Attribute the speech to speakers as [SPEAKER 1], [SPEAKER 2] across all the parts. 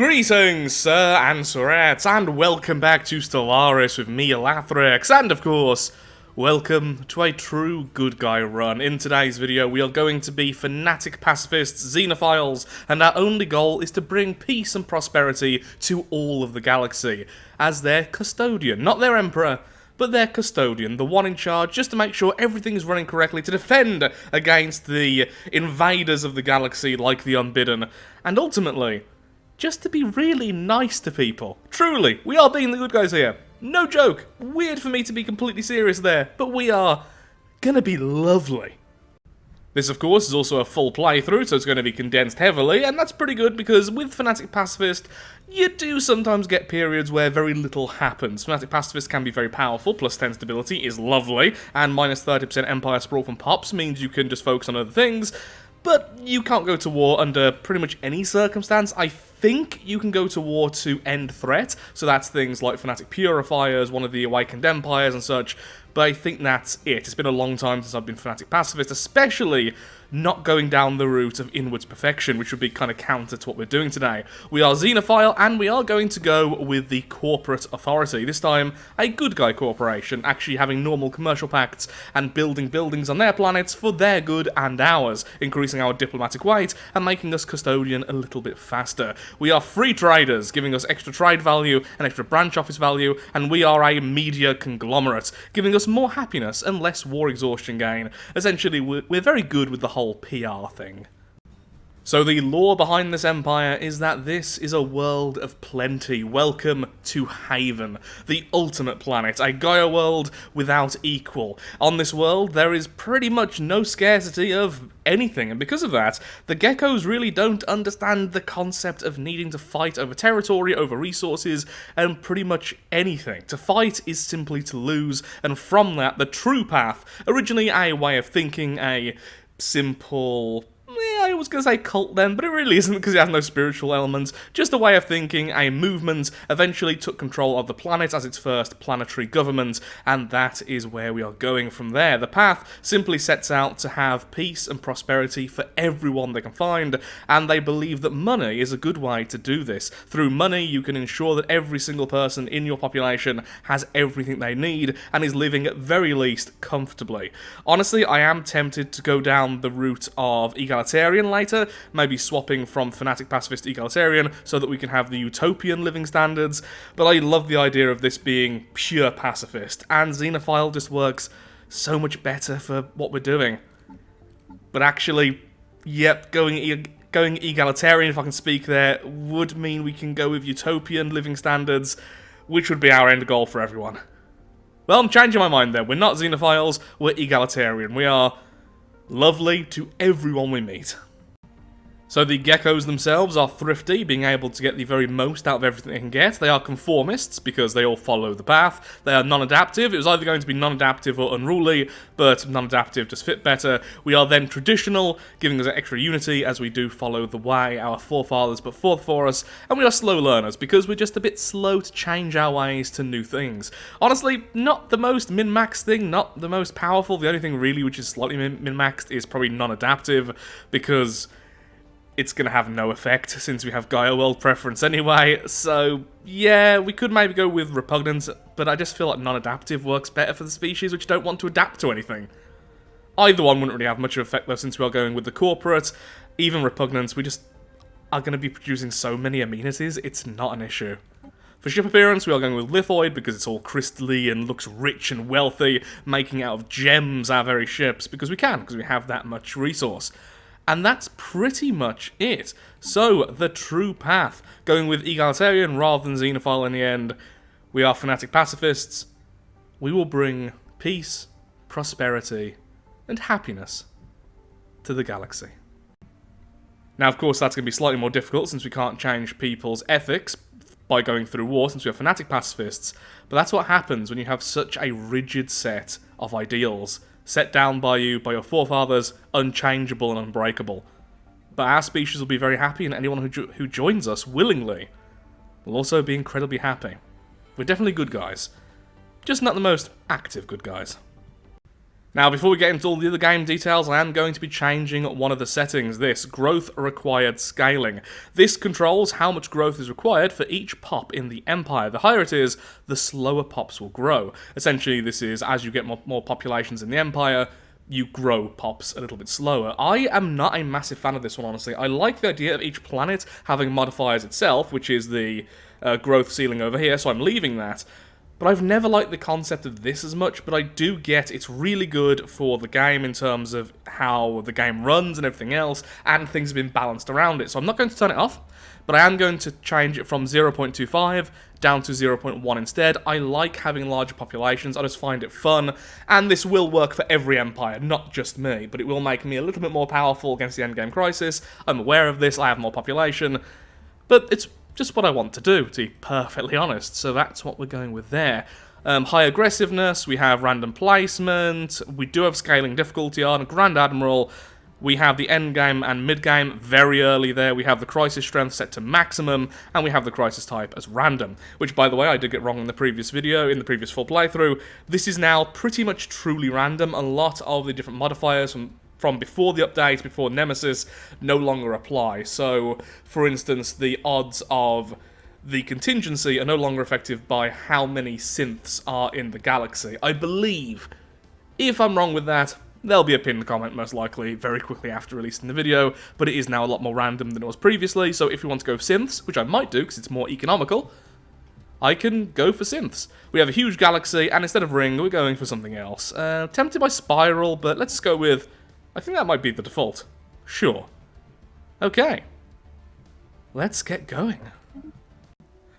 [SPEAKER 1] Greetings, sir and sirettes, and welcome back to Stellaris with me, Lathrix, and of course, welcome to a true good guy run. In today's video, we are going to be Fanatic pacifists, xenophiles, and our only goal is to bring peace and prosperity to all of the galaxy, as their custodian, not their emperor, but their custodian, the one in charge, just to make sure everything is running correctly, to defend against the invaders of the galaxy like the Unbidden, and ultimately, just to be really nice to people. Truly, we are being the good guys here. No joke. Weird for me to be completely serious there, but we are gonna be lovely. This, of course, is also a full playthrough, so it's going to be condensed heavily, and that's pretty good because with Fanatic Pacifist, you do sometimes get periods where very little happens. Fanatic Pacifist can be very powerful, plus 10 stability is lovely, and minus 30% Empire Sprawl from Pops means you can just focus on other things. But you can't go to war under pretty much any circumstance. I think you can go to war to end threat, so that's things like Fanatic Purifiers, one of the Awakened Empires and such, but I think that's it. It's been a long time since I've been Fanatic Pacifist, especially not going down the route of inwards perfection, which would be kind of counter to what we're doing today. We are Xenophile, and we are going to go with the corporate authority. This time, a good guy corporation, actually having normal commercial pacts and building buildings on their planets for their good and ours, increasing our diplomatic weight and making us custodian a little bit faster. We are free traders, giving us extra trade value and extra branch office value, and we are a media conglomerate, giving us more happiness and less war exhaustion gain. Essentially, we're very good with the whole PR thing. So the lore behind this empire is that this is a world of plenty. Welcome to Haven, the ultimate planet, a Gaia world without equal. On this world, there is pretty much no scarcity of anything, and because of that, the geckos really don't understand the concept of needing to fight over territory, over resources, and pretty much anything. To fight is simply to lose, and from that, the true path, originally a way of thinking, a simple, I was going to say cult then, but it really isn't because it has no spiritual elements, just a way of thinking, a movement, eventually took control of the planet as its first planetary government, and that is where we are going from there. The path simply sets out to have peace and prosperity for everyone they can find, and they believe that money is a good way to do this. Through money, you can ensure that every single person in your population has everything they need, and is living at very least comfortably. Honestly, I am tempted to go down the route of egalitarian later, maybe swapping from Fanatic Pacifist Egalitarian so that we can have the utopian living standards, but I love the idea of this being pure pacifist, and Xenophile just works so much better for what we're doing. But actually, yep, going egalitarian, if I can speak there, would mean we can go with utopian living standards, which would be our end goal for everyone. Well, I'm changing my mind there. We're not Xenophiles, we're egalitarian. We are lovely to everyone we meet. So the geckos themselves are thrifty, being able to get the very most out of everything they can get. They are conformists, because they all follow the path. They are non-adaptive. It was either going to be non-adaptive or unruly, but non-adaptive just fit better. We are then traditional, giving us extra unity as we do follow the way our forefathers put forth for us. And we are slow learners, because we're just a bit slow to change our ways to new things. Honestly, not the most min-maxed thing, not the most powerful. The only thing really which is slightly min-maxed is probably non-adaptive, because it's going to have no effect since we have Gaia world preference anyway, so yeah, we could maybe go with repugnance, but I just feel like non-adaptive works better for the species which don't want to adapt to anything. Either one wouldn't really have much of an effect though, since we are going with the corporate. Even repugnance, we just are going to be producing so many amenities, it's not an issue. For ship appearance, we are going with lithoid because it's all crystally and looks rich and wealthy, making out of gems our very ships, because we have that much resource. And that's pretty much it. So, the true path, going with egalitarian rather than xenophile in the end. We are Fanatic Pacifists. We will bring peace, prosperity, and happiness to the galaxy. Now, of course, that's going to be slightly more difficult since we can't change people's ethics by going through war since we are Fanatic Pacifists, but that's what happens when you have such a rigid set of ideals set down by you, by your forefathers, unchangeable and unbreakable. But our species will be very happy, and anyone who joins us willingly will also be incredibly happy. We're definitely good guys, just not the most active good guys. Now, before we get into all the other game details, I am going to be changing one of the settings, this growth required scaling. This controls how much growth is required for each pop in the Empire. The higher it is, the slower pops will grow. Essentially, this is, as you get more populations in the Empire, you grow pops a little bit slower. I am not a massive fan of this one, honestly. I like the idea of each planet having modifiers itself, which is the growth ceiling over here, so I'm leaving that. But I've never liked the concept of this as much, but I do get it's really good for the game in terms of how the game runs and everything else, and things have been balanced around it. So I'm not going to turn it off, but I am going to change it from 0.25 down to 0.1 instead. I like having larger populations, I just find it fun, and this will work for every empire, not just me, but it will make me a little bit more powerful against the endgame crisis. I'm aware of this, I have more population, but it's just what I want to do, to be perfectly honest, so that's what we're going with there. High aggressiveness, we have random placement, we do have scaling difficulty on Grand Admiral, we have the end game and mid game very early there, we have the crisis strength set to maximum, and we have the crisis type as random, which by the way I did get wrong in the previous video, in the previous full playthrough. This is now pretty much truly random. A lot of the different modifiers from before the update, before Nemesis, no longer apply. So, for instance, the odds of the contingency are no longer effective by how many synths are in the galaxy. I believe, if I'm wrong with that, there'll be a pinned comment most likely very quickly after releasing the video, but it is now a lot more random than it was previously, so if you want to go for synths, which I might do because it's more economical, I can go for synths. We have a huge galaxy, and instead of ring, we're going for something else. Tempted by spiral, but let's go with, I think that might be the default. Sure. Okay. Let's get going.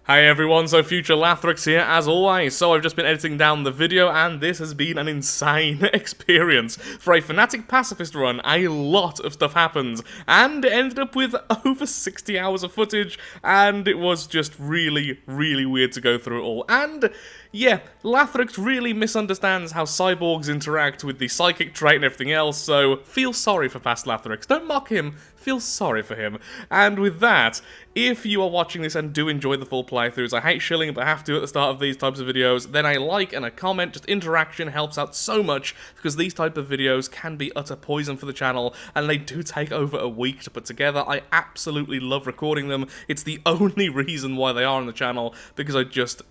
[SPEAKER 1] Hey everyone, so Future Lathrix here as always. So I've just been editing down the video and this has been an insane experience. For a Fanatic Pacifist run, a lot of stuff happened and it ended up with over 60 hours of footage and it was just really, really weird to go through it all. And yeah, Lathrix really misunderstands how cyborgs interact with the psychic trait and everything else, so feel sorry for past Lathrix. Don't mock him, feel sorry for him. And with that, if you are watching this and do enjoy the full playthroughs, I hate shilling but I have to at the start of these types of videos, then a like and a comment, just interaction helps out so much, because these type of videos can be utter poison for the channel, and they do take over a week to put together. I absolutely love recording them. It's the only reason why they are on the channel, because I just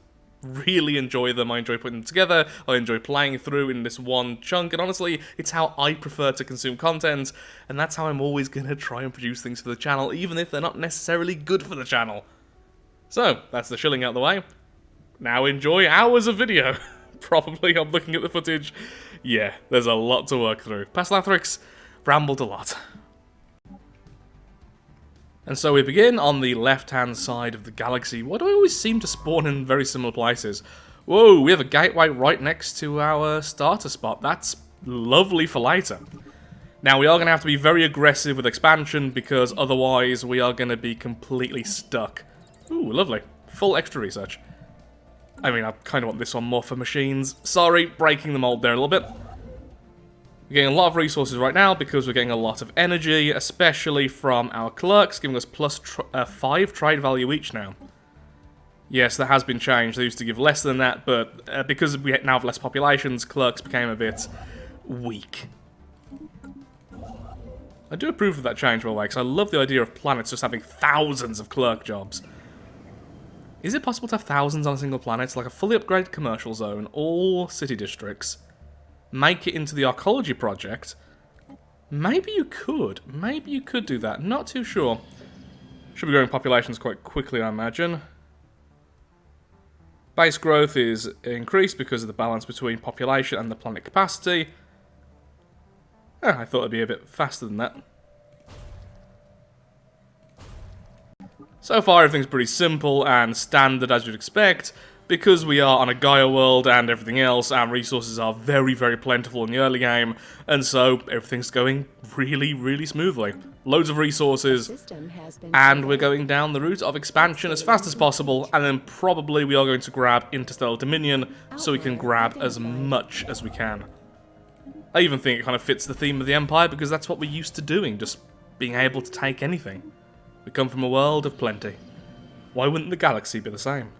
[SPEAKER 1] really enjoy them. I enjoy putting them together, I enjoy playing through in this one chunk, and honestly, it's how I prefer to consume content, and that's how I'm always going to try and produce things for the channel, even if they're not necessarily good for the channel. So, that's the shilling out the way. Now enjoy hours of video. Probably, I'm looking at the footage. Yeah, there's a lot to work through. Past Lathrix rambled a lot. And so we begin on the left-hand side of the galaxy. Why do I always seem to spawn in very similar places? Whoa, we have a gateway right next to our starter spot. That's lovely for later. Now, we are going to have to be very aggressive with expansion, because otherwise we are going to be completely stuck. Ooh, lovely. Full extra research. I mean, I kind of want this one more for machines. Sorry, breaking the mold there a little bit. We're getting a lot of resources right now because we're getting a lot of energy, especially from our clerks, giving us plus 5 trade value each now. Yes, that has been changed. They used to give less than that, but because we now have less populations, clerks became a bit weak. I do approve of that change, by the way, because I love the idea of planets just having thousands of clerk jobs. Is it possible to have thousands on a single planet? It's like a fully upgraded commercial zone, all city districts. Make it into the archaeology project. Maybe you could. Maybe you could do that. Not too sure. Should be growing populations quite quickly, I imagine. Base growth is increased because of the balance between population and the planet capacity. I thought it'd be a bit faster than that. So far, everything's pretty simple and standard as you'd expect. Because we are on a Gaia world and everything else, our resources are very, very plentiful in the early game, and so everything's going really, really smoothly. Loads of resources, and we're going down the route of expansion as fast as possible, and then probably we are going to grab Interstellar Dominion, so we can grab as much as we can. I even think it kind of fits the theme of the Empire, because that's what we're used to doing, just being able to take anything. We come from a world of plenty. Why wouldn't the galaxy be the same?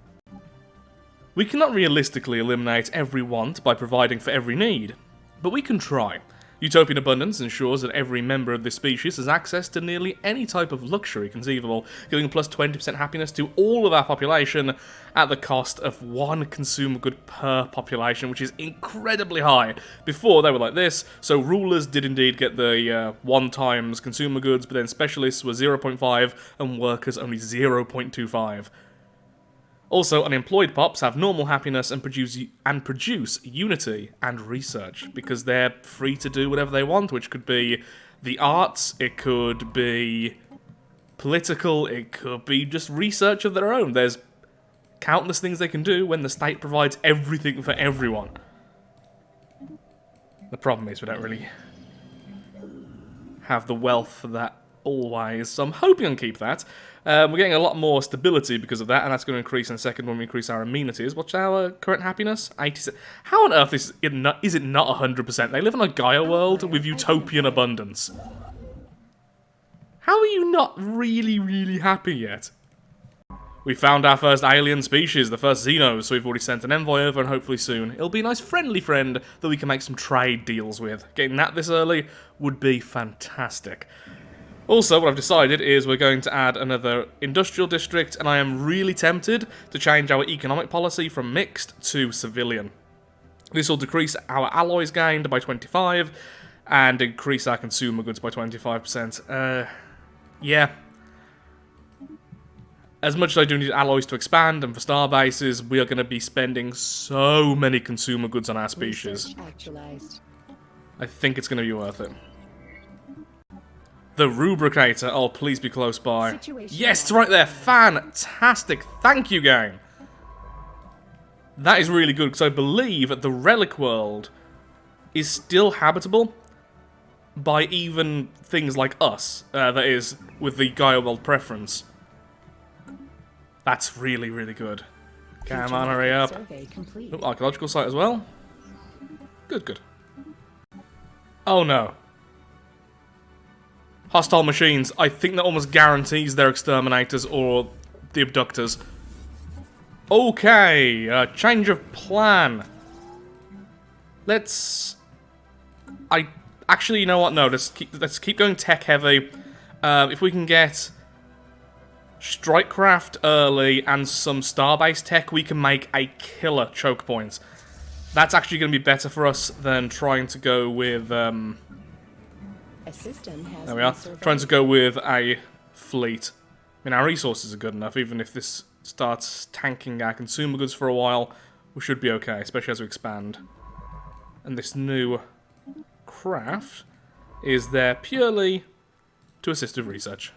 [SPEAKER 1] We cannot realistically eliminate every want by providing for every need. But we can try. Utopian abundance ensures that every member of this species has access to nearly any type of luxury conceivable, giving plus 20% happiness to all of our population at the cost of one consumer good per population, which is incredibly high. Before, they were like this, so rulers did indeed get the 1 times consumer goods, but then specialists were 0.5 and workers only 0.25. Also, unemployed pops have normal happiness and produce unity and research, because they're free to do whatever they want, which could be the arts, it could be political, it could be just research of their own. There's countless things they can do when the state provides everything for everyone. The problem is we don't really have the wealth for that always, so I'm hoping I can keep that. We're getting a lot more stability because of that, and that's going to increase in a second when we increase our amenities. What's our current happiness? 86. How on earth is it not 100%? They live in a Gaia world with utopian abundance. How are you not really happy yet? We found our first alien species, the first Xenos, so we've already sent an envoy over, and hopefully soon it'll be a nice friendly friend that we can make some trade deals with. Getting that this early would be fantastic. Also, what I've decided is we're going to add another industrial district, and I am really tempted to change our economic policy from mixed to civilian. This will decrease our alloys gained by 25, and increase our consumer goods by 25%. Yeah. As much as I do need alloys to expand, and for star bases, we are going to be spending so many consumer goods on our species. I think it's going to be worth it. The Rubricator. Oh, please be close by. Yes, it's right there. Fantastic. Thank you, game. That is really good, because I believe the relic world is still habitable by even things like us. That is, with the Gaia world preference. That's really good. Come on, hurry up. Oh, archaeological site as well. Good. Oh, no. Hostile machines. I think that almost guarantees they're exterminators or the abductors. Okay, change of plan. Let's... Actually, you know what? No, let's keep going tech heavy. If we can get Strikecraft early and some starbase tech, we can make a killer choke point. That's actually going to be better for us than trying to go with... There we are. Trying to go with a fleet. I mean, our resources are good enough. Even if this starts tanking our consumer goods for a while, we should be okay, especially as we expand. And this new craft is there purely to assist with research.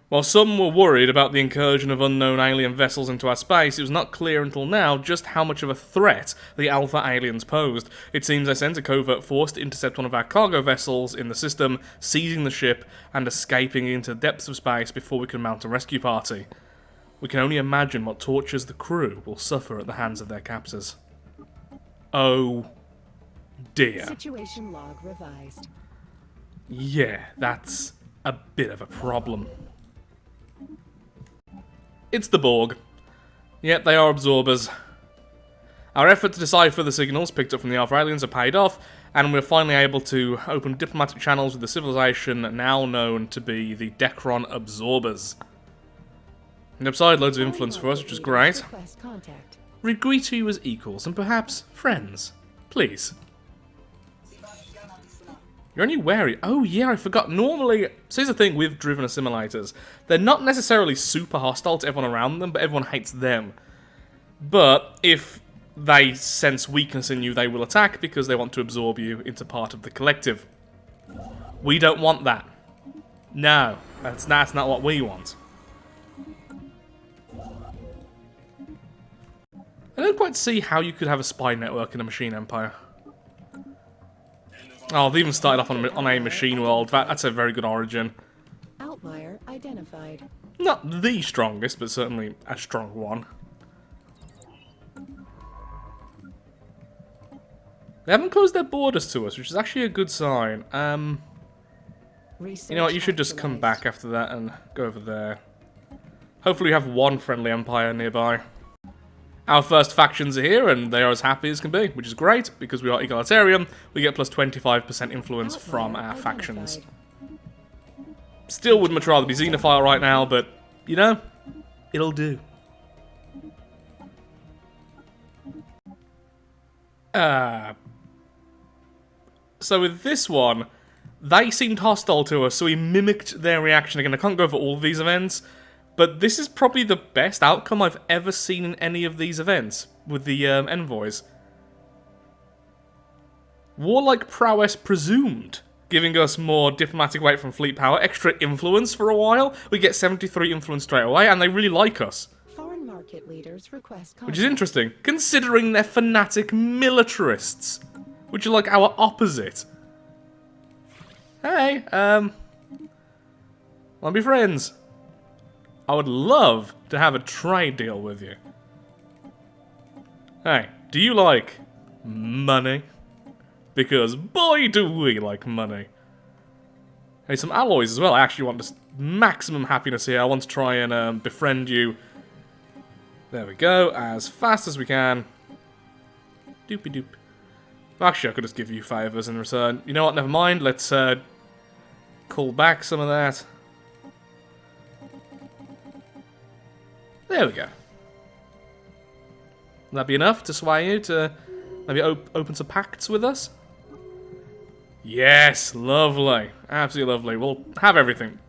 [SPEAKER 1] While some were worried about the incursion of unknown alien vessels into our space, it was not clear until now just how much of a threat the Alpha aliens posed. It seems they sent a covert force to intercept one of our cargo vessels in the system, seizing the ship and escaping into the depths of space before we can mount a rescue party. We can only imagine what tortures the crew will suffer at the hands of their captors. Oh dear.
[SPEAKER 2] Situation log revised.
[SPEAKER 1] Yeah, that's a bit of a problem. It's the Borg. Yep, they are absorbers. Our effort to decipher the signals picked up from the Alpha aliens have paid off, and we're finally able to open diplomatic channels with the civilization now known to be the Dekron Absorbers. And upside, loads of influence for us, which is great. We greet you as equals and perhaps friends. Please. You're only wary. Oh yeah, I forgot. Normally, so here's the thing with driven assimilators. They're not necessarily super hostile to everyone around them, but everyone hates them. But if they sense weakness in you, they will attack because they want to absorb you into part of the collective. We don't want that. No, that's not what we want. I don't quite see how you could have a spy network in a machine empire. Oh, they even started off on a machine world. That's a very good origin.
[SPEAKER 2] Outlier identified.
[SPEAKER 1] Not the strongest, but certainly a strong one. They haven't closed their borders to us, which is actually a good sign. You know what, you should just come back after that and go over there. Hopefully we have one friendly empire nearby. Our first factions are here, and they are as happy as can be, which is great, because we are egalitarian. We get plus 25% influence from our factions. Still would much rather be xenophile right now, but, you know, it'll do. So with this one, they seemed hostile to us, so we mimicked their reaction. Again, I can't go over all of these events, but this is probably the best outcome I've ever seen in any of these events, with the envoys. Warlike prowess presumed, giving us more diplomatic weight from fleet power, extra influence for a while. We get 73 influence straight away, and they really like us.
[SPEAKER 2] Foreign market leaders request
[SPEAKER 1] Which is interesting, considering they're fanatic militarists, which are like our opposite. Hey, wanna be friends? I would love to have a trade deal with you. Hey, do you like money? Because boy do we like money. Hey, some alloys as well. I actually want this maximum happiness here. I want to try and befriend you. There we go, as fast as we can. Doopy doop. Actually, I could just give you favours in return. You know what, never mind. Let's call back some of that. There we go. Will that be enough to sway you to maybe open some pacts with us? Yes, lovely. Absolutely lovely. We'll have everything.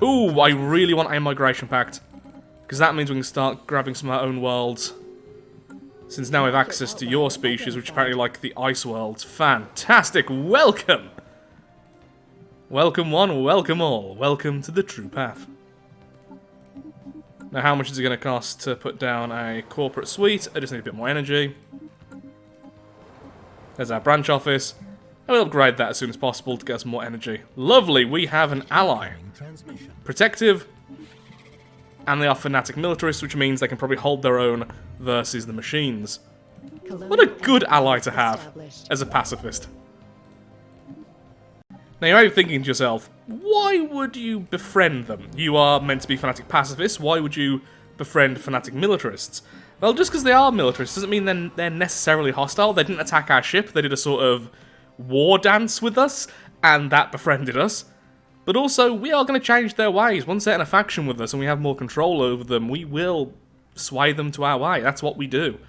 [SPEAKER 1] Ooh, I really want a migration pact. Because that means we can start grabbing some of our own worlds. Since now we have access to your species, which apparently like the ice worlds. Fantastic! Welcome! Welcome one, welcome all. Welcome to the true path. Now, how much is it going to cost to put down a corporate suite? I just need a bit more energy. There's our branch office. And we'll upgrade that as soon as possible to get us more energy. Lovely, we have an ally. Protective. And they are fanatic militarists, which means they can probably hold their own versus the machines. What a good ally to have as a pacifist. Now you might be thinking to yourself, why would you befriend them? You are meant to be fanatic pacifists, why would you befriend fanatic militarists? Well, just because they are militarists doesn't mean they're necessarily hostile. They didn't attack our ship, they did a sort of war dance with us, and that befriended us. But also, we are going to change their ways. Once they're in a faction with us and we have more control over them, we will sway them to our way. That's what we do.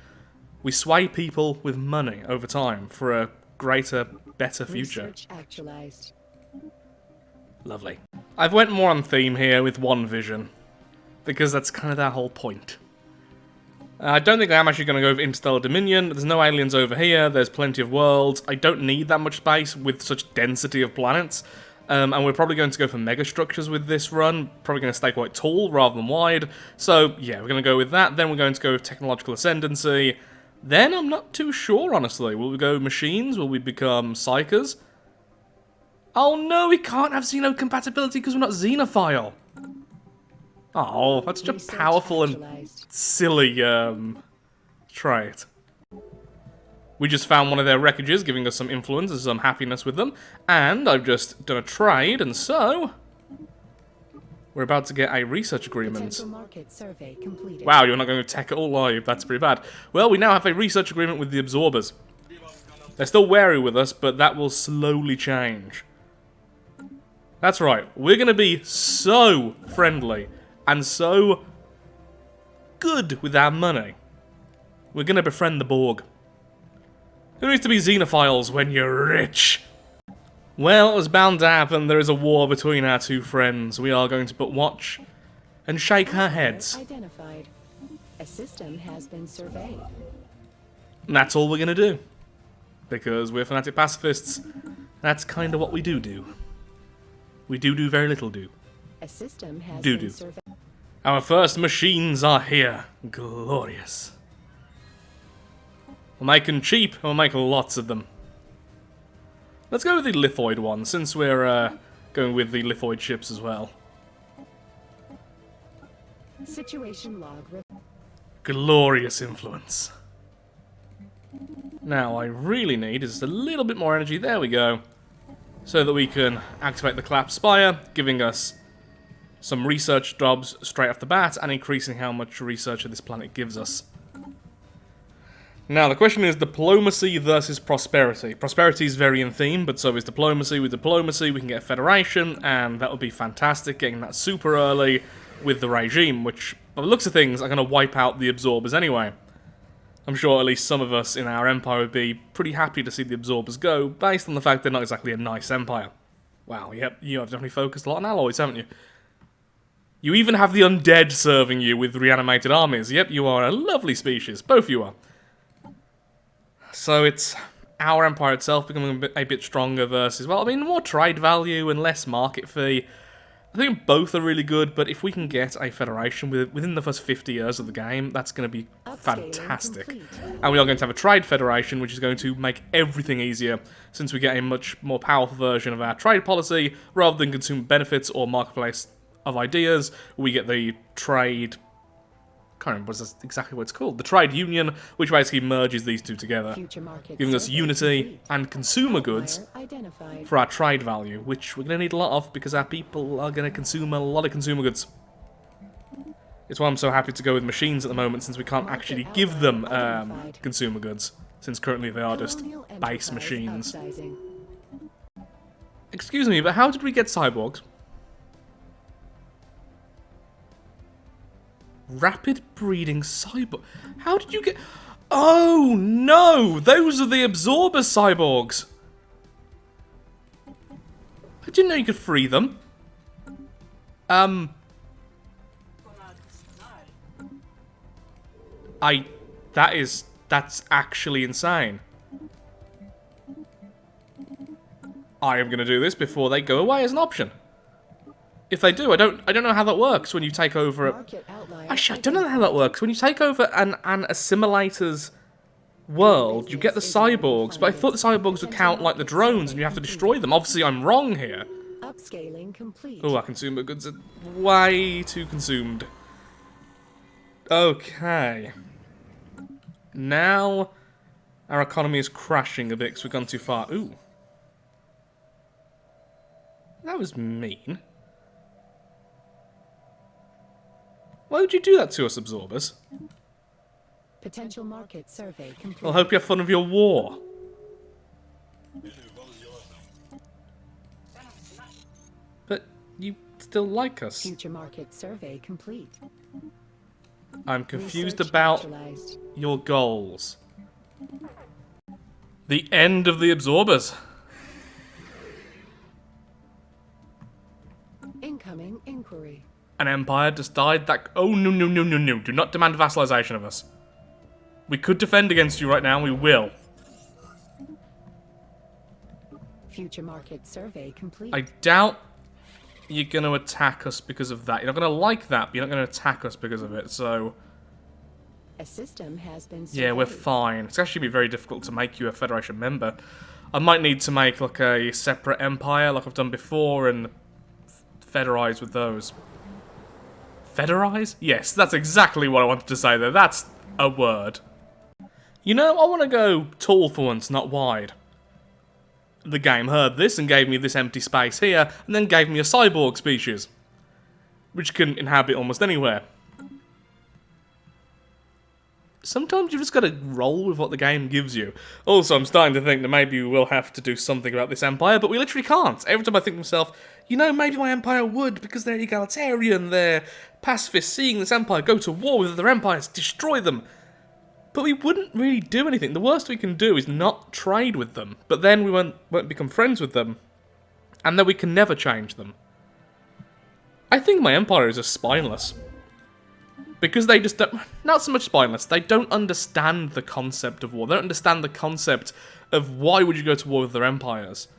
[SPEAKER 1] We sway people with money over time for a greater, better future.
[SPEAKER 2] Research actualized.
[SPEAKER 1] Lovely. I've went more on theme here with one vision, because that's kind of their whole point. I don't think I am actually going to go over Interstellar Dominion. There's no aliens over here, there's plenty of worlds. I don't need that much space with such density of planets. And we're probably going to go for megastructures with this run. Probably going to stay quite tall rather than wide. So, yeah, we're going to go with that. Then we're going to go with technological ascendancy. Then I'm not too sure, honestly. Will we go machines? Will we become psychers? Oh no, we can't have xenocompatibility because we're not xenophile. Oh, that's such a powerful and silly trait. We just found one of their wreckages, giving us some influence and some happiness with them. And I've just done a trade, and so we're about to get a research agreement.
[SPEAKER 2] Market survey completed.
[SPEAKER 1] Wow, you're not going to tech it all live. That's pretty bad. Well, we now have a research agreement with the Absorbers. They're still wary with us, but that will slowly change. That's right. We're going to be so friendly and so good with our money. We're going to befriend the Borg. Who needs to be xenophiles when you're rich? Well, it was bound to happen. There is a war between our two friends. We are going to but watch and shake our heads.
[SPEAKER 2] Identified. A system has been surveyed.
[SPEAKER 1] And that's all we're going to do. Because we're fanatic pacifists. That's kind of what we do. We do very little do.
[SPEAKER 2] A system has
[SPEAKER 1] Do.
[SPEAKER 2] been surveyed.
[SPEAKER 1] Our first machines are here. Glorious. We'll make them cheap, and we'll make lots of them. Let's go with the lithoid one, since we're going with the lithoid ships as well.
[SPEAKER 2] Situation log.
[SPEAKER 1] Glorious influence. Now, I really need is just a little bit more energy. There we go. So that we can activate the collapsed spire, giving us some research jobs straight off the bat, and increasing how much research this planet gives us. Now, the question is diplomacy versus prosperity. Prosperity is very in theme, but so is diplomacy. With diplomacy, we can get a federation, and that would be fantastic, getting that super early with the regime, which, by the looks of things, are going to wipe out the absorbers anyway. I'm sure at least some of us in our empire would be pretty happy to see the absorbers go, based on the fact they're not exactly a nice empire. Wow, yep, you have definitely focused a lot on alloys, haven't you? You even have the undead serving you with reanimated armies. Yep, you are a lovely species, both you are. So it's our empire itself becoming a bit stronger versus, well, I mean, more trade value and less market fee. I think both are really good, but if we can get a federation within the first 50 years of the game, that's going to be fantastic. And we are going to have a trade federation, which is going to make everything easier, since we get a much more powerful version of our trade policy. Rather than consumer benefits or marketplace of ideas, we get the trade... I can't remember exactly what it's called. The trade union, which basically merges these two together, giving us unity and consumer goods for our trade value, which we're going to need a lot of because our people are going to consume a lot of consumer goods. It's why I'm so happy to go with machines at the moment, since we can't actually give them consumer goods, since currently they are just base machines. Excuse me, but how did we get cyborgs? Rapid breeding cyborg. How did you get... Oh, no! Those are the absorber cyborgs! I didn't know you could free them. That's actually insane. I am going to do this before they go away as an option. If they do, I don't know how that works when you take over... Actually, I don't know how that works. When you take over an assimilator's world, you get the cyborgs, but I thought the cyborgs would count like the drones and you have to destroy them. Obviously, I'm wrong here.
[SPEAKER 2] Upscaling complete.
[SPEAKER 1] Oh, our consumer goods are way too consumed. Okay. Now, our economy is crashing a bit because we've gone too far. Ooh. That was mean. Why would you do that to us, absorbers?
[SPEAKER 2] Potential market survey complete.
[SPEAKER 1] Well, I hope you have fun with your war. But you still like us.
[SPEAKER 2] Future market survey complete.
[SPEAKER 1] I'm confused
[SPEAKER 2] Research
[SPEAKER 1] about
[SPEAKER 2] actualized.
[SPEAKER 1] your goals. The end of the absorbers.
[SPEAKER 2] Incoming inquiry.
[SPEAKER 1] An empire just died that... Oh, no, no, no, no, no. Do not demand vassalization of us. We could defend against you right now, and we will.
[SPEAKER 2] Future market survey complete.
[SPEAKER 1] I doubt you're going to attack us because of that. You're not going to like that, but you're not going to attack us because of it, so...
[SPEAKER 2] A system has been surveyed.
[SPEAKER 1] Yeah, we're fine. It's actually be very difficult to make you a Federation member. I might need to make, like, a separate empire, like I've done before, and federize with those. Federize? Yes, that's exactly what I wanted to say there. That's a word. You know, I want to go tall for once, not wide. The game heard this and gave me this empty space here, and then gave me a cyborg species, which can inhabit almost anywhere. Sometimes you've just got to roll with what the game gives you. Also, I'm starting to think that maybe we will have to do something about this empire, but we literally can't. Every time I think to myself, you know, maybe my empire would, because they're egalitarian, they're pacifist, seeing this empire go to war with other empires, destroy them. But we wouldn't really do anything. The worst we can do is not trade with them, but then we won't become friends with them, and then we can never change them. I think my empire is just spineless. Because they just don't... Not so much spineless. They don't understand the concept of war. They don't understand the concept of why would you go to war with other empires.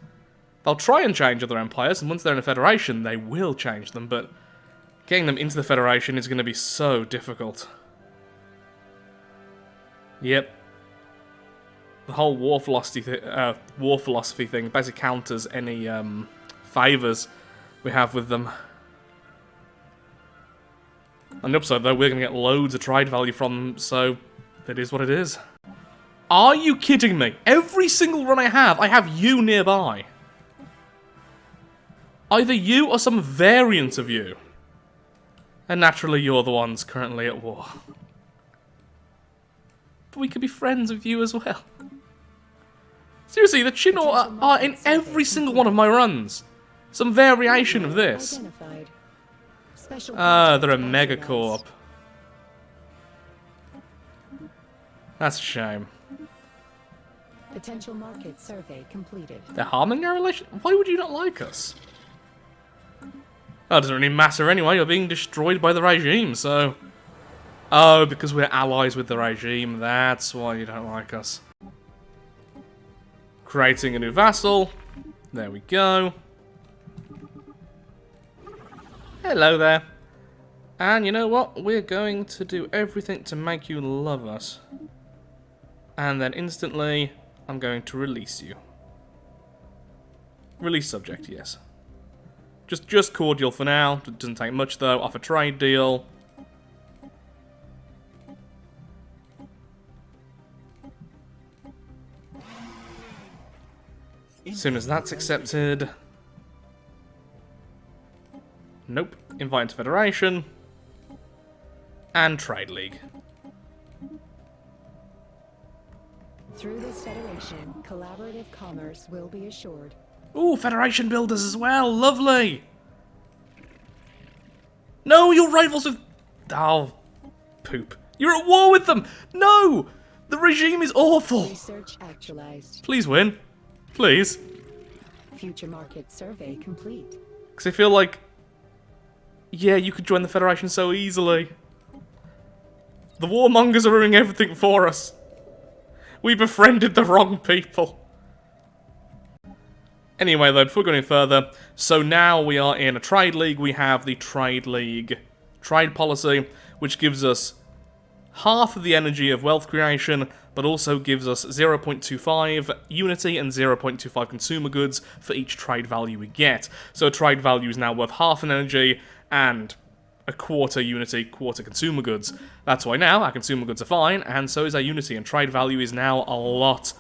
[SPEAKER 1] They'll try and change other empires, and once they're in a federation, they will change them, but getting them into the federation is going to be so difficult. Yep. The whole war philosophy thing basically counters any favours we have with them. On the upside, though, we're going to get loads of trade value from them, so it is what it is. Are you kidding me? Every single run I have you nearby. Either you or some variant of you. And naturally, you're the ones currently at war. But we could be friends with you as well. Seriously, the Chinor are in every single one of my runs. Some variation of this. Ah, they're a megacorp. That's a shame.
[SPEAKER 2] Potential market survey completed.
[SPEAKER 1] They're harming our relation? Why would you not like us? Oh, it doesn't really matter anyway. You're being destroyed by the regime, so... Oh, because we're allies with the regime. That's why you don't like us. Creating a new vassal. There we go. Hello there. And you know what? We're going to do everything to make you love us. And then instantly, I'm going to release you. Release subject, yes. Just cordial for now. It doesn't take much though. Off a trade deal. As soon as that's accepted. Nope. Invite to Federation. And Trade League.
[SPEAKER 2] Through this federation, collaborative commerce will be assured.
[SPEAKER 1] Ooh, Federation builders as well. Lovely. No, you're rivals with... Oh, poop. You're at war with them. No, the regime is awful.
[SPEAKER 2] Research actualized.
[SPEAKER 1] Please win. Please.
[SPEAKER 2] Future market survey complete.
[SPEAKER 1] Because I feel like... Yeah, you could join the Federation so easily. The warmongers are ruining everything for us. We befriended the wrong people. Anyway, though, before we go any further, so now we are in a trade league. We have the Trade League trade policy, which gives us half of the energy of wealth creation, but also gives us 0.25 unity and 0.25 consumer goods for each trade value we get. So a trade value is now worth half an energy and a quarter unity, quarter consumer goods. That's why now our consumer goods are fine, and so is our unity, and trade value is now a lot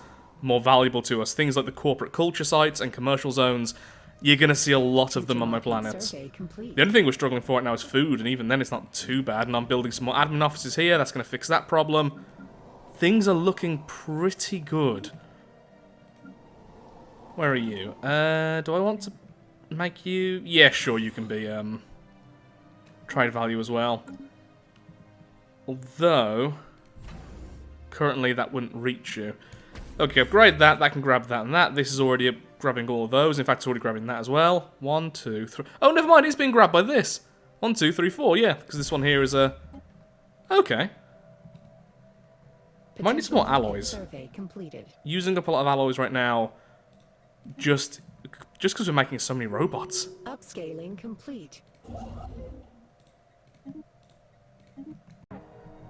[SPEAKER 1] more valuable to us. Things like the corporate culture sites and commercial zones, you're going to see a lot of them on my planets. The only thing we're struggling for right now is food, and even then it's not too bad, and I'm building some more admin offices here. That's going to fix that problem. Things are looking pretty good. Where are you? Do I want to make you... Yeah, sure, you can be trade value as well. Although, currently that wouldn't reach you. Okay, upgrade that. That can grab that and that. This is already grabbing all of those. In fact, it's already grabbing that as well. 1, 2, 3. Oh, never mind. It's being grabbed by this. 1, 2, 3, 4. Yeah, because this one here is a... Okay. Might need some more alloys. Using up a lot of alloys right now. Just because we're making so many robots.
[SPEAKER 2] Upscaling complete.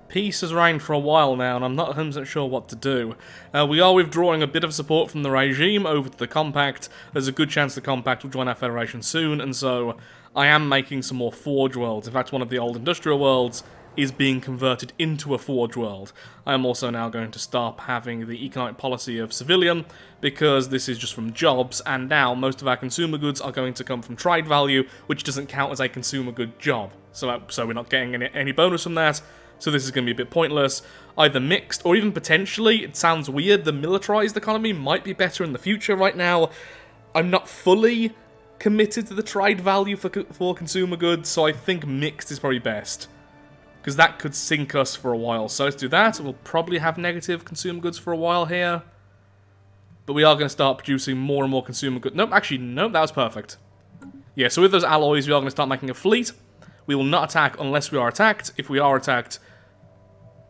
[SPEAKER 1] Peace has reigned for a while now, and I'm not 100% sure what to do. We are withdrawing a bit of support from the regime over to the Compact. There's a good chance the Compact will join our Federation soon, and so I am making some more Forge worlds. In fact, one of the old industrial worlds is being converted into a Forge world. I am also now going to stop having the economic policy of civilian, because this is just from jobs, and now most of our consumer goods are going to come from trade value, which doesn't count as a consumer good job. So we're not getting any bonus from that. So this is going to be a bit pointless. Either mixed, or even potentially, it sounds weird, the militarized economy might be better in the future. Right now, I'm not fully committed to the trade value for consumer goods, so I think mixed is probably best. Because that could sink us for a while. So let's do that. We'll probably have negative consumer goods for a while here. But we are going to start producing more and more consumer goods. Nope, actually, nope, that was perfect. Yeah, so with those alloys, we are going to start making a fleet. We will not attack unless we are attacked. If we are attacked,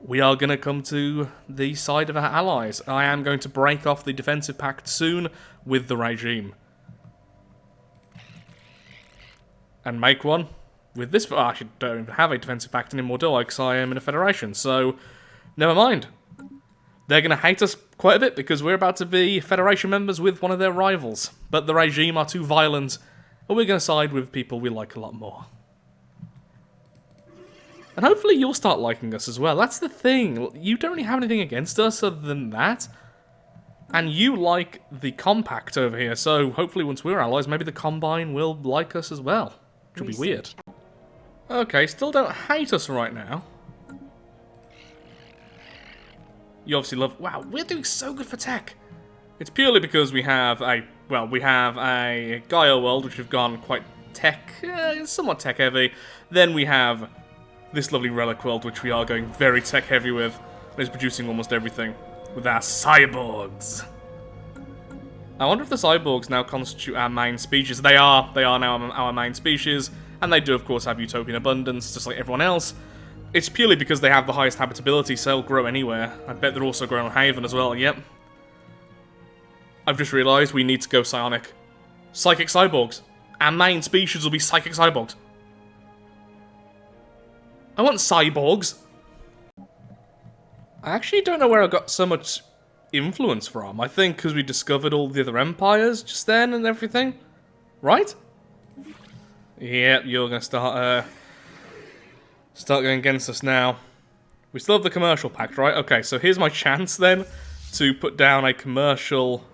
[SPEAKER 1] we are going to come to the side of our allies. I am going to break off the defensive pact soon with the regime. And make one with this... Oh, I actually don't even have a defensive pact anymore, do I? Because I am in a federation, so never mind. They're going to hate us quite a bit because we're about to be federation members with one of their rivals. But the regime are too violent, and we're going to side with people we like a lot more. And hopefully you'll start liking us as well. That's the thing. You don't really have anything against us other than that. And you like the Compact over here, so hopefully once we're allies, maybe the Combine will like us as well. Which will be weird. Okay, still don't hate us right now. You obviously love... Wow, we're doing so good for tech. It's purely because we have a... Well, we have a Gaia world, which have gone quite somewhat tech heavy. Then we have this lovely relic world, which we are going very tech heavy with. And is producing almost everything with our cyborgs. I wonder if the cyborgs now constitute our main species. They are now our main species, and they do of course have utopian abundance, just like everyone else. It's purely because they have the highest habitability, so they'll grow anywhere. I bet they're also growing on Haven as well, yep. I've just realised we need to go psionic. Psychic cyborgs. Our main species will be psychic cyborgs. I want cyborgs. I actually don't know where I got so much influence from. I think because we discovered all the other empires just then and everything. Right? Yeah, you're going to start going against us now. We still have the commercial pact, right? Okay, so here's my chance then to put down a commercial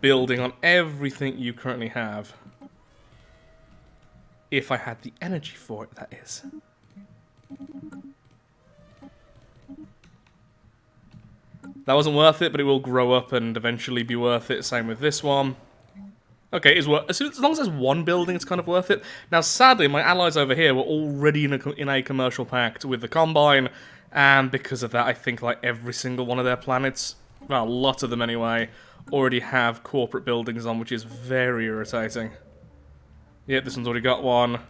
[SPEAKER 1] building on everything you currently have. If I had the energy for it, that is. That wasn't worth it, but it will grow up and eventually be worth it. Same with this one. Okay, as long as there's one building, it's kind of worth it. Now, sadly, my allies over here were already in a commercial pact with the Combine, and because of that, I think like every single one of their planets, well, a lot of them anyway, already have corporate buildings on, which is very irritating. Yep, this one's already got one.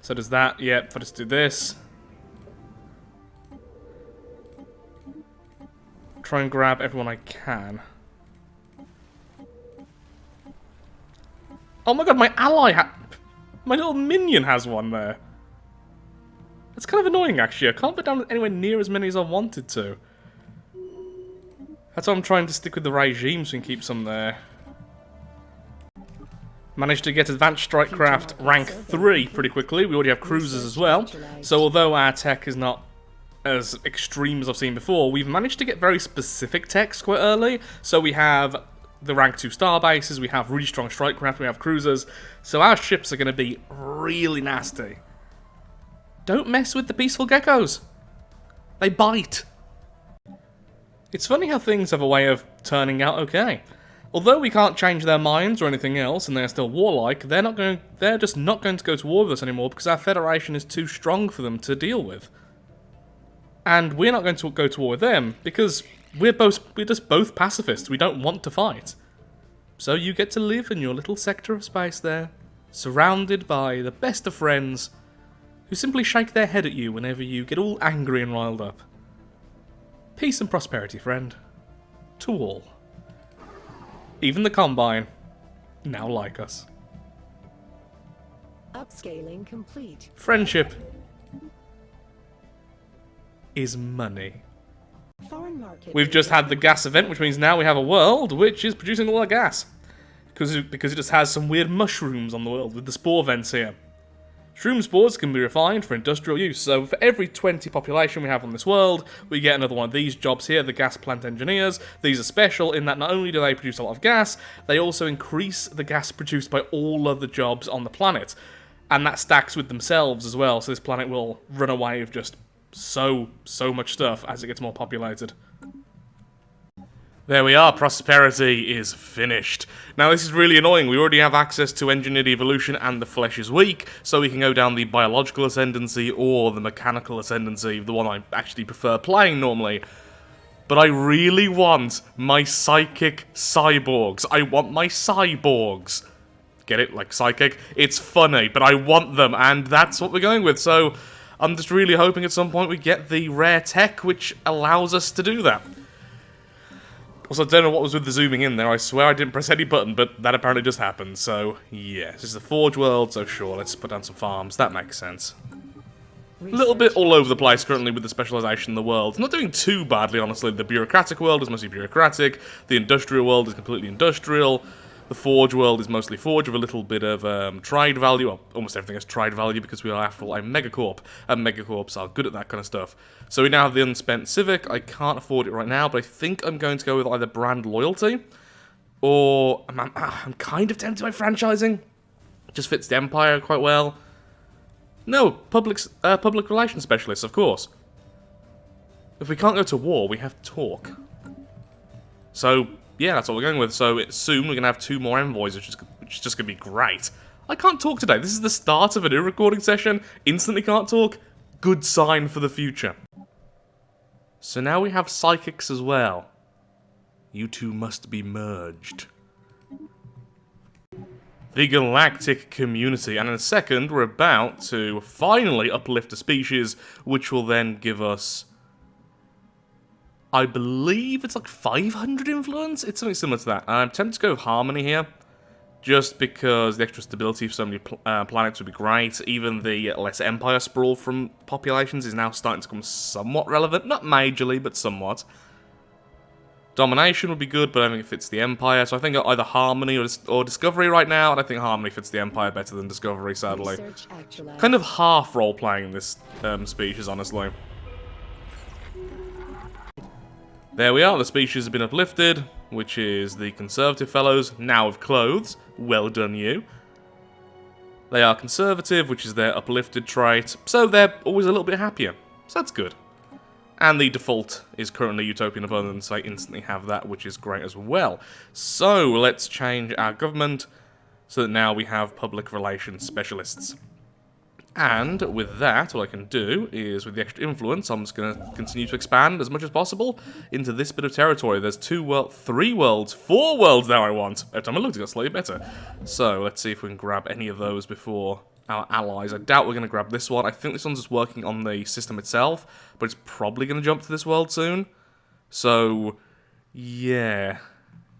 [SPEAKER 1] So does that. Yep, if I just do this. Try and grab everyone I can. Oh my god, my ally my little minion has one there. That's kind of annoying, actually. I can't put down anywhere near as many as I wanted to. That's why I'm trying to stick with the regime so we can keep some there. Managed to get Advanced Strike Craft rank 3 pretty quickly. We already have cruisers as well. So although our tech is not as extreme as I've seen before, we've managed to get very specific techs quite early. So we have the rank 2 star bases, we have really strong strike craft, we have cruisers. So our ships are going to be really nasty. Don't mess with the peaceful geckos. They bite. It's funny how things have a way of turning out okay. Although we can't change their minds or anything else, and they're still warlike, they're just not going to go to war with us anymore because our Federation is too strong for them to deal with. And we're not going to go to war with them because we're just both pacifists. We don't want to fight. So you get to live in your little sector of space there, surrounded by the best of friends who simply shake their head at you whenever you get all angry and riled up. Peace and prosperity, friend. To all. Even the Combine now like us.
[SPEAKER 2] Upscaling complete.
[SPEAKER 1] Friendship is money.
[SPEAKER 2] Foreign market.
[SPEAKER 1] We've just had the gas event, which means now we have a world which is producing all our gas. Because it just has some weird mushrooms on the world with the spore vents here. Shroom spores can be refined for industrial use, so for every 20 population we have on this world, we get another one of these jobs here, the gas plant engineers. These are special in that not only do they produce a lot of gas, they also increase the gas produced by all of the jobs on the planet. And that stacks with themselves as well, so this planet will run away with just so much stuff as it gets more populated. There we are, prosperity is finished. Now this is really annoying, we already have access to engineered evolution and the flesh is weak, so we can go down the biological ascendancy or the mechanical ascendancy, the one I actually prefer playing normally. But I really want my psychic cyborgs. I want my cyborgs. Get it? Like psychic? It's funny, but I want them, and that's what we're going with, so I'm just really hoping at some point we get the rare tech which allows us to do that. Also, I don't know what was with the zooming in there. I swear I didn't press any button, but that apparently just happened. So, yeah, this is the Forge world, so sure, let's put down some farms. That makes sense. A little bit all over the place currently with the specialization in the world. Not doing too badly, honestly. The bureaucratic world is mostly bureaucratic. The industrial world is completely industrial. The Forge world is mostly Forge with a little bit of trade value. Well, almost everything has trade value because we are, after all, a megacorp. And megacorps are good at that kind of stuff. So we now have the unspent Civic. I can't afford it right now, but I think I'm going to go with either brand loyalty or I'm kind of tempted by franchising. Just fits the Empire quite well. No, public relations specialists, of course. If we can't go to war, we have to talk. So, yeah, that's what we're going with. So, soon we're going to have 2 more envoys, which is just going to be great. I can't talk today. This is the start of a new recording session. Instantly can't talk. Good sign for the future. So now we have psychics as well. You two must be merged. The Galactic community, and in a second we're about to finally uplift a species, which will then give us, I believe it's like 500 influence? It's something similar to that. I'm tempted to go with Harmony here, just because the extra stability for so many planets would be great. Even the less Empire sprawl from populations is now starting to become somewhat relevant. Not majorly, but somewhat. Domination would be good, but I don't think it fits the Empire, so I think either Harmony or Discovery right now, and I think Harmony fits the Empire better than Discovery, sadly. Kind of half role-playing this species, honestly. There we are, the species has been uplifted, which is the Conservative fellows, now with clothes. Well done, you. They are Conservative, which is their uplifted trait, so they're always a little bit happier, so that's good. And the default is currently Utopian Abundance, so I instantly have that, which is great as well. So, let's change our government, so that now we have public relations specialists. And with that, what I can do is, with the extra influence, I'm just going to continue to expand as much as possible into this bit of territory. There's 3 worlds, 4 worlds now I want. Every time I looked, it got slightly better. So, let's see if we can grab any of those before our allies. I doubt we're going to grab this one. I think this one's just working on the system itself, but it's probably going to jump to this world soon. So, yeah.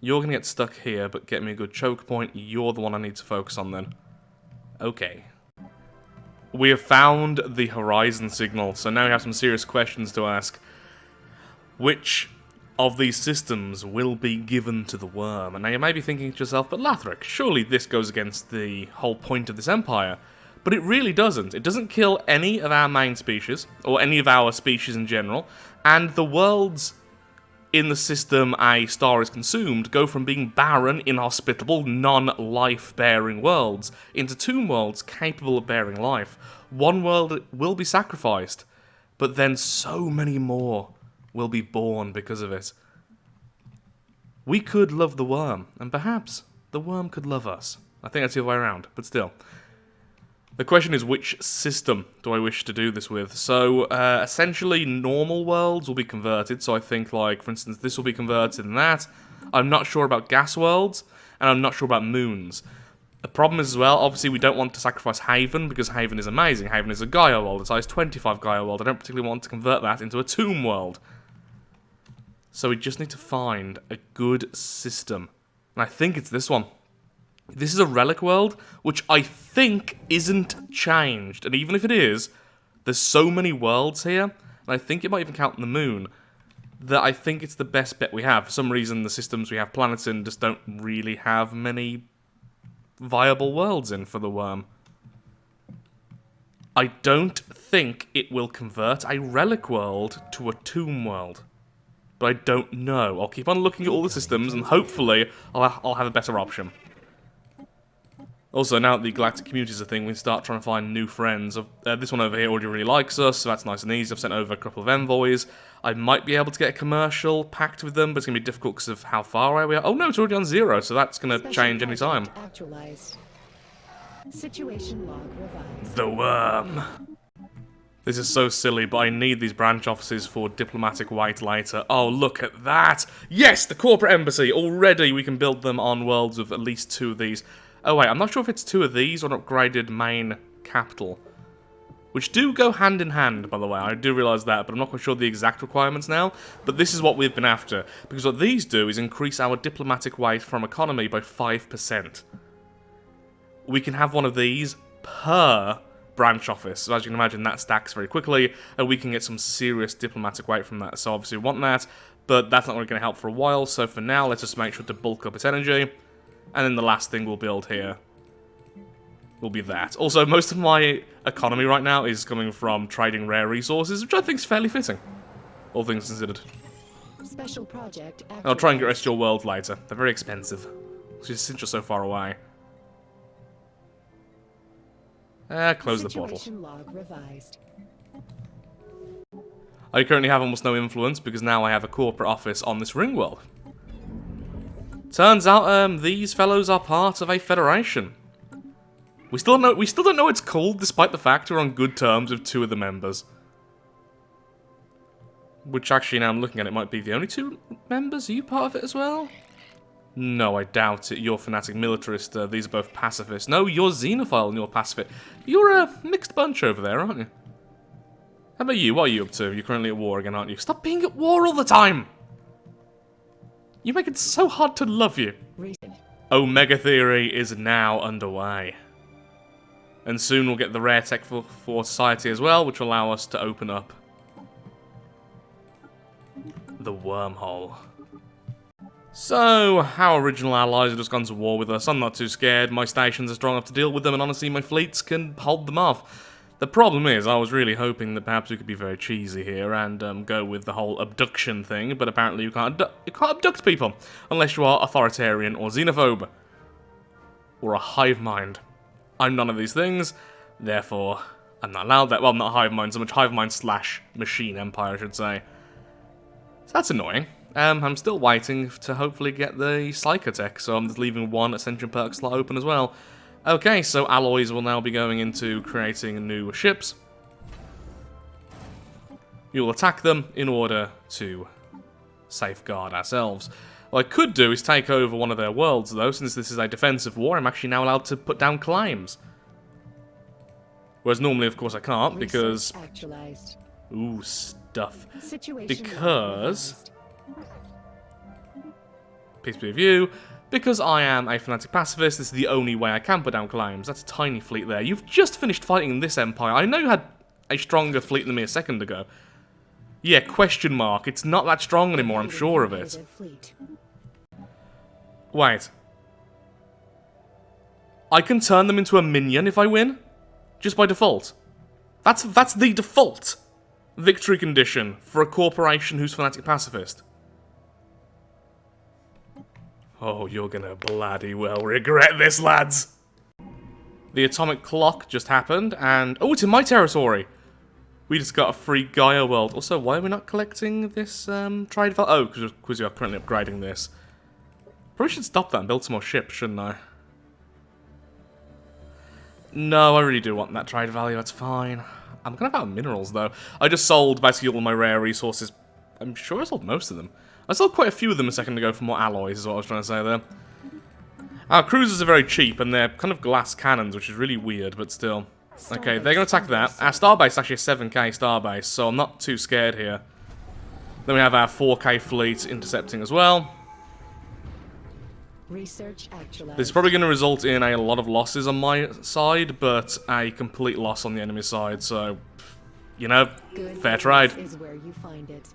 [SPEAKER 1] You're going to get stuck here, but get me a good choke point. You're the one I need to focus on then. Okay. We have found the horizon signal, so now we have some serious questions to ask. Which of these systems will be given to the worm? And now you may be thinking to yourself, but Lathrek, surely this goes against the whole point of this empire. But it really doesn't. It doesn't kill any of our main species, or any of our species in general, and the worlds in the system a star is consumed go from being barren, inhospitable, non-life-bearing worlds into 2 worlds capable of bearing life. 1 world will be sacrificed, but then so many more will be born because of it. We could love the worm, and perhaps the worm could love us. I think that's the other way around, but still. The question is, which system do I wish to do this with? So, essentially, normal worlds will be converted. So I think, like, for instance, this will be converted and that. I'm not sure about gas worlds, and I'm not sure about moons. The problem is, as well, obviously, we don't want to sacrifice Haven, because Haven is amazing. Haven is a Gaia world, a size 25 Gaia world. I don't particularly want to convert that into a tomb world. So we just need to find a good system. And I think it's this one. This is a relic world, which I think isn't changed. And even if it is, there's so many worlds here, and I think it might even count the moon, that I think it's the best bet we have. For some reason, the systems we have planets in just don't really have many viable worlds in for the worm. I don't think it will convert a relic world to a tomb world. But I don't know. I'll keep on looking at all the systems, and hopefully I'll have a better option. Also, now that the Galactic community is a thing, we start trying to find new friends. This one over here already really likes us, so that's nice and easy. I've sent over a couple of envoys. I might be able to get a commercial pact with them, but it's going to be difficult because of how far away we are. Oh no, it's already on 0, so that's going to change any time.
[SPEAKER 2] Situation log revised.
[SPEAKER 1] The worm. This is so silly, but I need these branch offices for diplomatic white later. Oh, look at that! Yes, the corporate embassy! Already we can build them on worlds with at least 2 of these. Oh wait, I'm not sure if it's 2 of these or an upgraded main capital. Which do go hand in hand, by the way, I do realise that, but I'm not quite sure the exact requirements now. But this is what we've been after, because what these do is increase our diplomatic weight from economy by 5%. We can have one of these per branch office, so as you can imagine that stacks very quickly, and we can get some serious diplomatic weight from that, so obviously we want that, but that's not really going to help for a while, so for now let's just make sure to bulk up its energy. And then the last thing we'll build here will be that. Also, most of my economy right now is coming from trading rare resources, which I think is fairly fitting, all things considered.
[SPEAKER 2] Special project.
[SPEAKER 1] I'll try and get rest of your world later. They're very expensive, since you're so far away. Close the portal.
[SPEAKER 2] Situation log revised.
[SPEAKER 1] I currently have almost no influence because now I have a corporate office on this ring world. Turns out these fellows are part of a federation. We still don't know what it's called, despite the fact we're on good terms with 2 of the members. Which actually, now I'm looking at it, might be the only 2 members. Are you part of it as well? No, I doubt it. You're Fanatic militarist. These are both pacifists. No, you're xenophile and you're pacifist. You're a mixed bunch over there, aren't you? How about you? What are you up to? You're currently at war again, aren't you? Stop being at war all the time! You make it so hard to love you. Omega Theory is now underway. And soon we'll get the rare tech for society as well, which will allow us to open up the wormhole. So, our original allies have just gone to war with us. I'm not too scared. My stations are strong enough to deal with them, and honestly, my fleets can hold them off. The problem is, I was really hoping that perhaps we could be very cheesy here and go with the whole abduction thing, but apparently you can't abduct people unless you are authoritarian or xenophobe. Or a hive mind. I'm none of these things, therefore I'm not allowed that. Well, not hive mind, so much hive mind / machine empire, I should say. So that's annoying. I'm still waiting to hopefully get the Psychotech, so I'm just leaving 1 Ascension perk slot open as well. Okay, so alloys will now be going into creating new ships. You'll attack them in order to safeguard ourselves. What I could do is take over one of their worlds, though. Since this is a defensive war, I'm actually now allowed to put down claims. Whereas normally, of course, I can't, because... Ooh, stuff. Because... Peace be with you. Because I am a Fanatic Pacifist, this is the only way I can put down claims. That's a tiny fleet there. You've just finished fighting in this empire. I know you had a stronger fleet than me a second ago. Yeah, question mark. It's not that strong anymore, I'm sure of it. Wait. I can turn them into a minion if I win? Just by default. That's the default victory condition for a corporation who's Fanatic Pacifist. Oh, you're gonna bloody well regret this, lads! The atomic clock just happened, and... Oh, it's in my territory! We just got a free Gaia world. Also, why are we not collecting this, trade value? Oh, because we are currently upgrading this. Probably should stop that and build some more ships, shouldn't I? No, I really do want that trade value, that's fine. I'm kind of out of minerals, though. I just sold basically all my rare resources. I'm sure I sold most of them. I sold quite a few of them a second ago for more alloys, is what I was trying to say there. Our cruisers are very cheap, and they're kind of glass cannons, which is really weird, but still. Okay, they're going to attack that. Our starbase is actually a 7k starbase, so I'm not too scared here. Then we have our 4k fleet intercepting as well.
[SPEAKER 2] Research actualized.
[SPEAKER 1] This is probably going to result in a lot of losses on my side, but a complete loss on the enemy side, so, you know, fair trade.
[SPEAKER 2] Is where you find it.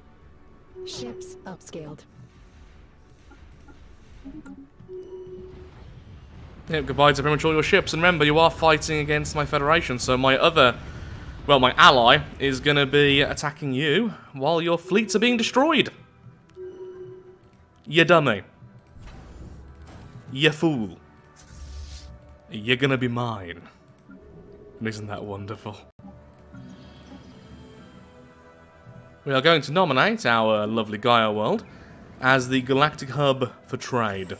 [SPEAKER 2] Ships upscaled.
[SPEAKER 1] Yeah, goodbye to pretty much all your ships, and remember, you are fighting against my federation, so my other, well, my ally is going to be attacking you while your fleets are being destroyed. You dummy. You fool. You're gonna be mine. And isn't that wonderful? We are going to nominate our lovely Gaia world as the Galactic hub for trade.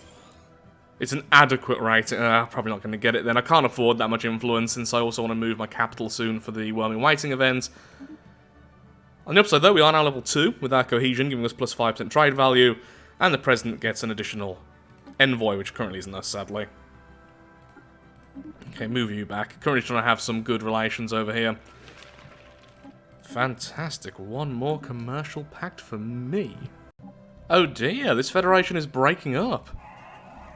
[SPEAKER 1] It's an adequate rating. Probably not going to get it then. I can't afford that much influence since I also want to move my capital soon for the Worming Waiting event. On the upside though, we are now level 2 with our cohesion, giving us plus 5% trade value, and the President gets an additional envoy, which currently isn't us, sadly. Okay, move you back. Currently trying to have some good relations over here. Fantastic. One more commercial pact for me. Oh dear, this federation is breaking up.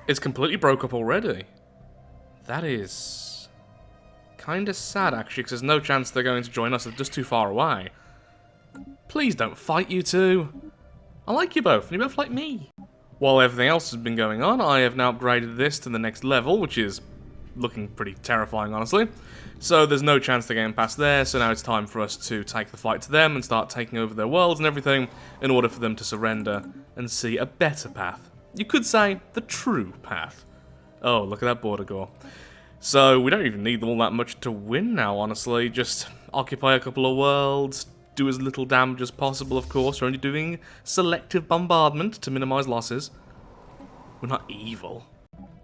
[SPEAKER 1] It's completely broke up already. That is kind of sad, actually, because there's no chance they're going to join us. They're just too far away. Please don't fight, you two. I like you both, and you both like me. While everything else has been going on, I have now upgraded this to the next level, which is looking pretty terrifying, honestly. So there's no chance they're getting past there, so now it's time for us to take the fight to them and start taking over their worlds and everything in order for them to surrender and see a better path. You could say the true path. Oh, look at that border gore. So we don't even need them all that much to win now, honestly. Just occupy a couple of worlds, do as little damage as possible, of course. We're only doing selective bombardment to minimize losses. We're not evil.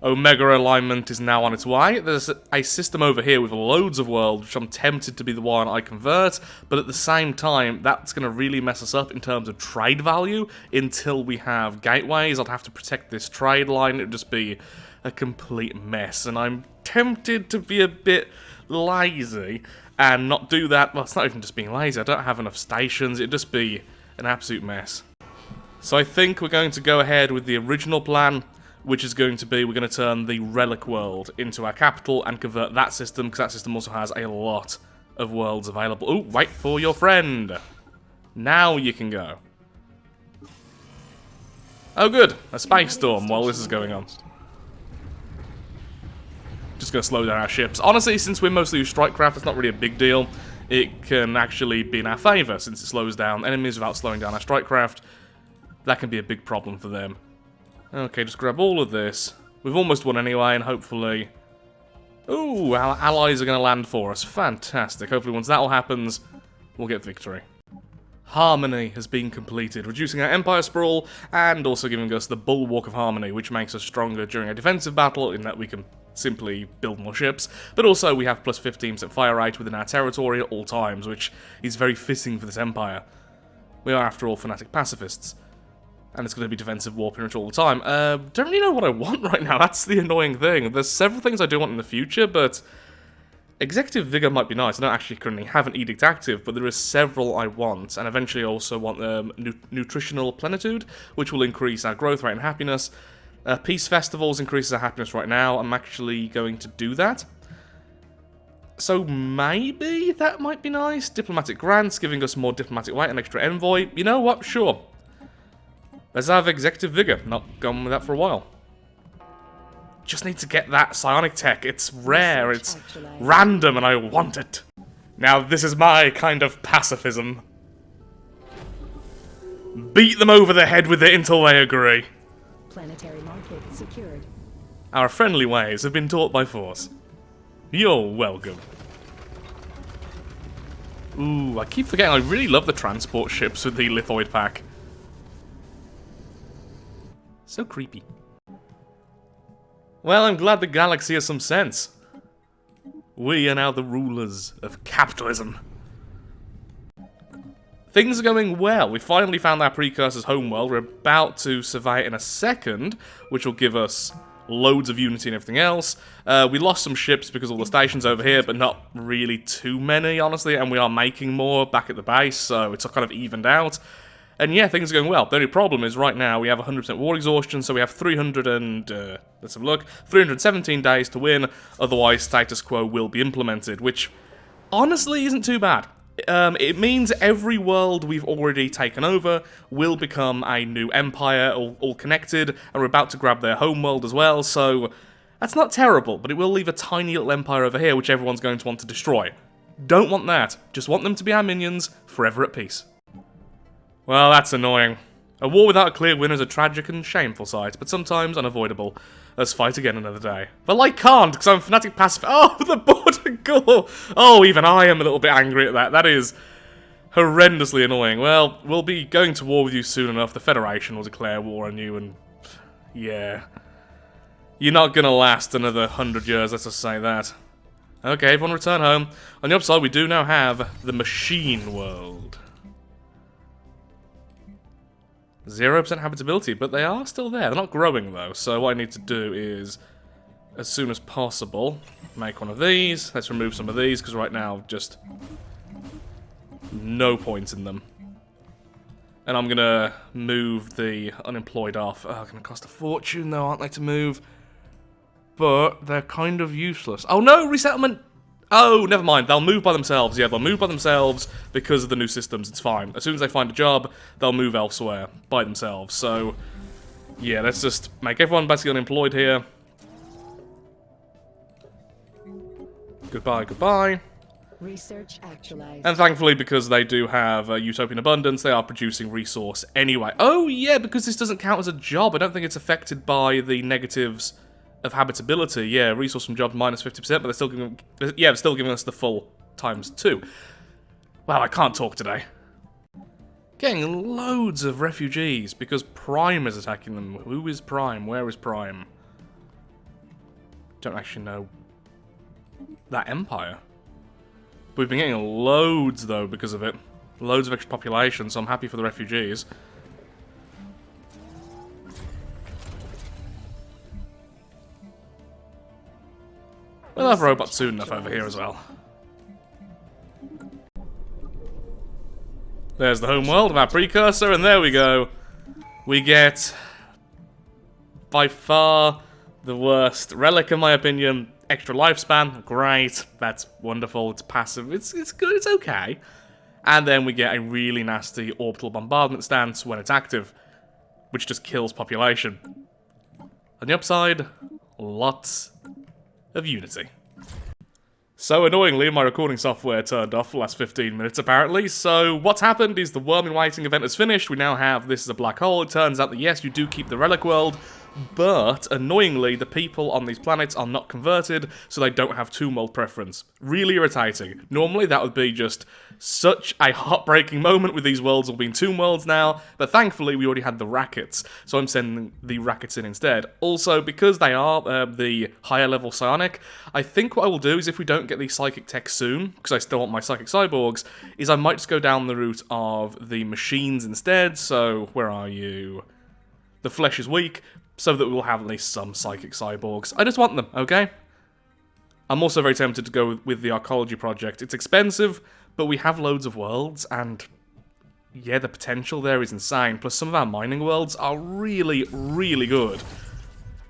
[SPEAKER 1] Omega alignment is now on its way. There's a system over here with loads of worlds, which I'm tempted to be the one I convert, but at the same time, that's going to really mess us up in terms of trade value until we have gateways. I'd have to protect this trade line. It would just be a complete mess, and I'm tempted to be a bit lazy and not do that. Well, it's not even just being lazy. I don't have enough stations. It'd just be an absolute mess. So I think we're going to go ahead with the original plan, which is going to be, we're going to turn the relic world into our capital and convert that system, because that system also has a lot of worlds available. Oh, wait for your friend. Now you can go. Oh good, a space storm while this is going on. Just going to slow down our ships. Honestly, since we're mostly strikecraft, it's not really a big deal. It can actually be in our favour, since it slows down enemies without slowing down our strikecraft. That can be a big problem for them. Okay, just grab all of this. We've almost won anyway, and hopefully... Ooh, our allies are going to land for us. Fantastic. Hopefully once that all happens, we'll get victory. Harmony has been completed, reducing our Empire sprawl, and also giving us the Bulwark of Harmony, which makes us stronger during a defensive battle, in that we can simply build more ships, but also we have plus 15% fire rate within our territory at all times, which is very fitting for this Empire. We are, after all, Fanatic pacifists. And it's going to be defensive war pretty much all the time. Don't really know what I want right now, that's the annoying thing. There's several things I do want in the future, but... Executive Vigor might be nice. I don't actually currently have an Edict active, but there are several I want. And eventually I also want Nutritional Plenitude, which will increase our growth rate and happiness. Peace Festivals increases our happiness right now. I'm actually going to do that. So maybe that might be nice. Diplomatic Grants, giving us more diplomatic weight and extra envoy. You know what? Sure. Let's have Executive Vigor. Not gone with that for a while. Just need to get that psionic tech. It's rare, it's random, and I want it. Now, this is my kind of pacifism. Beat them over the head with it until they agree.
[SPEAKER 2] Planetary market secured.
[SPEAKER 1] Our friendly ways have been taught by force. You're welcome. Ooh, I keep forgetting, I really love the transport ships with the lithoid pack. So creepy. Well, I'm glad the galaxy has some sense. We are now the rulers of capitalism. Things are going well. We finally found our precursor's homeworld. We're about to survey it in a second, which will give us loads of unity and everything else. We lost some ships because of all the stations over here, but not really too many, honestly, and we are making more back at the base, so it's kind of evened out. And yeah, things are going well. The only problem is right now we have 100% war exhaustion, so we have let's have a look, 317 days to win, otherwise status quo will be implemented, which honestly isn't too bad. It means every world we've already taken over will become a new empire, all connected, and we're about to grab their homeworld as well, so that's not terrible, but it will leave a tiny little empire over here which everyone's going to want to destroy. Don't want that, just want them to be our minions, forever at peace. Well, that's annoying. A war without a clear winner is a tragic and shameful sight, but sometimes unavoidable. Let's fight again another day. Well, I can't, because I'm Fanatic pacifist. Oh, the border gore! Oh, even I am a little bit angry at that. That is horrendously annoying. Well, we'll be going to war with you soon enough. The Federation will declare war on you, and yeah. You're not gonna last another 100 years, let's just say that. Okay, everyone return home. On the upside, we do now have the Machine World. 0% habitability, but they are still there. They're not growing, though, so what I need to do is, as soon as possible, make one of these. Let's remove some of these, because right now, just no point in them. And I'm going to move the unemployed off. Oh, going to cost a fortune, though, aren't they, to move? But they're kind of useless. Oh, no! Resettlement! Oh, never mind. They'll move by themselves. Yeah, they'll move by themselves because of the new systems. It's fine. As soon as they find a job, they'll move elsewhere by themselves. So, yeah, let's just make everyone basically unemployed here. Goodbye, goodbye.
[SPEAKER 2] Research actualized.
[SPEAKER 1] And thankfully, because they do have Utopian Abundance, they are producing resource anyway. Oh, yeah, because this doesn't count as a job. I don't think it's affected by the negatives of habitability. Yeah, resource from jobs minus 50%, but they're still giving us the full ×2. Wow, I can't talk today. Getting loads of refugees because Prime is attacking them. Who is Prime? Where is Prime? Don't actually know that empire. We've been getting loads, though, because of it. Loads of extra population, so I'm happy for the refugees. We'll have robots soon enough over here as well. There's the home world of our precursor, and there we go. We get, by far, the worst relic, in my opinion. Extra lifespan, great. That's wonderful. It's passive. It's good. It's okay. And then we get a really nasty orbital bombardment stance when it's active, which just kills population. On the upside, lots of unity. So annoyingly, my recording software turned off the last 15 minutes apparently, so what's happened is the worm inviting event is finished. We now have this is a black hole. It turns out that yes, you do keep the relic world, but annoyingly, the people on these planets are not converted, so they don't have tomb world preference. Really irritating. Normally, that would be just such a heartbreaking moment with these worlds all being tomb worlds now, but thankfully, we already had the rackets, so I'm sending the rackets in instead. Also, because they are the higher level psionic, I think what I will do is if we don't get the psychic tech soon, because I still want my psychic cyborgs, is I might just go down the route of the machines instead. So, where are you? The flesh is weak, so that we'll have at least some psychic cyborgs. I just want them, okay? I'm also very tempted to go with the archaeology project. It's expensive, but we have loads of worlds, and yeah, the potential there is insane. Plus, some of our mining worlds are really, really good.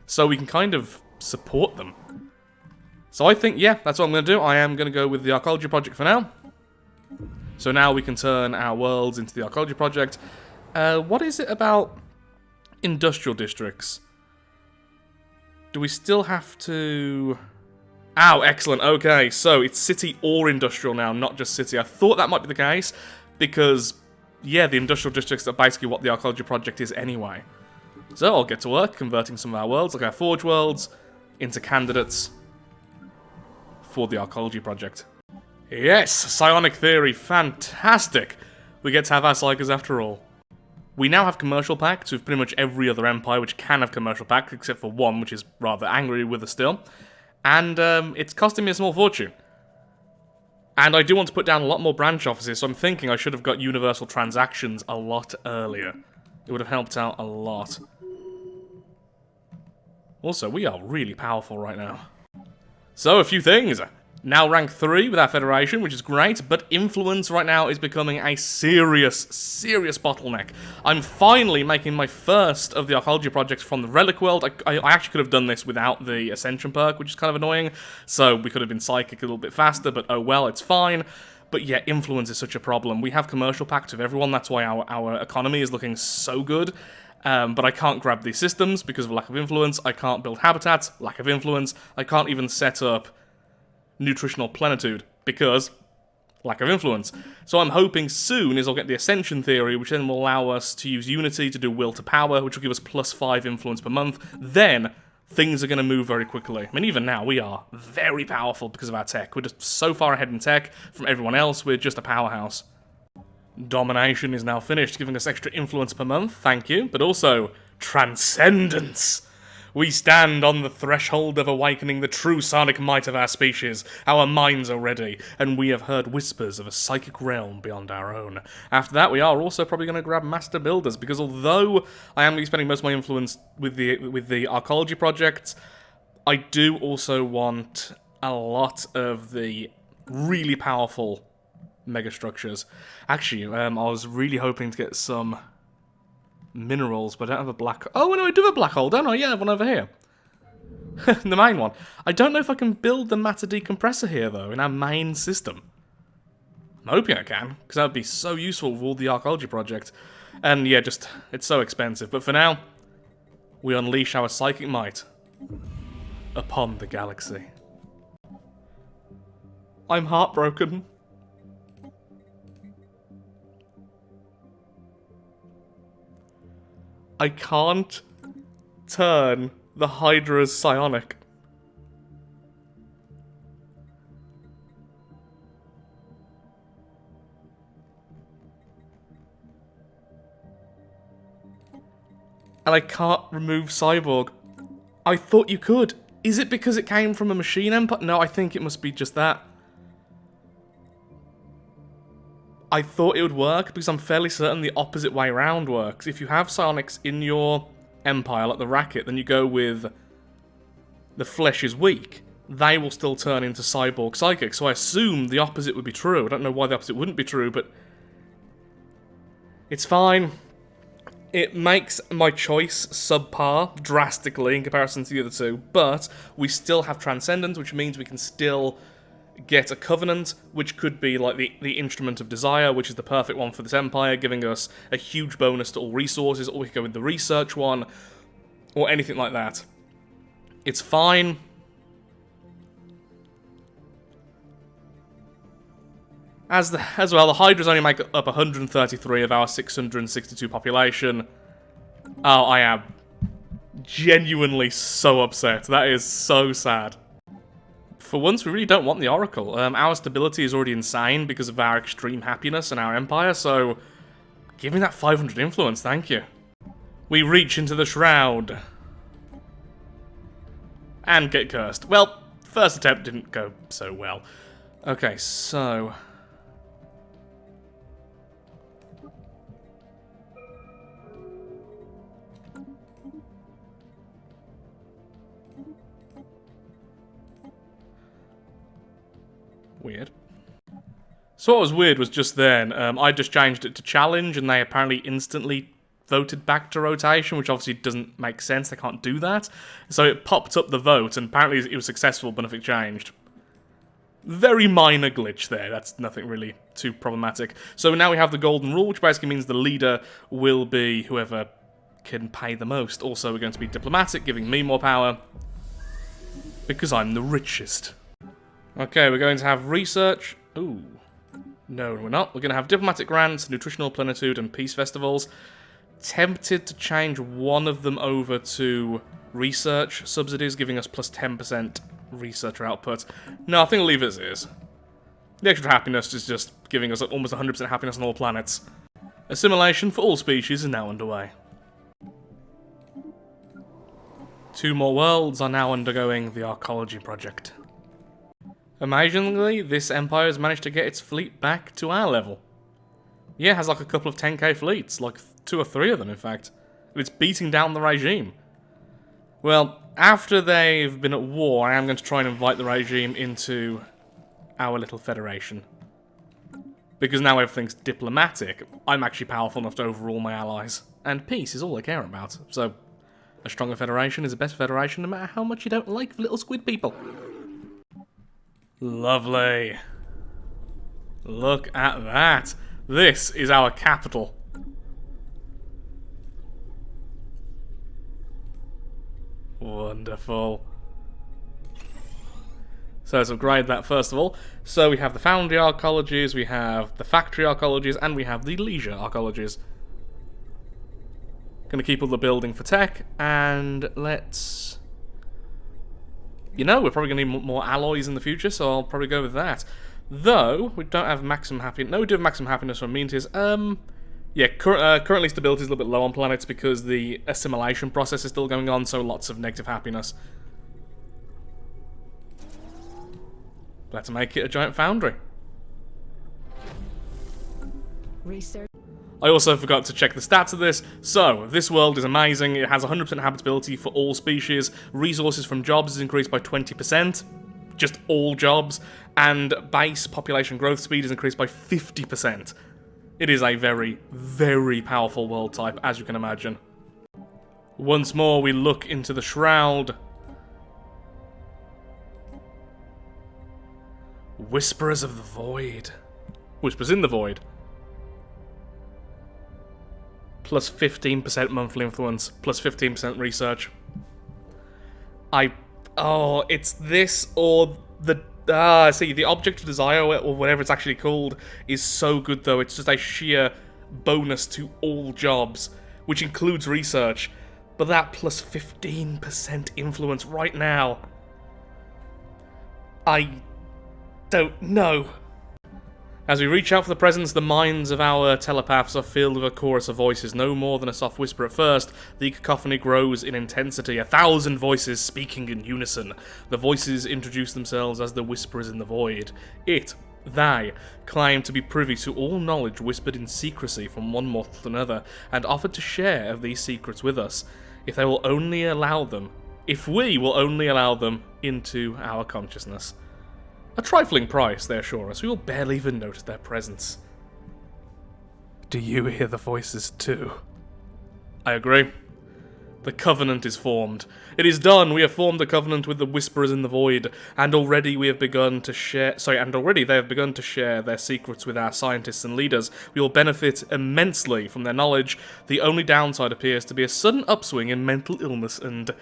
[SPEAKER 1] So we can kind of support them. So I think, yeah, that's what I'm going to do. I am going to go with the archaeology project for now. So now we can turn our worlds into the archaeology project. What is it about industrial districts? Do we still have to... Oh, excellent. Okay, so it's city or industrial now, not just city. I thought that might be the case because, yeah, the industrial districts are basically what the archaeology project is anyway. So I'll get to work converting some of our worlds, like our forge worlds, into candidates for the archaeology project. Yes, psionic theory, fantastic! We get to have our psychers after all. We now have commercial pacts with pretty much every other empire which can have commercial pacts, except for one, which is rather angry with us still. And it's costing me a small fortune. And I do want to put down a lot more branch offices, so I'm thinking I should have got universal transactions a lot earlier. It would have helped out a lot. Also, we are really powerful right now. So, a few things. Now rank 3 with our Federation, which is great, but influence right now is becoming a serious bottleneck. I'm finally making my first of the archaeology projects from the relic world. I actually could have done this without the Ascension perk, which is kind of annoying, so we could have been psychic a little bit faster, but oh well, it's fine. But yeah, influence is such a problem. We have commercial pacts with everyone, that's why our economy is looking so good. But I can't grab these systems because of lack of influence. I can't build habitats, lack of influence. I can't even set up nutritional plenitude because lack of influence. So I'm hoping soon is I'll get the Ascension theory, which then will allow us to use Unity to do will to power, which will give us +5 influence per month. Then things are going to move very quickly. I mean, even now we are very powerful because of our tech. We're just so far ahead in tech from everyone else. We're just a powerhouse. Domination is now finished, giving us extra influence per month, thank you, but also transcendence. We stand on the threshold of awakening the true psionic might of our species. Our minds are ready, and we have heard whispers of a psychic realm beyond our own. After that, we are also probably going to grab Master Builders, because although I am going to be spending most of my influence with the archaeology project, I do also want a lot of the really powerful megastructures. Actually, I was really hoping to get some minerals, but I don't have a black... Oh, no, I do have a black hole, don't I? Yeah, I have one over here. The main one. I don't know if I can build the matter decompressor here, though, in our main system. I'm hoping I can, because that would be so useful with all the archaeology project. And yeah, just, it's so expensive. But for now, we unleash our psychic might upon the galaxy. I'm heartbroken. I can't turn The Hydra's psionic. And I can't remove Cyborg. I thought you could. Is it because it came from a machine empire? No, I think it must be just that. I thought it would work because I'm fairly certain the opposite way around works. If you have psionics in your empire, like the Racket, then you go with the flesh is weak. They will still turn into cyborg psychic. So I assume the opposite would be true. I don't know why the opposite wouldn't be true, but it's fine. It makes my choice subpar drastically in comparison to the other two, but we still have Transcendence, which means we can still get a Covenant, which could be like the Instrument of Desire, which is the perfect one for this Empire, giving us a huge bonus to all resources, or we could go with the Research one, or anything like that. It's fine. As well, the Hydras only make up 133 of our 662 population. Oh, I am genuinely so upset. That is so sad. For once, we really don't want the Oracle. Our stability is already insane because of our extreme happiness and our empire, so give me that 500 influence, thank you. We reach into the Shroud. And get cursed. Well, first attempt didn't go so well. Okay, so weird. So what was weird was just then, I just changed it to challenge, and they apparently instantly voted back to rotation, which obviously doesn't make sense, they can't do that. So it popped up the vote, and apparently it was successful, but nothing changed. Very minor glitch there, that's nothing really too problematic. So now we have the golden rule, which basically means the leader will be whoever can pay the most. Also, we're going to be diplomatic, giving me more power, because I'm the richest. Okay, we're going to have research. Ooh. No, we're not. We're going to have diplomatic grants, nutritional plenitude, and peace festivals. Tempted to change one of them over to research subsidies, giving us plus 10% researcher output. No, I think I'll leave it as is. The extra happiness is just giving us almost 100% happiness on all planets. Assimilation for all species is now underway. 2 more worlds are now undergoing the Arcology project. Amazingly, this empire has managed to get its fleet back to our level. Yeah, it has like a couple of 10k fleets, like 2 or 3 of them in fact. It's beating down the regime. Well, after they've been at war, I am going to try and invite the regime into our little federation. Because now everything's diplomatic, I'm actually powerful enough to overrule my allies. And peace is all I care about. So, a stronger federation is a better federation no matter how much you don't like little squid people. Lovely. Look at that. This is our capital. Wonderful. So let's upgrade that first of all. So we have the Foundry Arcologies, we have the Factory Arcologies, and we have the Leisure Arcologies. Gonna keep all the building for tech, and let's... You know, we're probably going to need more alloys in the future, so I'll probably go with that. Though, we don't have maximum happiness. No, we do have maximum happiness from amenities. Yeah, currently stability is a little bit low on planets because the assimilation process is still going on, so lots of negative happiness. Let's make it a giant foundry.
[SPEAKER 2] Research.
[SPEAKER 1] I also forgot to check the stats of this. So, this world is amazing. It has 100% habitability for all species. Resources from jobs is increased by 20%. Just all jobs. And base population growth speed is increased by 50%. It is a very, very powerful world type, as you can imagine. Once more, we look into the Shroud. Whisperers of the Void. Whispers in the Void. Plus 15% monthly influence, plus 15% research. Oh, it's this or the... see, the Object of Desire, or whatever it's actually called, is so good though. It's just a sheer bonus to all jobs, which includes research. But that plus 15% influence right now, I don't know. As we reach out for the presence, the minds of our telepaths are filled with a chorus of voices, no more than a soft whisper at first. The cacophony grows in intensity, 1,000 voices speaking in unison. The voices introduce themselves as the whisperers in the void. They claim to be privy to all knowledge whispered in secrecy from one mortal to another, and offer to share of these secrets with us, if we will only allow them into our consciousness. A trifling price, they assure us. We will barely even notice their presence. Do you hear the voices too? I agree. The covenant is formed. It is done. We have formed a covenant with the Whisperers in the Void, and already they have begun to share their secrets with our scientists and leaders. We will benefit immensely from their knowledge. The only downside appears to be a sudden upswing in mental illness and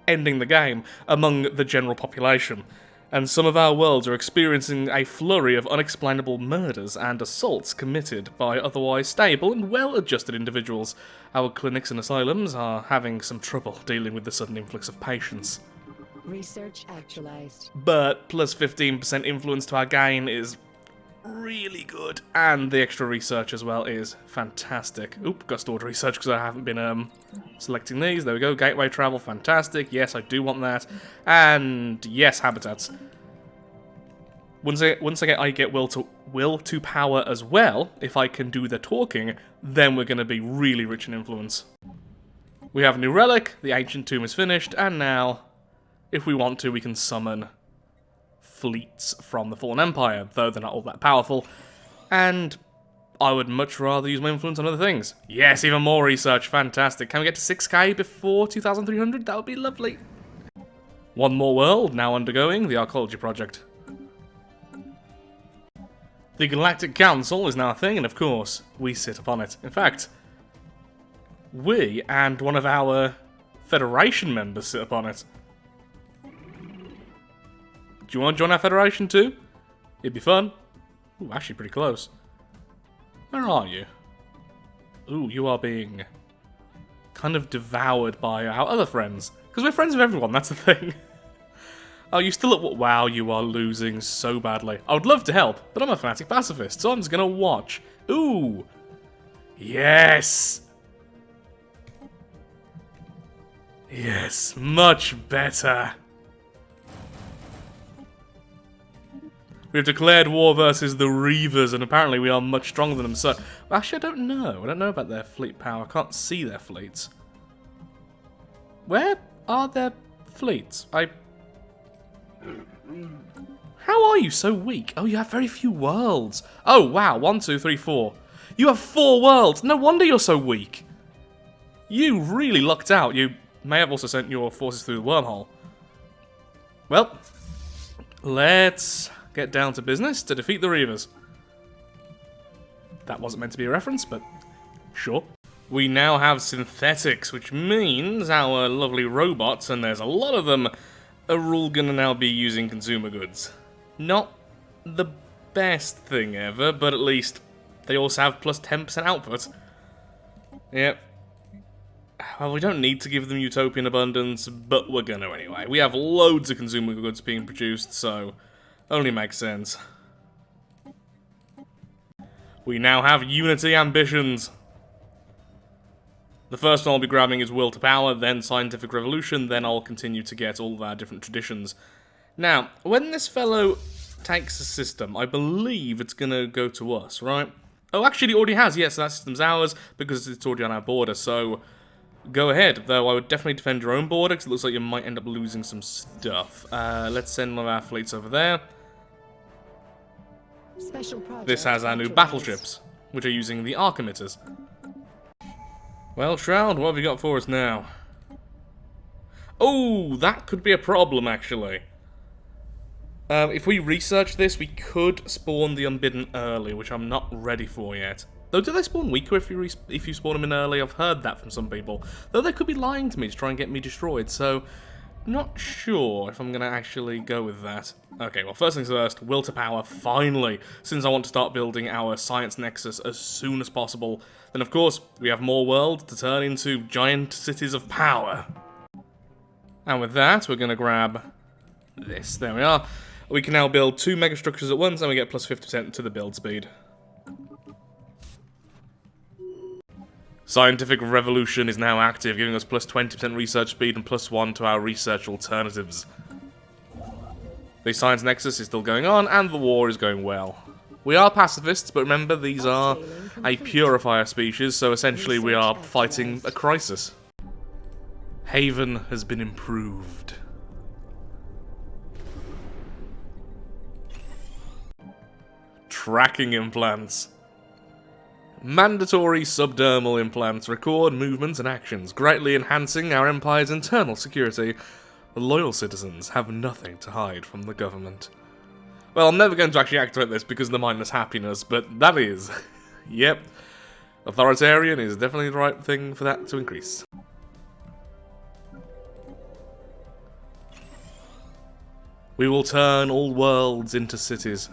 [SPEAKER 1] ending the game among the general population. And some of our worlds are experiencing a flurry of unexplainable murders and assaults committed by otherwise stable and well-adjusted individuals. Our clinics and asylums are having some trouble dealing with the sudden influx of patients.
[SPEAKER 2] Research actualized.
[SPEAKER 1] But plus 15% influence to our gain is really good, and the extra research as well is fantastic. Oop, got stored research because I haven't been selecting these. There we go, gateway travel, fantastic. Yes, I do want that. And yes, habitats. Once I get will to power as well, if I can do the talking, then we're going to be really rich in influence. We have a new relic, the ancient tomb is finished, and now, if we want to, we can summon fleets from the Fallen Empire, though they're not all that powerful, and I would much rather use my influence on other things. Yes, even more research, fantastic. Can we get to 6k before 2300? That would be lovely. One more world now undergoing the archaeology project. The Galactic Council is now a thing, and of course, we sit upon it. In fact, we and one of our Federation members sit upon it. Do you want to join our Federation too? It'd be fun. Ooh, actually pretty close. Where are you? Ooh, you are being kind of devoured by our other friends. Because we're friends with everyone, that's the thing. Oh, you still at what? Wow, you are losing so badly. I would love to help, but I'm a Fanatic Pacifist, so I'm just going to watch. Ooh. Yes. Yes, much better. We have declared war versus the Reavers, and apparently we are much stronger than them, so... Actually, I don't know. I don't know about their fleet power. I can't see their fleets. Where are their fleets? How are you so weak? Oh, you have very few worlds. Oh, wow. 1, 2, 3, 4. You have 4 worlds. No wonder you're so weak. You really lucked out. You may have also sent your forces through the wormhole. Well, let's get down to business to defeat the Reavers. That wasn't meant to be a reference, but sure. We now have synthetics, which means our lovely robots, and there's a lot of them, are all gonna now be using consumer goods. Not the best thing ever, but at least they also have plus 10% output. Yep. Well, we don't need to give them utopian abundance, but we're gonna anyway. We have loads of consumer goods being produced, so only makes sense. We now have unity ambitions. The first one I'll be grabbing is will to power, then scientific revolution, then I'll continue to get all of our different traditions. Now, when this fellow takes a system, I believe it's gonna go to us, right? Oh, actually it already has, yes, that system's ours, because it's already on our border, so go ahead. Though I would definitely defend your own border, because it looks like you might end up losing some stuff. Let's send one of our fleets over there. This has our new battleships, which are using the arc emitters. Well, Shroud, what have you got for us now? Oh, that could be a problem, actually. If we research this, we could spawn the Unbidden early, which I'm not ready for yet. Though, do they spawn weaker if you spawn them in early? I've heard that from some people. Though they could be lying to me to try and get me destroyed, so Not sure if I'm going to actually go with that. Okay, well, first things first, will to power, finally. Since I want to start building our science nexus as soon as possible, then of course, we have more worlds to turn into giant cities of power. And with that, we're going to grab this. There we are. We can now build 2 megastructures at once, and we get plus 50% to the build speed. Scientific revolution is now active, giving us plus 20% research speed and plus 1 to our research alternatives. The science nexus is still going on, and the war is going well. We are pacifists, but remember, these are a purifier species, so essentially we are fighting a crisis. Haven has been improved. Tracking implants. Mandatory subdermal implants record movements and actions, greatly enhancing our empire's internal security. Loyal citizens have nothing to hide from the government. Well, I'm never going to actually activate this because of the mindless happiness, but that is... yep. Authoritarian is definitely the right thing for that to increase. We will turn all worlds into cities,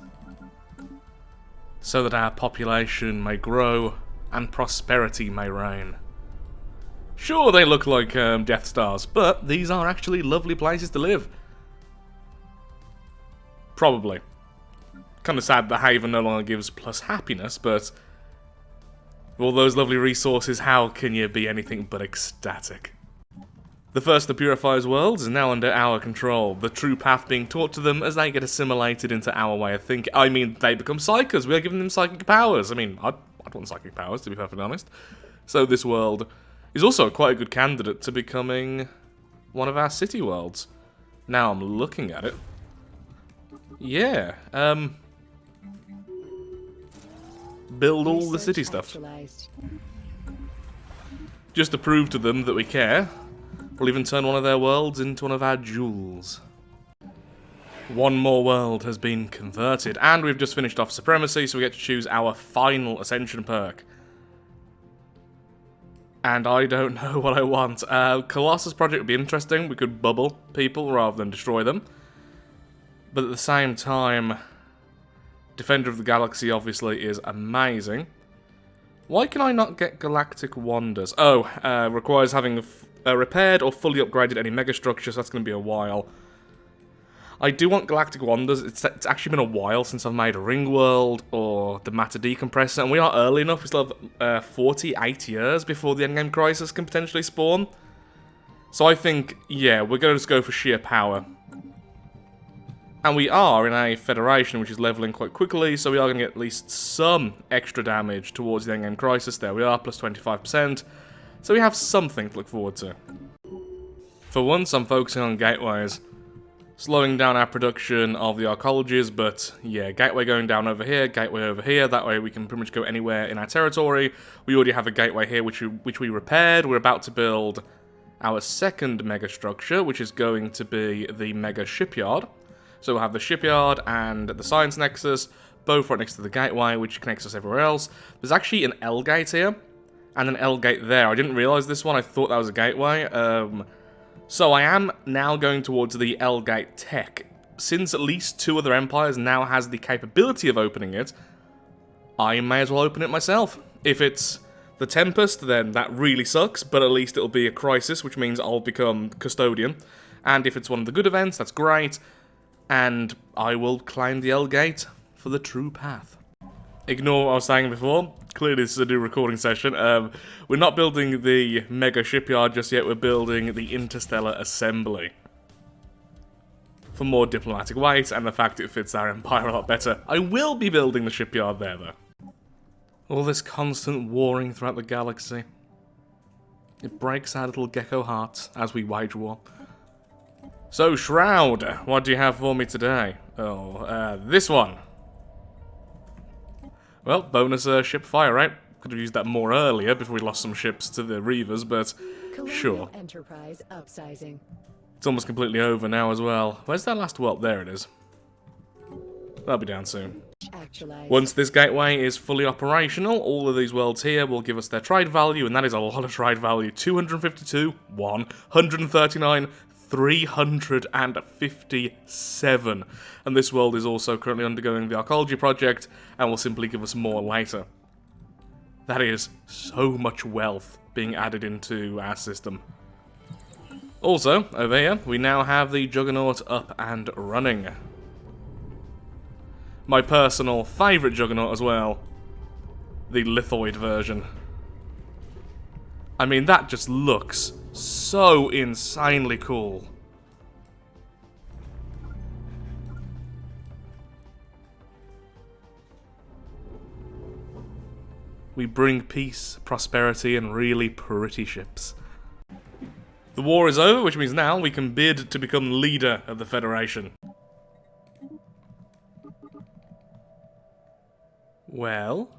[SPEAKER 1] so that our population may grow and prosperity may reign. Sure, they look like Death Stars, but these are actually lovely places to live. Probably. Kind of sad that Haven no longer gives plus happiness, but with all those lovely resources, how can you be anything but ecstatic? The first of the Purifier's worlds is now under our control, the true path being taught to them as they get assimilated into our way of thinking. I mean, they become psychers, we are giving them psychic powers. I mean, I'd want psychic powers, to be perfectly honest. So this world is also quite a good candidate to becoming one of our city worlds. Now I'm looking at it. Yeah, build all the city stuff. Just to prove to them that we care. We'll even turn one of their worlds into one of our jewels. One more world has been converted, and we've just finished off Supremacy, so we get to choose our final Ascension perk. And I don't know what I want. Colossus Project would be interesting. We could bubble people rather than destroy them. But at the same time, Defender of the Galaxy obviously is amazing. Why can I not get Galactic Wonders? Oh, requires having repaired or fully upgraded any megastructure, so that's going to be a while. I do want Galactic Wonders. It's actually been a while since I've made a Ring World or the Matter Decompressor, and we are early enough. We still have 48 years before the Endgame Crisis can potentially spawn. So I think, yeah, we're going to just go for sheer power. And we are in a Federation which is leveling quite quickly, so we are going to get at least some extra damage towards the Endgame Crisis. There we are, plus 25%. So we have something to look forward to. For once, I'm focusing on gateways. Slowing down our production of the arcologies, but yeah, gateway going down over here, gateway over here. That way we can pretty much go anywhere in our territory. We already have a gateway here which we repaired. We're about to build our second mega structure, which is going to be the mega shipyard. So we'll have the shipyard and the science nexus, both right next to the gateway, which connects us everywhere else. There's actually an L gate here, and an L gate there. I didn't realise this one, I thought that was a gateway. So I am now going towards the L gate tech. Since at least 2 other empires now has the capability of opening it, I may as well open it myself. If it's the Tempest, then that really sucks, but at least it'll be a crisis, which means I'll become Custodian. And if it's one of the good events, that's great. And I will climb the L gate for the true path. Ignore what I was saying before. Clearly this is a new recording session. We're not building the mega shipyard just yet, we're building the interstellar assembly. For more diplomatic weight and the fact it fits our empire a lot better. I will be building the shipyard there though. All this constant warring throughout the galaxy. It breaks our little gecko hearts as we wage war. So Shroud, what do you have for me today? Oh, this one. Well, bonus ship fire rate. Could have used that more earlier before we lost some ships to the Reavers, but sure.
[SPEAKER 2] Enterprise upsizing.
[SPEAKER 1] It's almost completely over now as well. Where's that last world? There it is. That'll be down soon. Once this gateway is fully operational, all of these worlds here will give us their trade value, and that is a lot of trade value. 252, 1, 139, 357. And this world is also currently undergoing the archaeology project and will simply give us more later. That is so much wealth being added into our system. Also, over here, we now have the Juggernaut up and running. My personal favourite Juggernaut as well. The lithoid version. I mean, that just looks so insanely cool. We bring peace, prosperity, and really pretty ships. The war is over, which means now we can bid to become leader of the Federation. Well,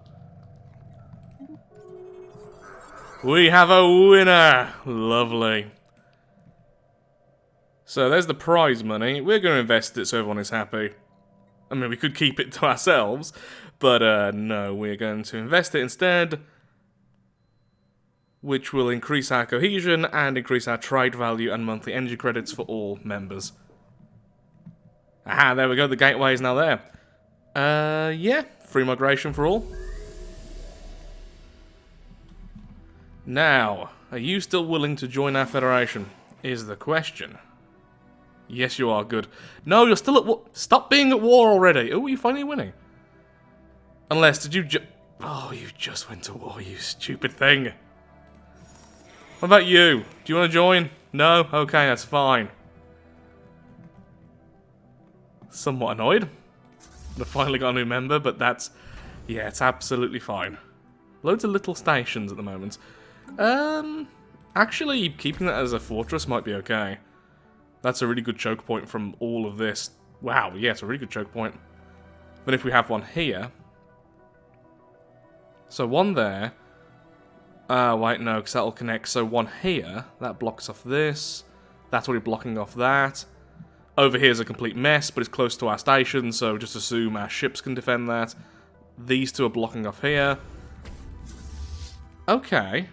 [SPEAKER 1] we have a winner! Lovely. So there's the prize money. We're going to invest it so everyone is happy. I mean, we could keep it to ourselves, but no, we're going to invest it instead, which will increase our cohesion and increase our trade value and monthly energy credits for all members. Aha, there we go, the gateway is now there. Yeah, free migration for all. Now, are you still willing to join our federation? Is the question. Yes, you are. Good. No, you're still at war. Stop being at war already. Oh, you're finally winning. Unless, did you oh, you just went to war, you stupid thing. What about you? Do you want to join? No? Okay, that's fine. Somewhat annoyed. I finally got a new member, but that's... yeah, it's absolutely fine. Loads of little stations at the moment. Actually, keeping that as a fortress might be okay. That's a really good choke point from all of this. Wow, yeah, it's a really good choke point. But if we have one here... so one there... wait, no, because that'll connect. So one here, that blocks off this. That's already blocking off that. Over here is a complete mess, but it's close to our station, so just assume our ships can defend that. These two are blocking off here. Okay.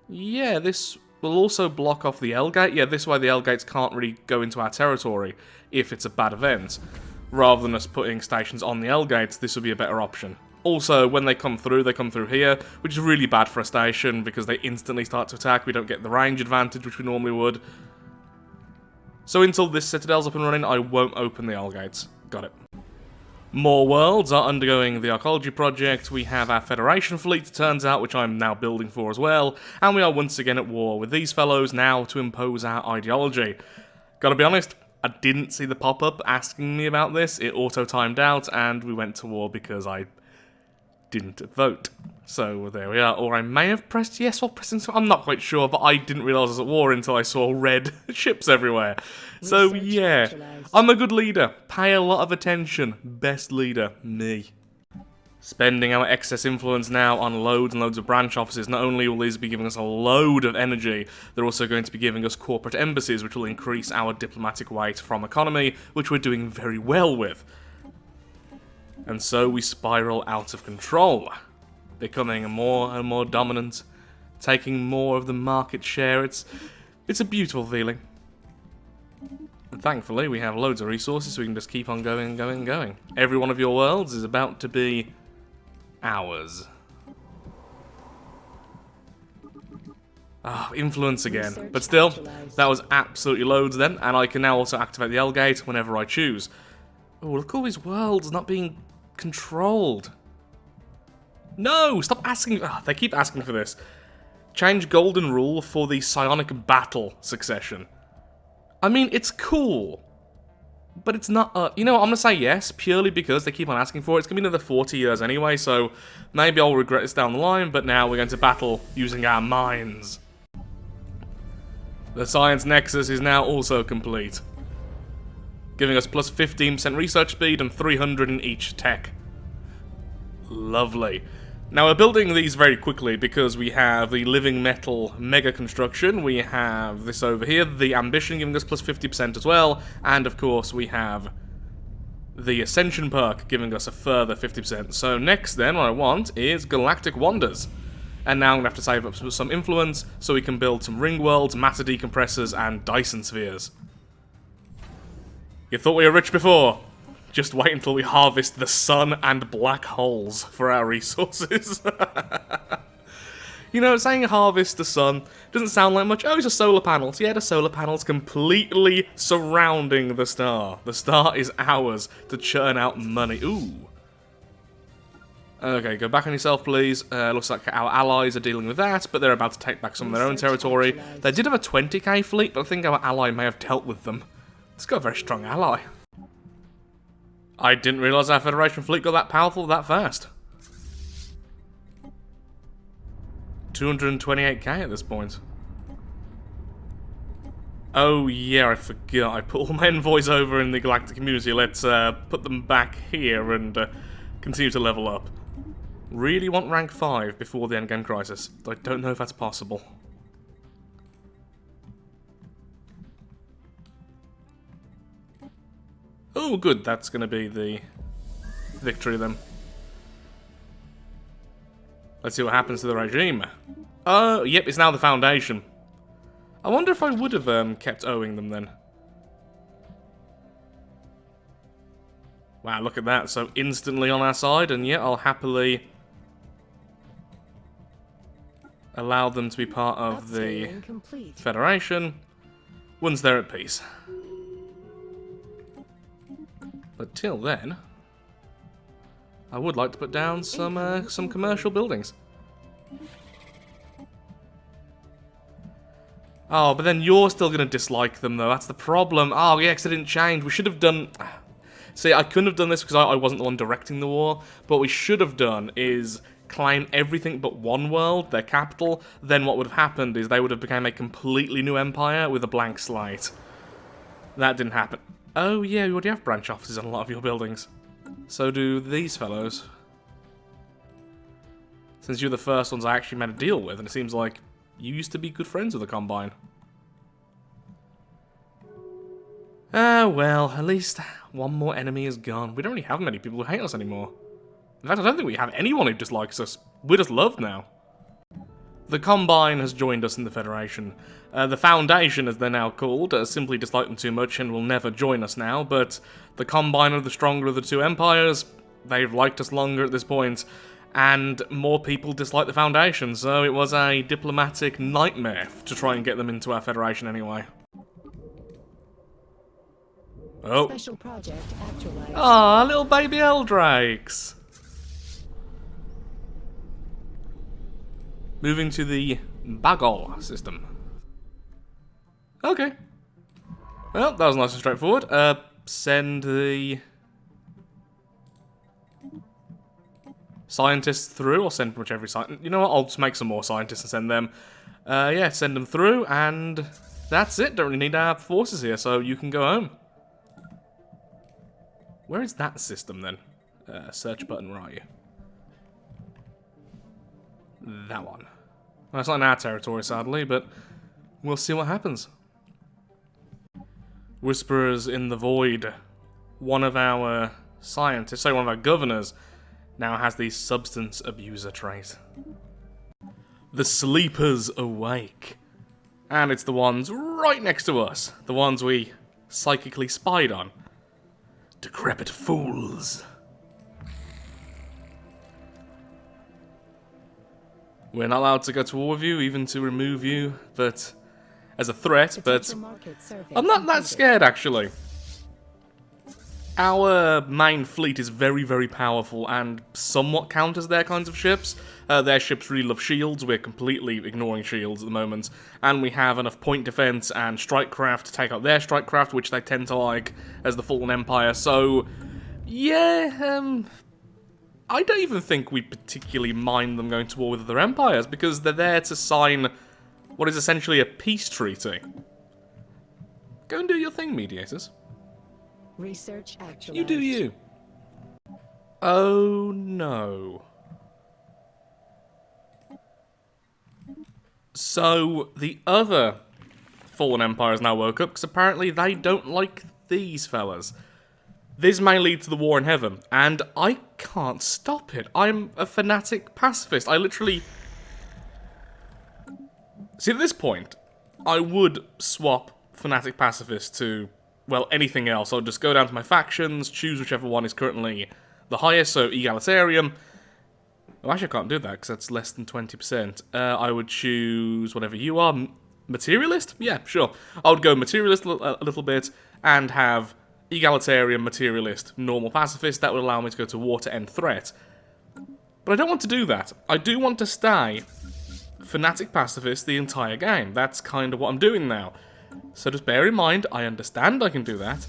[SPEAKER 1] Yeah, this will also block off the L gate. Yeah, this way the L gates can't really go into our territory if it's a bad event. Rather than us putting stations on the L gates, this would be a better option. Also, when they come through here, which is really bad for a station because they instantly start to attack. We don't get the range advantage, which we normally would. So until this citadel's up and running, I won't open the L gates. Got it. More worlds are undergoing the archaeology project. We have our Federation fleet, it turns out, which I'm now building for as well. And we are once again at war with these fellows now to impose our ideology. Gotta be honest, I didn't see the pop-up asking me about this. It auto-timed out, and we went to war because I didn't vote. So there we are. Or I may have pressed yes while pressing so. I'm not quite sure, but I didn't realise I was at war until I saw red ships everywhere. So yeah, I'm a good leader. Pay a lot of attention. Best leader, me. Spending our excess influence now on loads and loads of branch offices. Not only will these be giving us a load of energy, they're also going to be giving us corporate embassies, which will increase our diplomatic weight from economy, which we're doing very well with. And so we spiral out of control, becoming more and more dominant, taking more of the market share. It's a beautiful feeling. And thankfully, we have loads of resources, so we can just keep on going and going and going. Every one of your worlds is about to be ours. Ah, influence again. But still, that was absolutely loads then, and I can now also activate the L gate whenever I choose. Oh, look at all these worlds not being controlled. No! Stop asking. Oh, they keep asking for this. Change golden rule for the psionic battle succession. I mean, it's cool. But it's not... you know what, I'm going to say yes, purely because they keep on asking for it. It's going to be another 40 years anyway, so maybe I'll regret this down the line, but now we're going to battle using our minds. The Science Nexus is now also complete, giving us plus 15% research speed and 300 in each tech. Lovely. Now we're building these very quickly because we have the living metal mega construction, we have this over here, the ambition giving us plus 50% as well, and of course we have the Ascension perk giving us a further 50%. So next then, what I want is Galactic Wonders. And now I'm going to have to save up some influence so we can build some ring worlds, matter decompressors, and Dyson spheres. You thought we were rich before? Just wait until we harvest the sun and black holes for our resources. You know, saying harvest the sun doesn't sound like much. Oh, it's just solar panels. Yeah, the solar panels completely surrounding the star. The star is ours to churn out money. Ooh. Okay, go back on yourself, please. Looks like our allies are dealing with that, but they're about to take back some of their own territory. They did have a 20k fleet, but I think our ally may have dealt with them. It's got a very strong ally. I didn't realise our Federation fleet got that powerful that fast. 228k at this point. Oh yeah, I forgot. I put all my envoys over in the Galactic community. Let's put them back here and continue to level up. Really want rank 5 before the endgame crisis. I don't know if that's possible. Oh good, that's going to be the victory then. Let's see what happens to the regime. Oh, yep, it's now the Foundation. I wonder if I would have kept owing them then. Wow, look at that. So instantly on our side, and yeah, I'll happily allow them to be part of the Federation once they're at peace. But till then, I would like to put down some commercial buildings. Oh, but then you're still going to dislike them, though. That's the problem. Oh, yeah, because they didn't change. We should have done... See, I couldn't have done this because I wasn't the one directing the war. But what we should have done is claim everything but one world, their capital. Then what would have happened is they would have become a completely new empire with a blank slate. That didn't happen. Oh, yeah, you already have branch offices on a lot of your buildings. So do these fellows. Since you're the first ones I actually made a deal with, and it seems like you used to be good friends with the Combine. Ah, well, at least one more enemy is gone. We don't really have many people who hate us anymore. In fact, I don't think we have anyone who dislikes us. We're just loved now. The Combine has joined us in the Federation. The Foundation, as they're now called, simply dislike them too much and will never join us now, but the Combine are the stronger of the two empires. They've liked us longer at this point, and more people dislike the Foundation, so it was a diplomatic nightmare to try and get them into our Federation anyway. Oh.
[SPEAKER 2] Special project actualized.
[SPEAKER 1] Aw, little baby Eldrakes. Moving to the Bagol system. Okay. Well, that was nice and straightforward. Send the scientists through, or send pretty much every scientist. You know what, I'll just make some more scientists and send them. Yeah, send them through, and that's it. Don't really need our forces here, so you can go home. Where is that system, then? Search button, where are you? That one. Well, it's not in our territory, sadly, but we'll see what happens. Whisperers in the Void. One of our scientists, sorry, one of our governors, now has the substance abuser trait. The Sleepers awake. And it's the ones right next to us. The ones we psychically spied on. Decrepit fools. We're not allowed to go to war with you, even to remove you, but as a threat, but I'm not that scared, actually. Our main fleet is very, very powerful and somewhat counters their kinds of ships. Their ships really love shields. We're completely ignoring shields at the moment. And we have enough point defense and strike craft to take out their strike craft, which they tend to like as the Fallen Empire. So, yeah, I don't even think we particularly mind them going to war with other empires, because they're there to sign what is essentially a peace treaty. Go and do your thing, mediators.
[SPEAKER 2] Research actualized.
[SPEAKER 1] You do you. Oh no. So the other Fallen Empires now woke up, because apparently they don't like these fellas. This may lead to the war in heaven, and I can't stop it. I'm a fanatic pacifist. I literally See, at this point, I would swap Fanatic Pacifist to, well, anything else. I'll just go down to my factions, choose whichever one is currently the highest, so egalitarian. Well, actually, I can't do that, because that's less than 20%. I would choose whatever you are. Materialist? Yeah, sure. I would go materialist a little bit, and have egalitarian, materialist, normal pacifist. That would allow me to go to war to end threat. But I don't want to do that. I do want to stay Fanatic Pacifist the entire game. That's kind of what I'm doing now. So just bear in mind, I understand I can do that,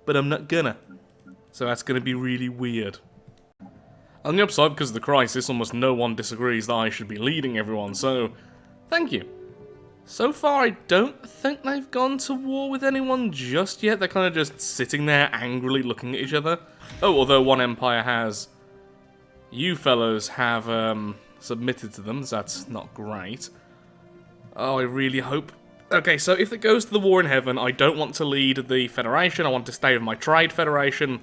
[SPEAKER 1] but I'm not gonna. So that's gonna be really weird. On the upside, because of the crisis, almost no one disagrees that I should be leading everyone, so thank you. So far, I don't think they've gone to war with anyone just yet. They're kind of just sitting there angrily looking at each other. Oh, although one empire has... You fellows have submitted to them, so that's not great. Oh, I really hope... Okay, so if it goes to the war in heaven, I don't want to lead the Federation. I want to stay with my Trade Federation.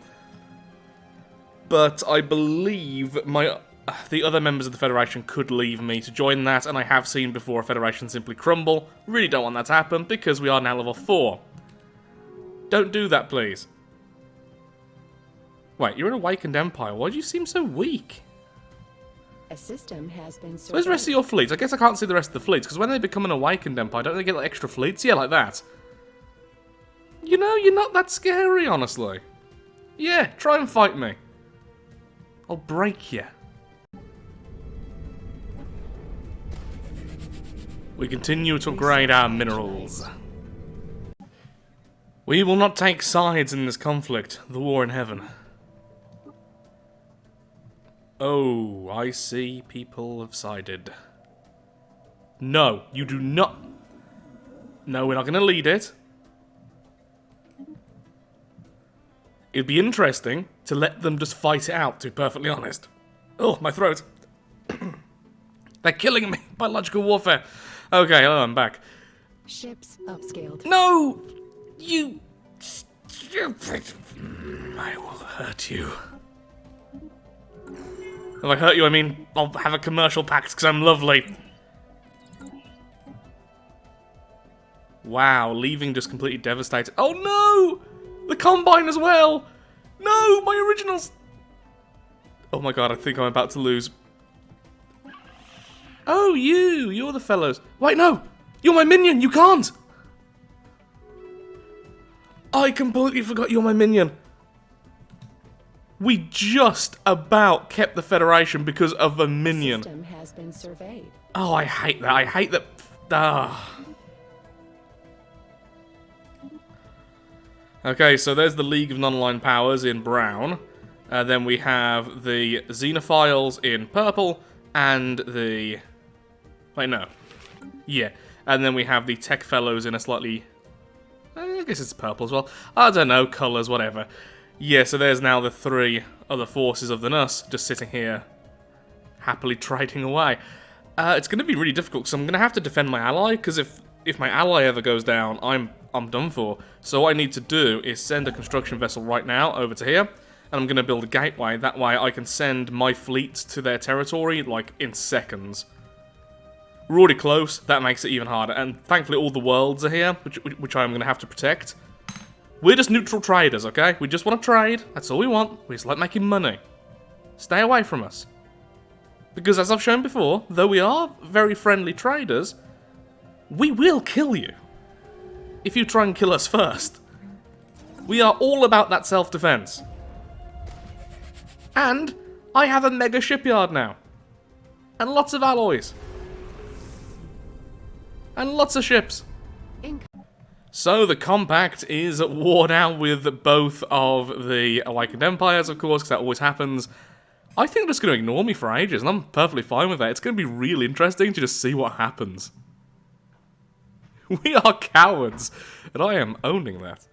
[SPEAKER 1] But I believe the other members of the Federation could leave me to join that, and I have seen before a Federation simply crumble. Really don't want that to happen, because we are now level 4. Don't do that, please. Wait, you're an awakened empire. Why do you seem so weak?
[SPEAKER 2] A system has been
[SPEAKER 1] So where's the rest of your fleets? I guess I can't see the rest of the fleets, because when they become an awakened empire, don't they get like extra fleets? Yeah, like that. You know, you're not that scary, honestly. Yeah, try and fight me. I'll break you. We continue to upgrade our minerals. We will not take sides in this conflict, the war in heaven. Oh, I see people have sided. No, you do not. No, we're not going to lead it. It'd be interesting to let them just fight it out, to be perfectly honest. Oh, my throat. They're killing me. Biological warfare. Okay, hello, I'm back.
[SPEAKER 2] Ships upscaled.
[SPEAKER 1] No! You stupid... I will hurt you. If I hurt you, I mean I'll have a commercial pact because I'm lovely. Wow, leaving just completely devastated. Oh no! The Combine as well! No, my originals! Oh my god, I think I'm about to lose. Oh, you're the fellows. Wait, no! You're my minion, you can't! I completely forgot you're my minion. We just about kept the Federation because of a minion.
[SPEAKER 2] System has been surveyed.
[SPEAKER 1] Oh, I hate that. I hate that. Ah. Okay, so there's the League of Non-Aligned Powers in brown. Then we have the Xenophiles in purple. And the... Wait, no. Yeah. And then we have the Tech Fellows in a slightly... I guess it's purple as well. I don't know, colours, whatever. Yeah, so there's now the 3 other forces of the NUS just sitting here, happily trading away. It's going to be really difficult, because I'm going to have to defend my ally, because if my ally ever goes down, I'm done for. So what I need to do is send a construction vessel right now over to here, and I'm going to build a gateway. That way I can send my fleet to their territory, like, in seconds. We're already close, that makes it even harder, and thankfully all the worlds are here, which I'm going to have to protect. We're just neutral traders, okay? We just want to trade. That's all we want. We just like making money. Stay away from us. Because as I've shown before, though we are very friendly traders, we will kill you if you try and kill us first. We are all about that self-defense. And I have a mega shipyard now. And lots of alloys. And lots of ships. So the compact is at war now with both of the Awakened Empires, of course, because that always happens. I think they're just going to ignore me for ages, and I'm perfectly fine with that. It's going to be really interesting to just see what happens. We are cowards, and I am owning that.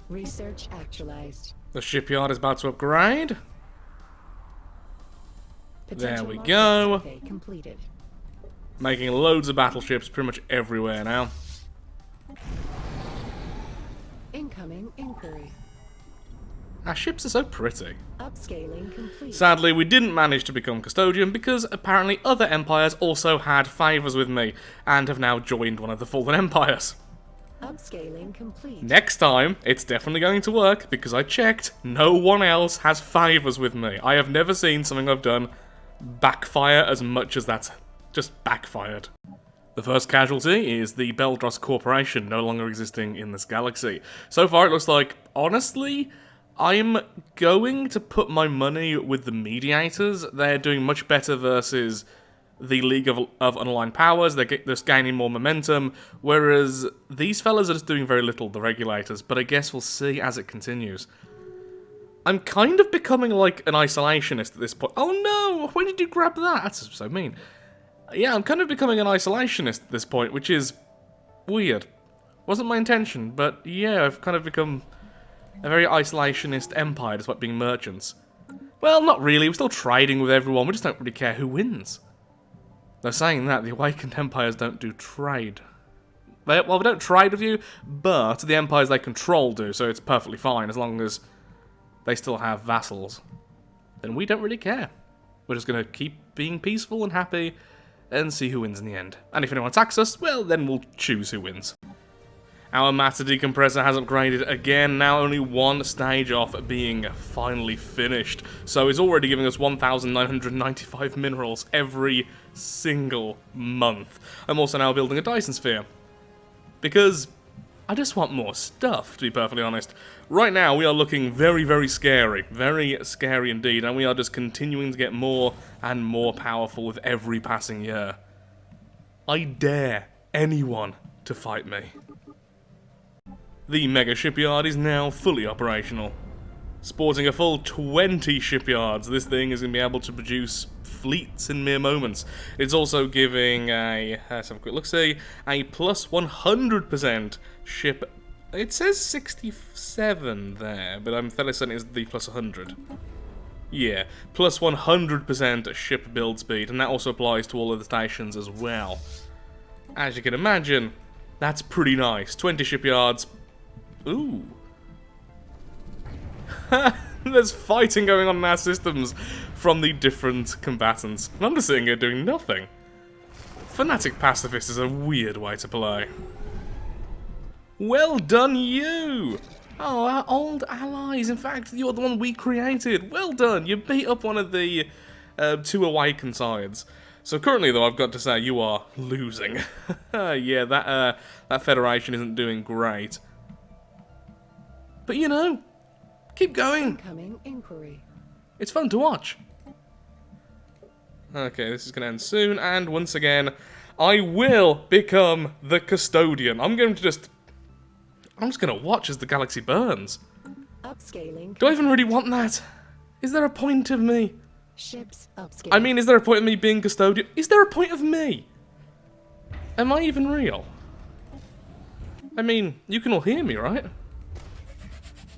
[SPEAKER 2] Research actualized.
[SPEAKER 1] The shipyard is about to upgrade. There we go.
[SPEAKER 2] Survey completed.
[SPEAKER 1] Making loads of battleships pretty much everywhere now.
[SPEAKER 2] Incoming inquiry.
[SPEAKER 1] Our ships are so pretty.
[SPEAKER 2] Upscaling complete.
[SPEAKER 1] Sadly, we didn't manage to become Custodian because apparently other empires also had favours with me and have now joined one of the fallen empires.
[SPEAKER 2] Upscaling complete.
[SPEAKER 1] Next time, it's definitely going to work because I checked, no one else has favours with me. I have never seen something I've done backfire as much as that's just backfired. The first casualty is the Beldros Corporation, no longer existing in this galaxy. So far it looks like, honestly, I'm going to put my money with the Mediators. They're doing much better versus the League of Unaligned Powers. They're just gaining more momentum, whereas these fellas are just doing very little, the Regulators, but I guess we'll see as it continues. I'm kind of becoming like an isolationist at this point. Oh no, when did you grab that? That's so mean. Yeah, I'm kind of becoming an isolationist at this point, which is weird. Wasn't my intention, but yeah, I've kind of become a very isolationist empire despite being merchants. Well, not really, we're still trading with everyone, we just don't really care who wins. Though saying that, the awakened empires don't do trade. Well, they don't trade with you, but the empires they control do, so it's perfectly fine as long as they still have vassals. Then we don't really care. We're just going to keep being peaceful and happy and see who wins in the end. And if anyone attacks us, well, then we'll choose who wins. Our matter decompressor has upgraded again, now only one stage off being finally finished. So it's already giving us 1,995 minerals every single month. I'm also now building a Dyson Sphere. Because I just want more stuff, to be perfectly honest. Right now, we are looking very, very scary indeed, and we are just continuing to get more and more powerful with every passing year. I dare anyone to fight me. The mega shipyard is now fully operational. Sporting a full 20 shipyards, this thing is going to be able to produce fleets in mere moments. It's also giving a, let's have a quick look-see, a plus 100% ship. It says 67 there, but I'm fairly certain it's the plus 100. Yeah, plus 100% ship build speed, and that also applies to all of the stations as well. As you can imagine, that's pretty nice. 20 shipyards. Ooh. There's fighting going on in our systems from the different combatants. And I'm just sitting here doing nothing. Fanatic Pacifist is a weird way to play. Well done, you! Oh, our old allies. In fact, you're the one we created. Well done. You beat up one of the two awakened sides. So currently, though, I've got to say you are losing. Yeah, that Federation isn't doing great. But you know, keep going.
[SPEAKER 2] Incoming inquiry.
[SPEAKER 1] It's fun to watch. Okay, this is going to end soon, and once again, I will become the Custodian. I'm just going to watch as the galaxy burns.
[SPEAKER 2] Upscaling.
[SPEAKER 1] Do I even really want that? Is there a point of me?
[SPEAKER 2] Ships upscaling.
[SPEAKER 1] I mean, is there a point of me being Custodian? Is there a point of me? Am I even real? I mean, you can all hear me, right?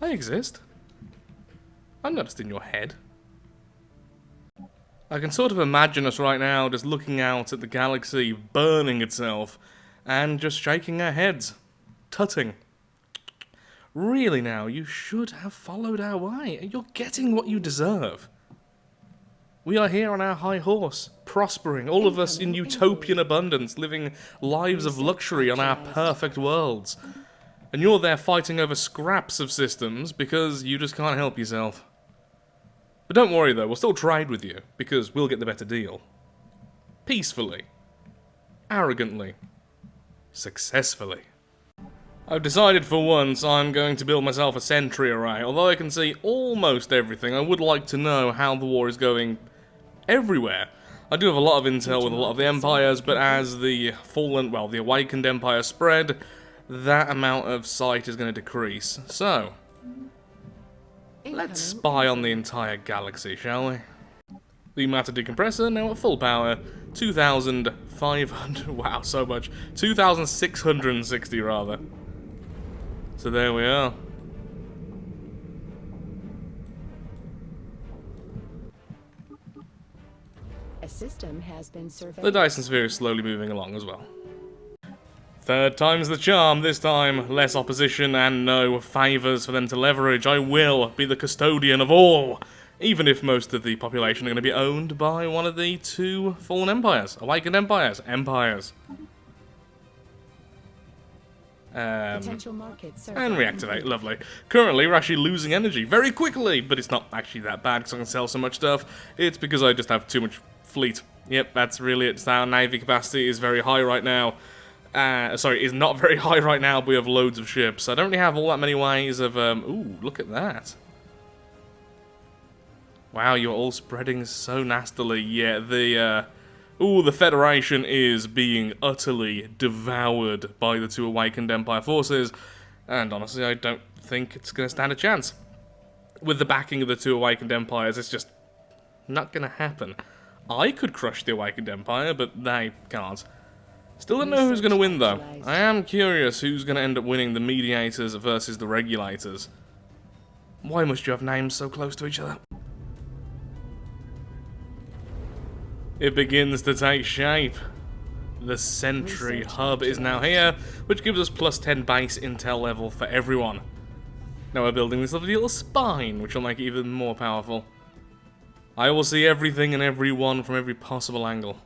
[SPEAKER 1] I exist. I'm not just in your head. I can sort of imagine us right now just looking out at the galaxy burning itself and just shaking our heads. Tutting. Really now, you should have followed our way. You're getting what you deserve. We are here on our high horse, prospering, all of us in utopian abundance, living lives of luxury on our perfect worlds. And you're there fighting over scraps of systems because you just can't help yourself. But don't worry though, we'll still trade with you, because we'll get the better deal. Peacefully. Arrogantly. Successfully. I've decided for once I'm going to build myself a sentry array. Although I can see almost everything, I would like to know how the war is going everywhere. I do have a lot of intel with a lot of the empires, but as the fallen, well, the awakened empires spread, that amount of sight is going to decrease. So, let's spy on the entire galaxy, shall we? The matter decompressor now at full power, 2,500, wow, so much, 2,660 rather. So there we are.
[SPEAKER 2] A system has been surveyed.
[SPEAKER 1] The Dyson Sphere is slowly moving along as well. Third time's the charm this time. Less opposition and no favours for them to leverage. I will be the custodian of all. Even if most of the population are going to be owned by one of the two fallen empires. Awakened empires. Empires.
[SPEAKER 2] Potential markets
[SPEAKER 1] And reactivate. Lovely. Currently, we're actually losing energy very quickly, but it's not actually that bad because I can sell so much stuff. It's because I just have too much fleet. Yep, that's really it. Our navy capacity is very high right now. Sorry, is not very high right now, but we have loads of ships. I don't really have all that many ways of... ooh, look at that. Wow, you're all spreading so nastily. Yeah, the... Ooh, the Federation is being utterly devoured by the two Awakened Empire forces, and honestly, I don't think it's going to stand a chance. With the backing of the two Awakened Empires, it's just not going to happen. I could crush the Awakened Empire, but they can't. Still don't know who's going to win, though. I am curious who's going to end up winning, the Mediators versus the Regulators. Why must you have names so close to each other? It begins to take shape. The Sentry Hub is now here, which gives us plus 10 base intel level for everyone. Now we're building this lovely little spine, which will make it even more powerful. I will see everything and everyone from every possible angle.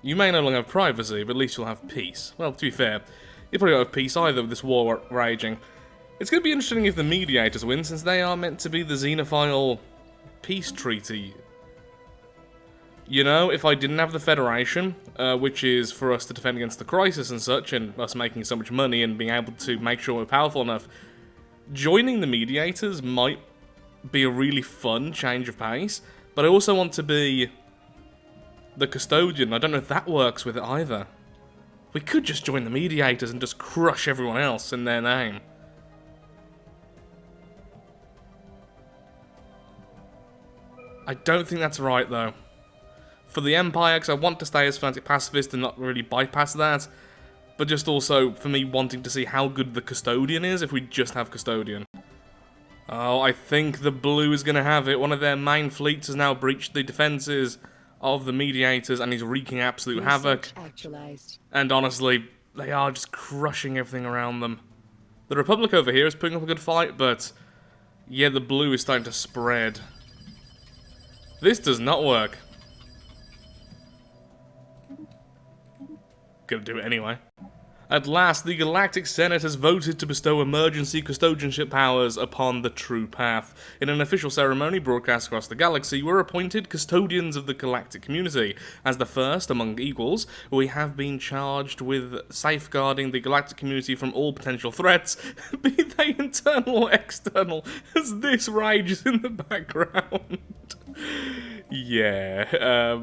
[SPEAKER 1] You may no longer have privacy, but at least you'll have peace. Well, to be fair, you probably don't have peace either with this war raging. It's going to be interesting if the Mediators win, since they are meant to be the Xenophile peace treaty. You know, if I didn't have the Federation, which is for us to defend against the crisis and such, and us making so much money and being able to make sure we're powerful enough, joining the Mediators might be a really fun change of pace, but I also want to be the Custodian. I don't know if that works with it either. We could just join the Mediators and just crush everyone else in their name. I don't think that's right, though. For the Empire, because I want to stay as Fanatic Pacifist and not really bypass that, but just also for me wanting to see how good the Custodian is if we just have Custodian. Oh, I think the blue is going to have it. One of their main fleets has now breached the defences of the Mediators and is wreaking absolute havoc. And honestly, they are just crushing everything around them. The Republic over here is putting up a good fight, but yeah, the blue is starting to spread. This does not work. Gonna do it anyway. At last, the Galactic Senate has voted to bestow emergency custodianship powers upon the True Path. In an official ceremony broadcast across the galaxy, we're appointed custodians of the galactic community. As the first among equals, we have been charged with safeguarding the galactic community from all potential threats, be they internal or external, as this rages in the background. Yeah,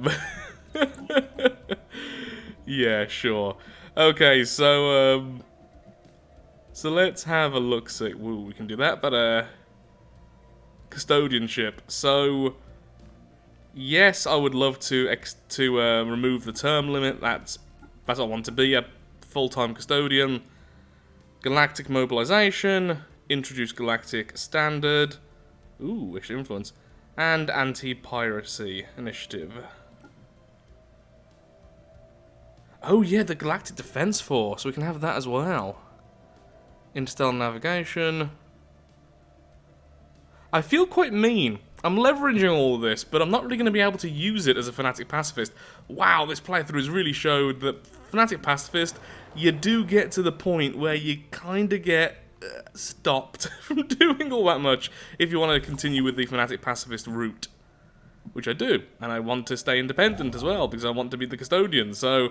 [SPEAKER 1] yeah, sure. Okay, so let's have a look-see. Ooh, we can do that, but, custodianship. So, yes, I would love to remove the term limit. That's what I want to be, a full-time custodian. Galactic mobilization, introduce galactic standard. Ooh, extra influence. And anti-piracy initiative. Oh yeah, the Galactic Defense Force. We can have that as well. Interstellar navigation. I feel quite mean. I'm leveraging all of this, but I'm not really going to be able to use it as a Fanatic Pacifist. Wow, this playthrough has really showed that Fanatic Pacifist, you do get to the point where you kind of get stopped from doing all that much if you want to continue with the Fanatic Pacifist route. Which I do, and I want to stay independent as well, because I want to be the custodian, so...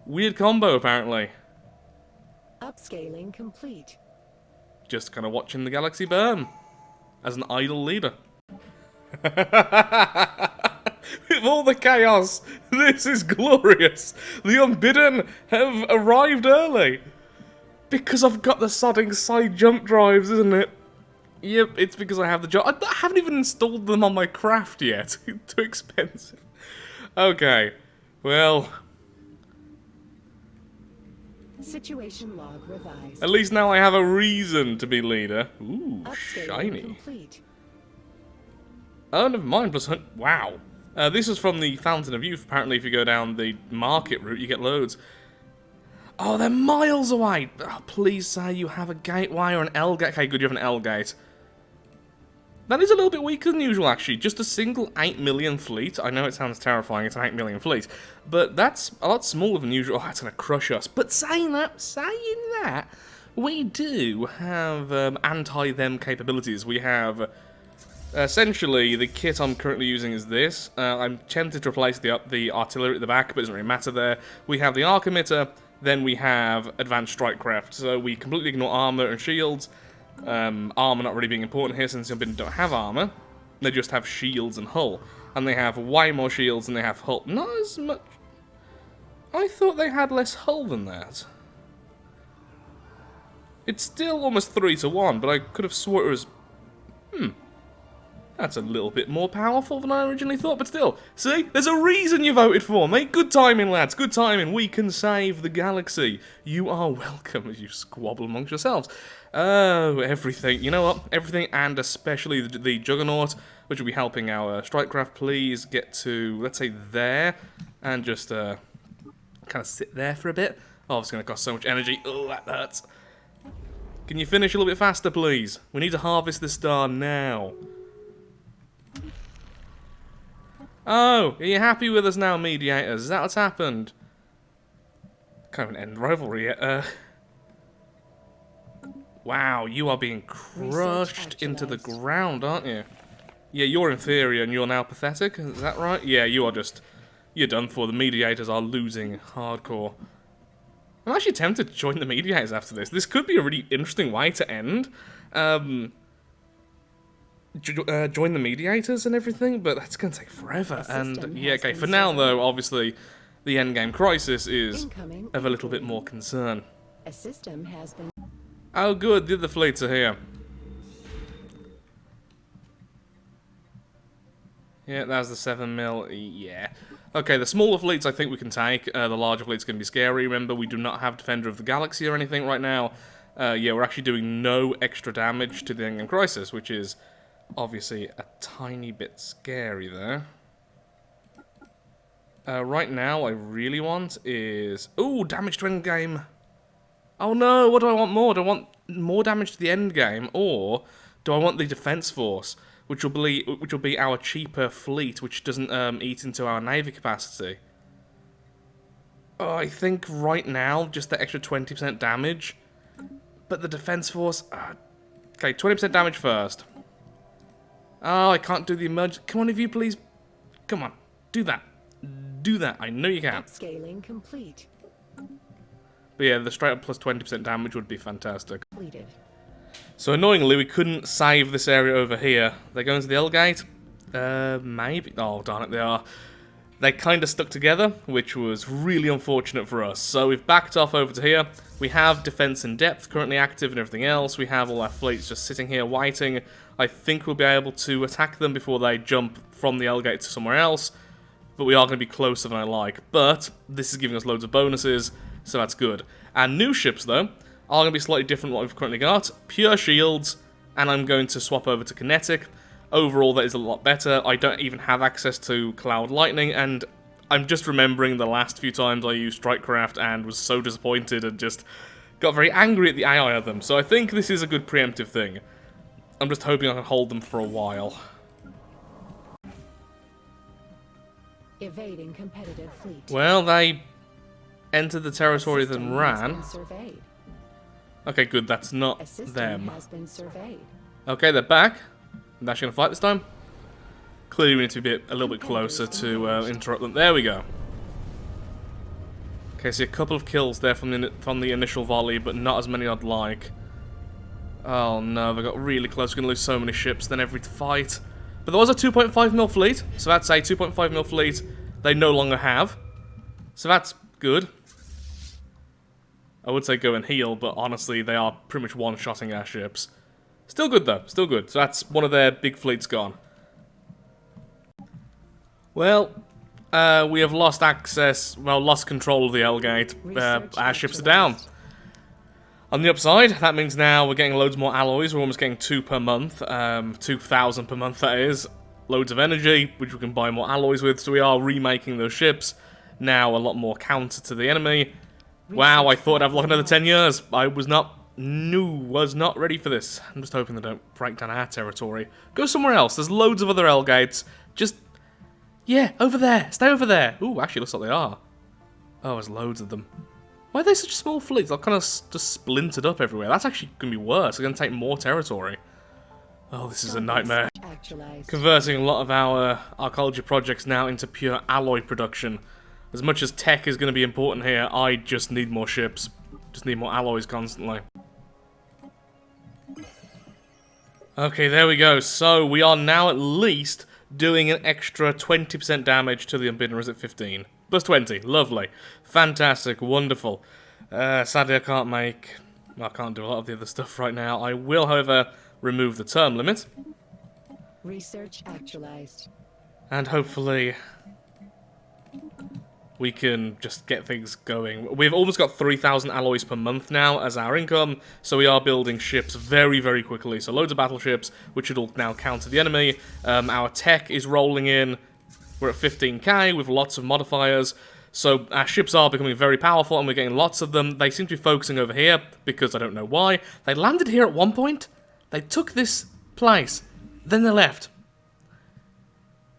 [SPEAKER 1] Weird combo, apparently.
[SPEAKER 2] Upscaling complete.
[SPEAKER 1] Just kind of watching the galaxy burn. As an idle leader. With all the chaos, this is glorious! The Unbidden have arrived early! Because I've got the sodding side jump drives, isn't it? Yep, it's because I have the job. I haven't even installed them on my craft yet. Too expensive. Okay, well...
[SPEAKER 2] Situation log revised.
[SPEAKER 1] At least now I have a reason to be leader. Ooh,
[SPEAKER 2] Upscaling
[SPEAKER 1] shiny.
[SPEAKER 2] complete.
[SPEAKER 1] Oh, never mind. Plus, wow. This is from the Fountain of Youth. Apparently, if you go down the market route, you get loads. Oh, they're miles away. Oh, please say you have a gateway or an L gate. Okay, good, you have an L gate. That is a little bit weaker than usual, actually. Just a single 8 million fleet. I know it sounds terrifying, it's an 8 million fleet. But that's a lot smaller than usual. Oh, that's going to crush us. But saying that, we do have anti-them capabilities. We have, essentially, the kit I'm currently using is this. I'm tempted to replace the artillery at the back, but it doesn't really matter there. We have the arc emitter, then we have advanced strikecraft. So we completely ignore armor and shields. Armor not really being important here since they don't have armor. They just have shields and hull. And they have way more shields than they have hull. Not as much. I thought they had less hull than that. It's still almost 3 to 1, but I could have swore it was... That's a little bit more powerful than I originally thought, but still. See? There's a reason you voted for me. Good timing, lads. Good timing. We can save the galaxy. You are welcome as you squabble amongst yourselves. Oh, everything. You know what? Everything, and especially the Juggernaut, which will be helping our Strikecraft. Please get to, let's say, there, and just kind of sit there for a bit. Oh, it's going to cost so much energy. Oh, that hurts. Can you finish a little bit faster, please? We need to harvest the star now. Oh, are you happy with us now, mediators? Is that what's happened? Kind of an end rivalry yet. Wow, you are being crushed into the ground, aren't you? Yeah, you're inferior and you're now pathetic, is that right? Yeah, you are just... You're done for. The mediators are losing hardcore. I'm actually tempted to join the mediators after this. This could be a really interesting way to end. Join the mediators and everything, but that's going to take forever. And yeah, okay, for now though, obviously, the endgame crisis is of a little bit more concern.
[SPEAKER 2] A system has been...
[SPEAKER 1] Oh good, the other fleets are here. Yeah, that's the 7 mil, yeah. Okay, the smaller fleets I think we can take, the larger fleets are going to be scary. Remember, we do not have Defender of the Galaxy or anything right now. Yeah, we're actually doing no extra damage to the endgame crisis, which is... obviously a tiny bit scary there. Right now, I really want is... Ooh, damage to endgame. Oh no, what do I want more? Do I want more damage to the endgame? Or do I want the defense force, which will be our cheaper fleet, which doesn't eat into our navy capacity? Oh, I think right now, just the extra 20% damage. But the defense force... okay, 20% damage first. Oh, I can't do the emergency. Come on, if you please. Come on, do that. Do that. I know you can.
[SPEAKER 2] Upscaling complete.
[SPEAKER 1] But yeah, the straight up plus 20% damage would be fantastic.
[SPEAKER 2] Completed.
[SPEAKER 1] So annoyingly, we couldn't save this area over here. They're going to the L gate? Maybe. Oh, darn it, they are. They kind of stuck together, which was really unfortunate for us. So we've backed off over to here. We have defense in depth currently active and everything else. We have all our fleets just sitting here waiting. I think we'll be able to attack them before they jump from the L gate to somewhere else. But we are going to be closer than I like. But this is giving us loads of bonuses, so that's good. Our new ships, though, are going to be slightly different from what we've currently got. Pure shields, and I'm going to swap over to kinetic. Overall, that is a lot better. I don't even have access to Cloud Lightning, and I'm just remembering the last few times I used Strikecraft and was so disappointed and just got very angry at the AI of them. So I think this is a good preemptive thing. I'm just hoping I can hold them for a while.
[SPEAKER 2] Evading competitive fleet.
[SPEAKER 1] Well, they entered the territory then ran. Okay, good. That's not them.
[SPEAKER 2] Has been surveyed.
[SPEAKER 1] Okay, they're back. They're actually going to fight this time. Clearly, we need to be a little bit closer to interrupt them. There we go. Okay, see a couple of kills there from the initial volley, but not as many I'd like. Oh no, they got really close. We're going to lose so many ships then every fight. But there was a 2.5 mil fleet, so that's a 2.5 mil fleet they no longer have. So that's good. I would say go and heal, but honestly, they are pretty much one-shotting our ships. Still good, though. Still good. So that's one of their big fleets gone. Well, we have lost access, well, lost control of the L gate. Our ships are down. On the upside, that means now we're getting loads more alloys. We're almost getting 2 per month. 2,000 per month, that is. Loads of energy, which we can buy more alloys with. So we are remaking those ships. Now a lot more counter to the enemy. Wow, I thought I'd have like another 10 years. I was not ready for this. I'm just hoping they don't break down our territory. Go somewhere else. There's loads of other L gates. Just, yeah, over there. Stay over there. Ooh, actually looks like they are. Oh, there's loads of them. Why are they such small fleets? They're kind of just splintered up everywhere. That's actually going to be worse. They're going to take more territory. Oh, this is a nightmare. Converting a lot of our archaeology projects now into pure alloy production. As much as tech is going to be important here, I just need more ships. Just need more alloys constantly. Okay, there we go. So, we are now at least doing an extra 20% damage to the Unbidden. Or is it 15? Plus 20. Lovely. Fantastic. Wonderful. Sadly, I can't do a lot of the other stuff right now. I will, however, remove the term limit.
[SPEAKER 2] Research actualized.
[SPEAKER 1] And hopefully we can just get things going. We've almost got 3,000 alloys per month now as our income, so we are building ships very, very quickly. So loads of battleships, which should all now counter the enemy. Our tech is rolling in. We're at 15k with lots of modifiers. So our ships are becoming very powerful and we're getting lots of them. They seem to be focusing over here because I don't know why. They landed here at one point. They took this place. Then they left.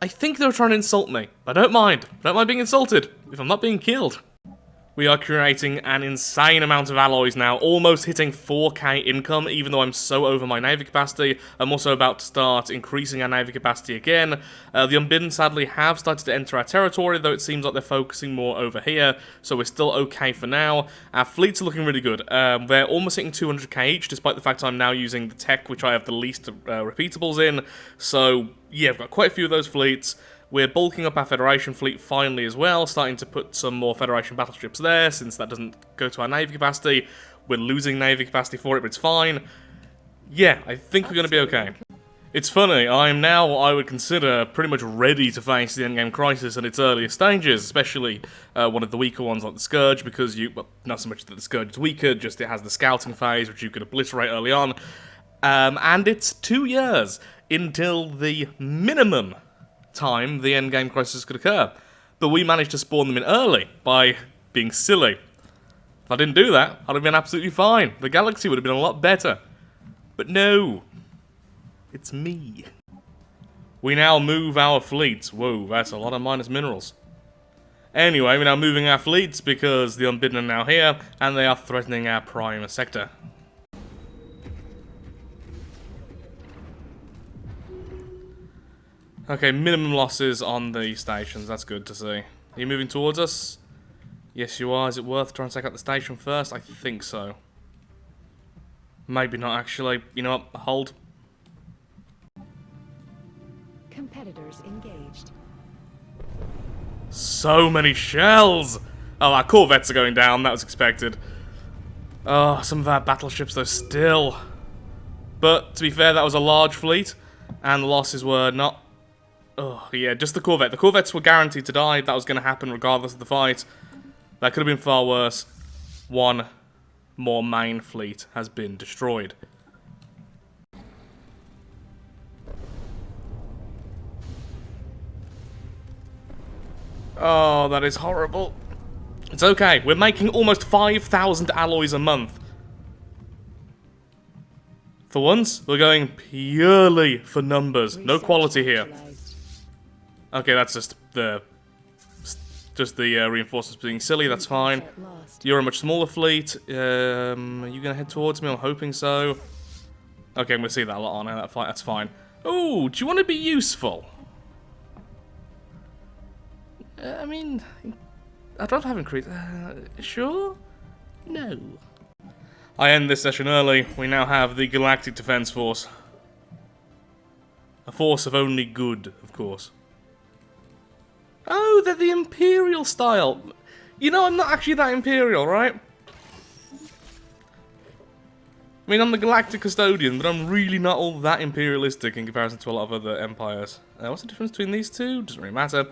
[SPEAKER 1] I think they were trying to insult me. I don't mind. I don't mind being insulted if I'm not being killed. We are creating an insane amount of alloys now, almost hitting 4k income, even though I'm so over my navy capacity. I'm also about to start increasing our navy capacity again. The Unbidden, sadly, have started to enter our territory, though it seems like they're focusing more over here, so we're still okay for now. Our fleets are looking really good. They're almost hitting 200k each, despite the fact I'm now using the tech, which I have the least repeatables in. So, yeah, I've got quite a few of those fleets. We're bulking up our Federation fleet finally as well, starting to put some more Federation battleships there, since that doesn't go to our navy capacity. We're losing navy capacity for it, but it's fine. Yeah, I think we're going to be okay. It's funny, I'm now, I would consider, pretty much ready to face the endgame crisis in its earlier stages, especially one of the weaker ones like the Scourge, because well, not so much that the Scourge is weaker, just it has the scouting phase, which you could obliterate early on. And it's 2 years until the minimum time the endgame crisis could occur. But we managed to spawn them in early by being silly. If I didn't do that, I'd have been absolutely fine. The galaxy would have been a lot better. But no. It's me. We now move our fleets. Whoa, that's a lot of minus minerals. Anyway, we're now moving our fleets because the Unbidden are now here, and they are threatening our prime sector. Okay, minimum losses on the stations. That's good to see. Are you moving towards us? Yes, you are. Is it worth trying to take out the station first? I think so. Maybe not, actually. You know what? Hold.
[SPEAKER 2] Competitors engaged.
[SPEAKER 1] So many shells! Oh, our corvettes are going down. That was expected. Oh, some of our battleships, though, still. But, to be fair, that was a large fleet. And the losses were not... Oh, yeah, just the corvette. The corvettes were guaranteed to die. That was going to happen regardless of the fight. That could have been far worse. One more main fleet has been destroyed. Oh, that is horrible. It's okay. We're making almost 5,000 alloys a month. For once, we're going purely for numbers. No quality here. Okay, that's just the reinforcements being silly. That's fine. You're a much smaller fleet. Are you gonna head towards me? I'm hoping so. Okay, I'm gonna see that a lot on that fight. That's fine. Oh, do you want to be useful? I mean, I'd rather have increased. Sure? No. I end this session early. We now have the Galactic Defense Force. A force of only good, of course. Oh, they're the Imperial style. You know, I'm not actually that Imperial, right? I mean, I'm the Galactic Custodian, but I'm really not all that imperialistic in comparison to a lot of other empires. What's the difference between these two? Doesn't really matter.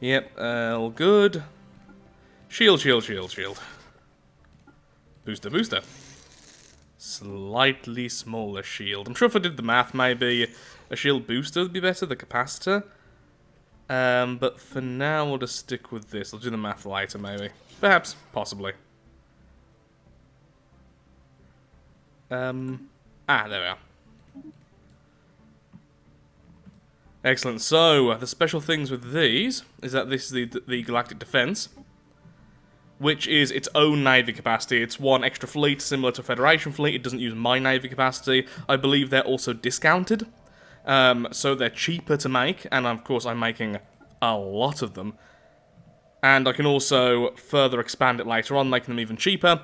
[SPEAKER 1] Yep, all good. Shield, shield, shield, shield. Booster, booster. Slightly smaller shield. I'm sure if I did the math, maybe a shield booster would be better, the capacitor. But for now, we'll just stick with this. I'll do the math later, maybe. Perhaps. Possibly. There we are. Excellent. So, the special things with these is that this is the Galactic Defense, which is its own navy capacity. It's one extra fleet, similar to a Federation fleet. It doesn't use my navy capacity. I believe they're also discounted, so they're cheaper to make, and of course I'm making a lot of them. And I can also further expand it later on, making them even cheaper,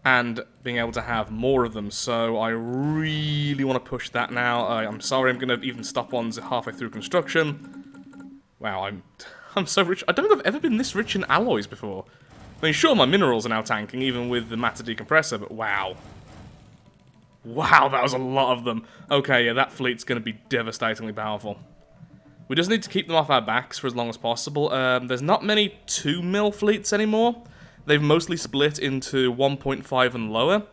[SPEAKER 1] and being able to have more of them. So I really want to push that now. I'm sorry, I'm going to even stop ones halfway through construction. Wow, I'm so rich. I don't think I've ever been this rich in alloys before. I mean, sure, my minerals are now tanking, even with the matter decompressor, but wow. Wow, that was a lot of them. Okay, yeah, that fleet's going to be devastatingly powerful. We just need to keep them off our backs for as long as possible. There's not many 2 mil fleets anymore. They've mostly split into 1.5 and lower.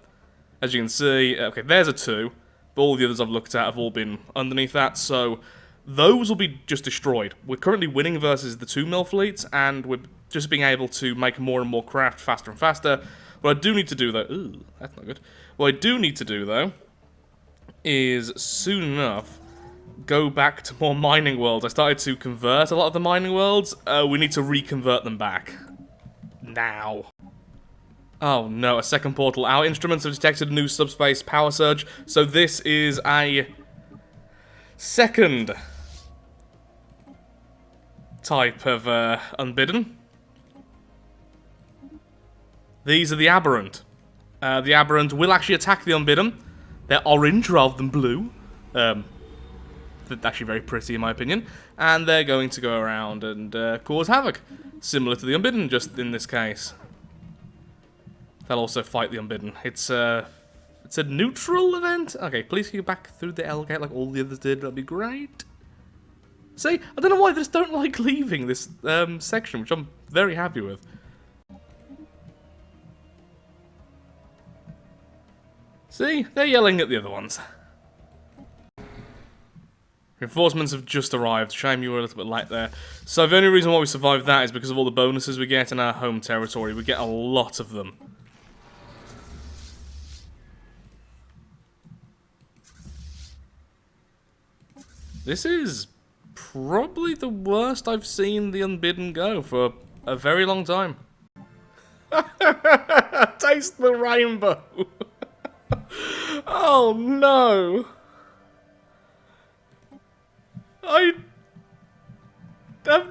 [SPEAKER 1] As you can see, okay, there's a 2, but all the others I've looked at have all been underneath that, so those will be just destroyed. We're currently winning versus the 2 mil fleets, and we're just being able to make more and more craft faster and faster. What I do need to do, though... Ooh, that's not good. What I do need to do, though, is soon enough go back to more mining worlds. I started to convert a lot of the mining worlds. We need to reconvert them back. Now. Oh no, a second portal. Our instruments have detected a new subspace power surge, so this is a second type of unbidden. These are the aberrant. The aberrant will actually attack the unbidden. They're orange rather than blue. They're actually very pretty in my opinion. And they're going to go around and cause havoc. Similar to the unbidden, just in this case. They'll also fight the unbidden. It's a neutral event. Okay, please go back through the L gate like all the others did. That'd be great. See, I don't know why they just don't like leaving this section, which I'm very happy with. See, they're yelling at the other ones. Reinforcements have just arrived. Shame you were a little bit late there. So the only reason why we survived that is because of all the bonuses we get in our home territory. We get a lot of them. This is probably the worst I've seen the Unbidden go for a very long time. Taste the rainbow! Oh no! I'm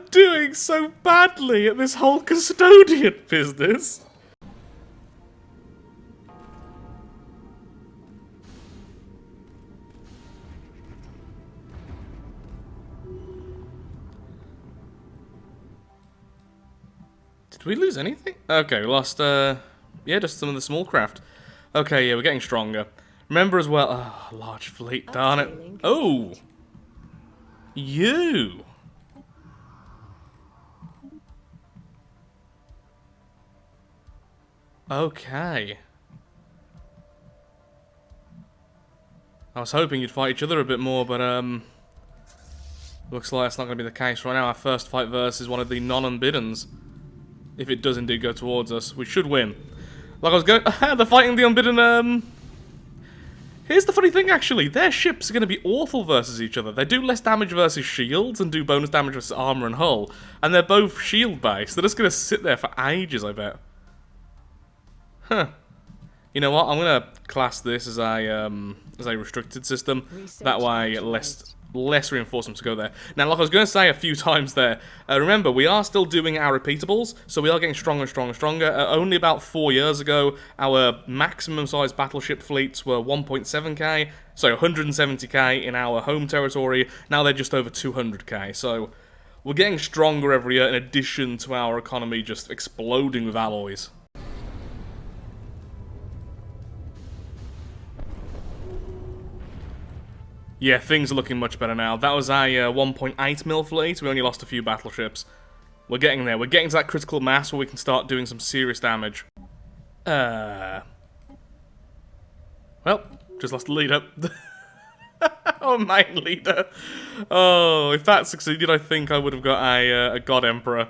[SPEAKER 1] doing so badly at this whole custodian business. Did we lose anything? Okay, we lost, yeah, just some of the small craft. Okay, yeah, we're getting stronger. Remember as well, oh, large fleet, darn it. Oh! You! Okay. I was hoping you'd fight each other a bit more, but, looks like that's not going to be the case right now. Our first fight versus one of the non-unbiddens. If it does indeed go towards us, we should win. Like I was going... they're fighting the unbidden, Here's the funny thing, actually. Their ships are going to be awful versus each other. They do less damage versus shields and do bonus damage versus armor and hull. And they're both shield-based. They're just going to sit there for ages, I bet. Huh. You know what? I'm going to class this as a restricted system. That way, less reinforcements to go there. Now, like I was going to say a few times there, remember, we are still doing our repeatables, so we are getting stronger and stronger and stronger. Only about 4 years ago, our maximum size battleship fleets were 1.7k, so 170k in our home territory. Now they're just over 200k, so we're getting stronger every year in addition to our economy just exploding with alloys. Yeah, things are looking much better now. That was a 1.8 mil fleet. We only lost a few battleships. We're getting there. We're getting to that critical mass where we can start doing some serious damage. Well, just lost the leader. Our main leader. Oh, if that succeeded, I think I would have got a God Emperor.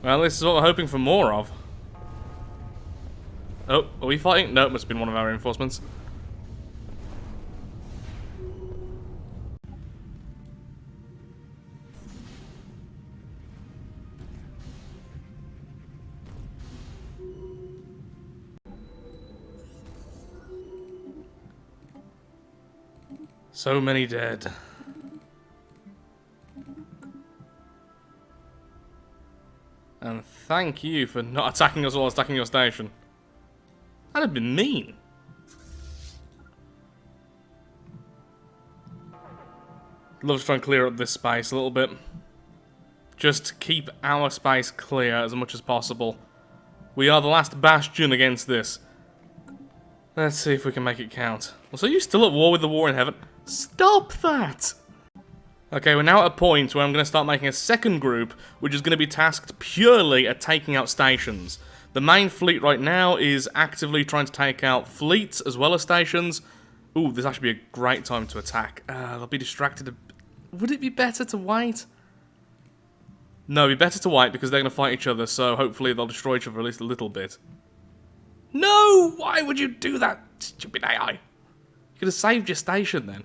[SPEAKER 1] Well, this is what we're hoping for more of. Oh, are we fighting? No, it must have been one of our reinforcements. So many dead. And thank you for not attacking us while attacking your station. That'd have been mean. Love to try and clear up this space a little bit. Just to keep our space clear as much as possible. We are the last bastion against this. Let's see if we can make it count. So you're still at war with the war in heaven? Stop that! Okay, we're now at a point where I'm going to start making a second group, which is going to be tasked purely at taking out stations. The main fleet right now is actively trying to take out fleets as well as stations. Ooh, this actually be a great time to attack. They'll be distracted. Would it be better to wait? No, it'd be better to wait because they're going to fight each other, so hopefully they'll destroy each other at least a little bit. No! Why would you do that, stupid AI? You could have saved your station then.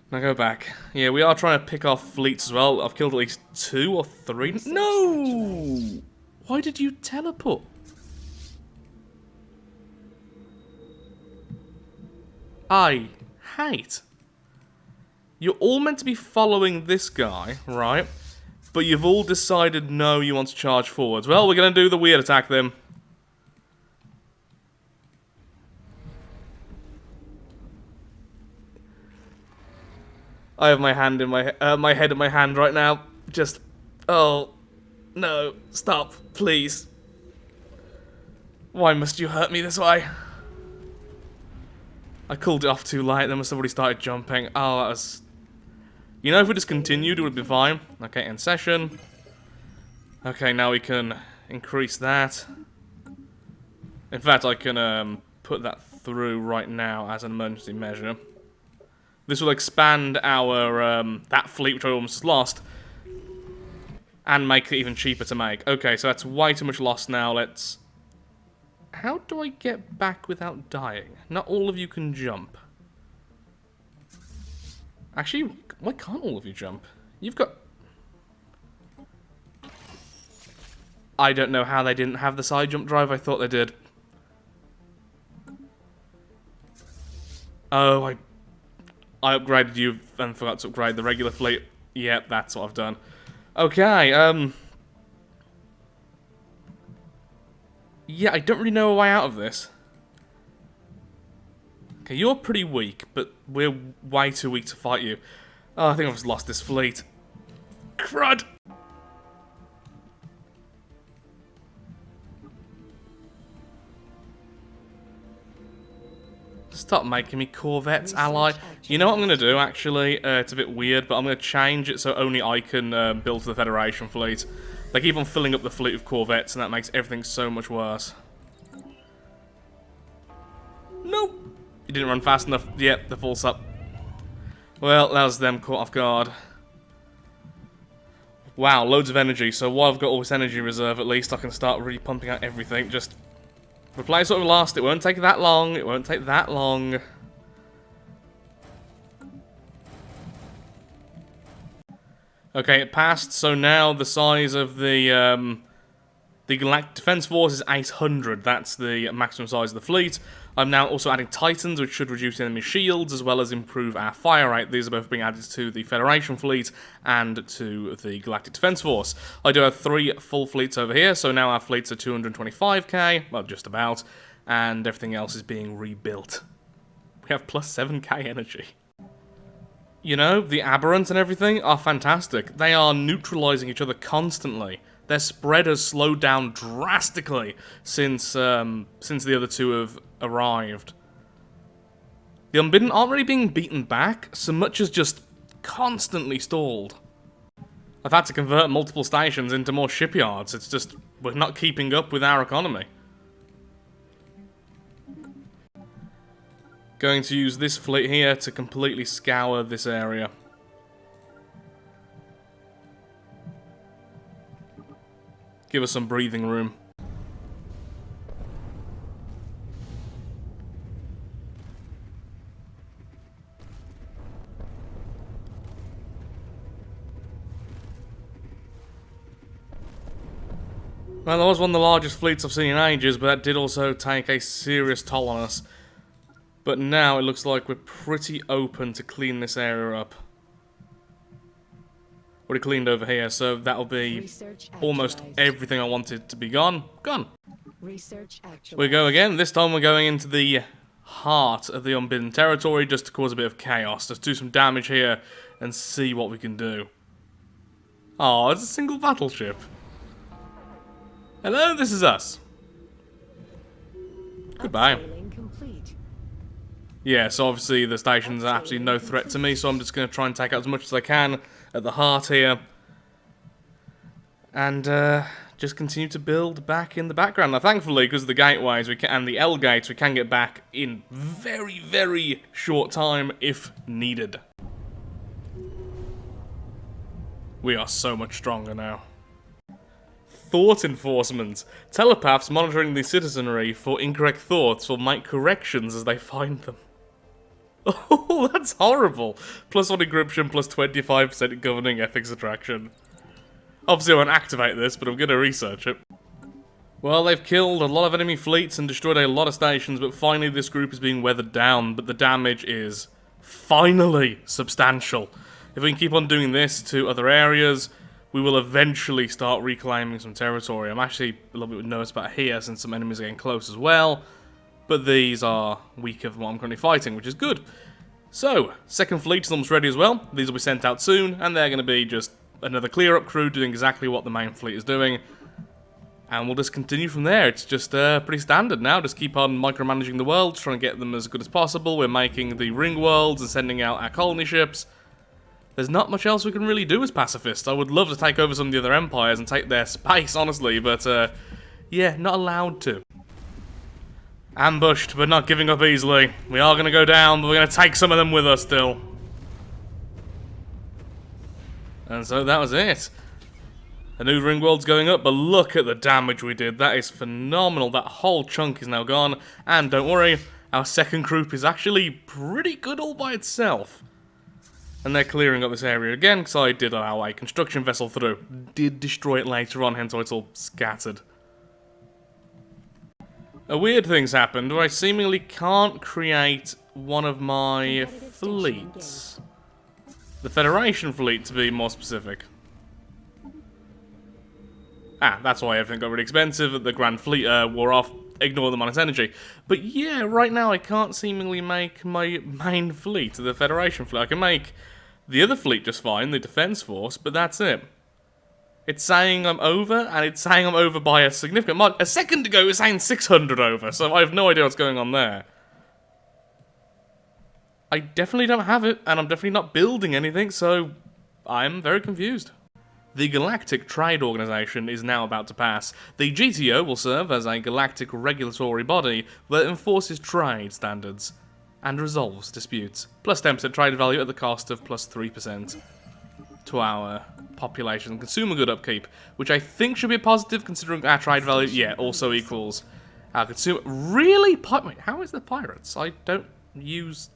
[SPEAKER 1] Now go back. Yeah, we are trying to pick off fleets as well. I've killed at least 2 or 3. No! Why did you teleport? I hate. You're all meant to be following this guy, right? But you've all decided no, you want to charge forwards. Well, we're going to do the weird attack then. I have my hand in my head in my hand right now. Just, oh, no, stop, please. Why must you hurt me this way? I called it off too late, then must have already started jumping. Oh, that was... You know, if we just continued, it would be fine. Okay, end session. Okay, now we can increase that. In fact, I can put that through right now as an emergency measure. This will expand our, that fleet which I almost lost, and make it even cheaper to make. Okay, so that's way too much loss now. Let's... How do I get back without dying? Not all of you can jump. Actually, why can't all of you jump? You've got... I don't know how they didn't have the side jump drive. I thought they did. Oh, I upgraded you and forgot to upgrade the regular fleet. Yep, that's what I've done. Okay, yeah, I don't really know a way out of this. Okay, you're pretty weak, but we're way too weak to fight you. Oh, I think I've just lost this fleet. Crud! Stop making me Corvettes, ally. You know what I'm going to do, actually? It's a bit weird, but I'm going to change it so only I can build the Federation fleet. They keep on filling up the fleet with Corvettes, and that makes everything so much worse. Nope. You didn't run fast enough. Yep, the false up. Well, that was them caught off guard. Wow, loads of energy. So while I've got all this energy reserve, at least I can start really pumping out everything. Just replace what we lost. It won't take that long. It won't take that long. Okay, it passed. So now the size of the Galactic Defense Force is 800. That's the maximum size of the fleet. I'm now also adding Titans, which should reduce enemy shields, as well as improve our fire rate. These are both being added to the Federation fleet and to the Galactic Defense Force. I do have 3 full fleets over here, so now our fleets are 225k, well, just about, and everything else is being rebuilt. We have plus 7k energy. You know, the Aberrants and everything are fantastic. They are neutralizing each other constantly. Their spread has slowed down drastically since the other two have arrived. The Unbidden aren't really being beaten back, so much as just constantly stalled. I've had to convert multiple stations into more shipyards. It's just, we're not keeping up with our economy. Going to use this fleet here to completely scour this area. Give us some breathing room. Well, that was one of the largest fleets I've seen in ages, but that did also take a serious toll on us. But now it looks like we're pretty open to clean this area up. Already cleaned over here, so that'll be almost everything I wanted to be gone. Gone. We go again. This time we're going into the heart of the unbidden territory just to cause a bit of chaos. Just do some damage here and see what we can do. Oh, it's a single battleship. Hello, this is us. Goodbye. Yeah, so obviously the station's absolutely no threat to me, so I'm just going to try and take out as much as I can at the heart here. And just continue to build back in the background. Now, thankfully, because of the gateways and the L gates, we can get back in very, very short time if needed. We are so much stronger now. Thought enforcement. Telepaths monitoring the citizenry for incorrect thoughts will make corrections as they find them. Oh, that's horrible. +1 encryption, plus 25% governing ethics attraction. Obviously I won't activate this, but I'm going to research it. Well, they've killed a lot of enemy fleets and destroyed a lot of stations, but finally this group is being weathered down, but the damage is finally substantial. If we can keep on doing this to other areas, we will eventually start reclaiming some territory. I'm actually a little bit nervous about here since some enemies are getting close as well. But these are weaker than what I'm currently fighting, which is good. So, second fleet is almost ready as well. These will be sent out soon, and they're going to be just another clear-up crew doing exactly what the main fleet is doing. And we'll just continue from there. It's just pretty standard now. Just keep on micromanaging the worlds, trying to get them as good as possible. We're making the ring worlds and sending out our colony ships. There's not much else we can really do as pacifists. I would love to take over some of the other empires and take their space, honestly, but yeah, not allowed to. Ambushed, but not giving up easily. We are going to go down, but we're going to take some of them with us still. And so that was it. The new ring world's going up, but look at the damage we did. That is phenomenal. That whole chunk is now gone. And don't worry, our second group is actually pretty good all by itself. And they're clearing up this area again, because I did allow a construction vessel through. Did destroy it later on, hence why it's all scattered. A weird thing's happened where I seemingly can't create one of my fleets. The Federation fleet, to be more specific. Ah, that's why everything got really expensive. The Grand Fleet wore off. Ignore them on its energy. But yeah, right now I can't seemingly make my main fleet, the Federation fleet. I can make the other fleet just fine, the Defense Force, but that's it. It's saying I'm over, and it's saying I'm over by a significant mark. A second ago it was saying 600 over, so I have no idea what's going on there. I definitely don't have it, and I'm definitely not building anything, so I'm very confused. The Galactic Trade Organization is now about to pass. The GTO will serve as a galactic regulatory body that enforces trade standards and resolves disputes. Plus 10% trade value at the cost of plus 3% to our population and consumer good upkeep, which I think should be a positive considering our trade value, yeah, also equals our consumer. Really? Wait, how is the pirates? I don't use...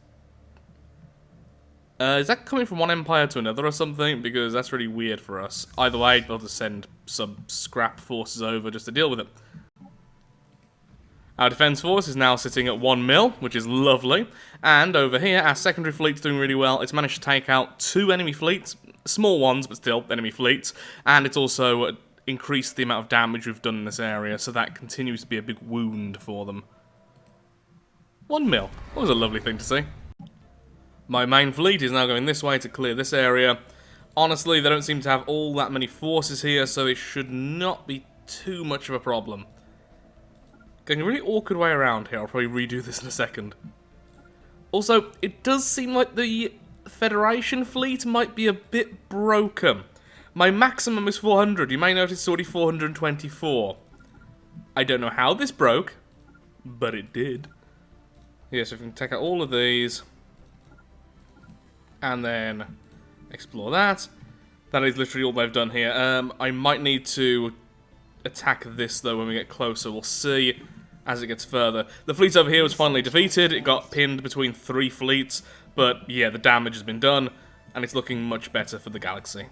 [SPEAKER 1] is that coming from one empire to another or something? Because that's really weird for us. Either way, I'll just send some scrap forces over just to deal with it. Our defense force is now sitting at 1 mil, which is lovely. And over here, our secondary fleet's doing really well. It's managed to take out 2 enemy fleets. Small ones, but still enemy fleets. And it's also increased the amount of damage we've done in this area, so that continues to be a big wound for them. 1 mil. That was a lovely thing to see. My main fleet is now going this way to clear this area. Honestly, they don't seem to have all that many forces here, so it should not be too much of a problem. Going a really awkward way around here. I'll probably redo this in a second. Also, it does seem like the Federation fleet might be a bit broken. My maximum is 400. You may notice it's already 424. I don't know how this broke, but it did. Yeah, so if we can take out all of these... and then explore that. That is literally all they've done here. I might need to attack this, though, when we get closer. We'll see as it gets further. The fleet over here was finally defeated. It got pinned between 3 fleets, but yeah, the damage has been done, and it's looking much better for the galaxy.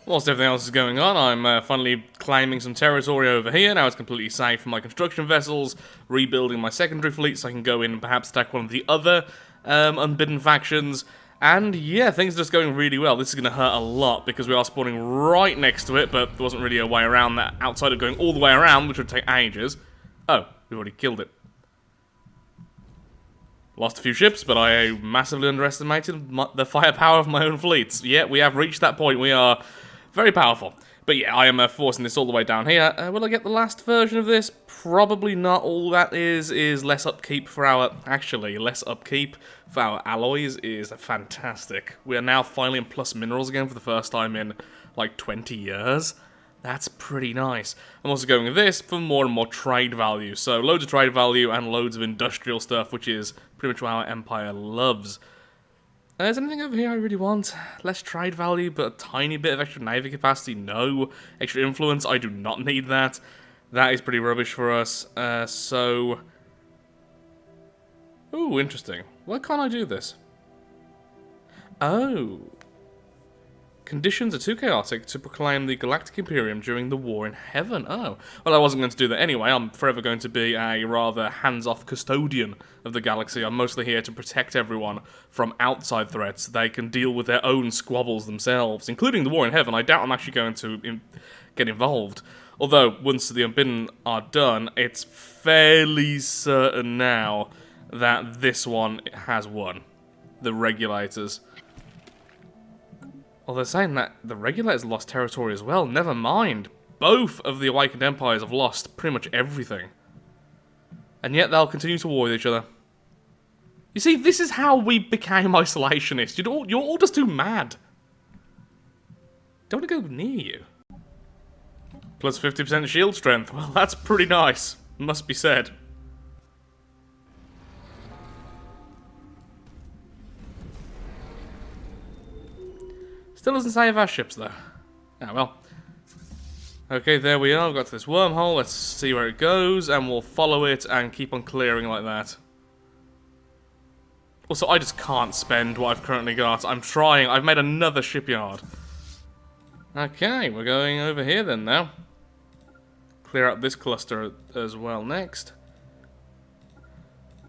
[SPEAKER 1] Whilst everything else is going on, I'm finally claiming some territory over here. Now it's completely safe from my construction vessels, rebuilding my secondary fleet so I can go in and perhaps attack one of the other unbidden factions. And yeah, things are just going really well. This is going to hurt a lot because we are spawning right next to it, but there wasn't really a way around that outside of going all the way around, which would take ages. Oh, we've already killed it. Lost a few ships, but I massively underestimated the firepower of my own fleets. Yeah, we have reached that point. We are very powerful. But yeah, I am forcing this all the way down here. Will I get the last version of this? Probably not. All that is less upkeep for our... Actually, less upkeep for our alloys is fantastic. We are now finally in plus minerals again for the first time in, like, 20 years. That's pretty nice. I'm also going with this for more and more trade value. So loads of trade value and loads of industrial stuff, which is pretty much what our empire loves. Is anything over here I really want? Less trade value, but a tiny bit of extra navy capacity? No. Extra influence? I do not need that. That is pretty rubbish for us. So... Ooh, interesting. Why can't I do this? Oh... Conditions are too chaotic to proclaim the Galactic Imperium during the War in Heaven. Oh. Well, I wasn't going to do that anyway. I'm forever going to be a rather hands-off custodian of the galaxy. I'm mostly here to protect everyone from outside threats. They can deal with their own squabbles themselves, including the War in Heaven. I doubt I'm actually going to get involved. Although, once the Unbidden are done, it's fairly certain now that this one has won. The Regulators. Well, they're saying that the Regulators lost territory as well. Never mind. Both of the Awakened Empires have lost pretty much everything. And yet they'll continue to war with each other. You see, this is how we became isolationists. You're all just too mad. Don't want to go near you. Plus 50% shield strength. Well, that's pretty nice. Must be said. Still doesn't save our ships, though. Ah, well. Okay, there we are. We've got to this wormhole. Let's see where it goes, and we'll follow it and keep on clearing like that. Also, I just can't spend what I've currently got. I'm trying. I've made another shipyard. Okay, we're going over here then now. Clear out this cluster as well next.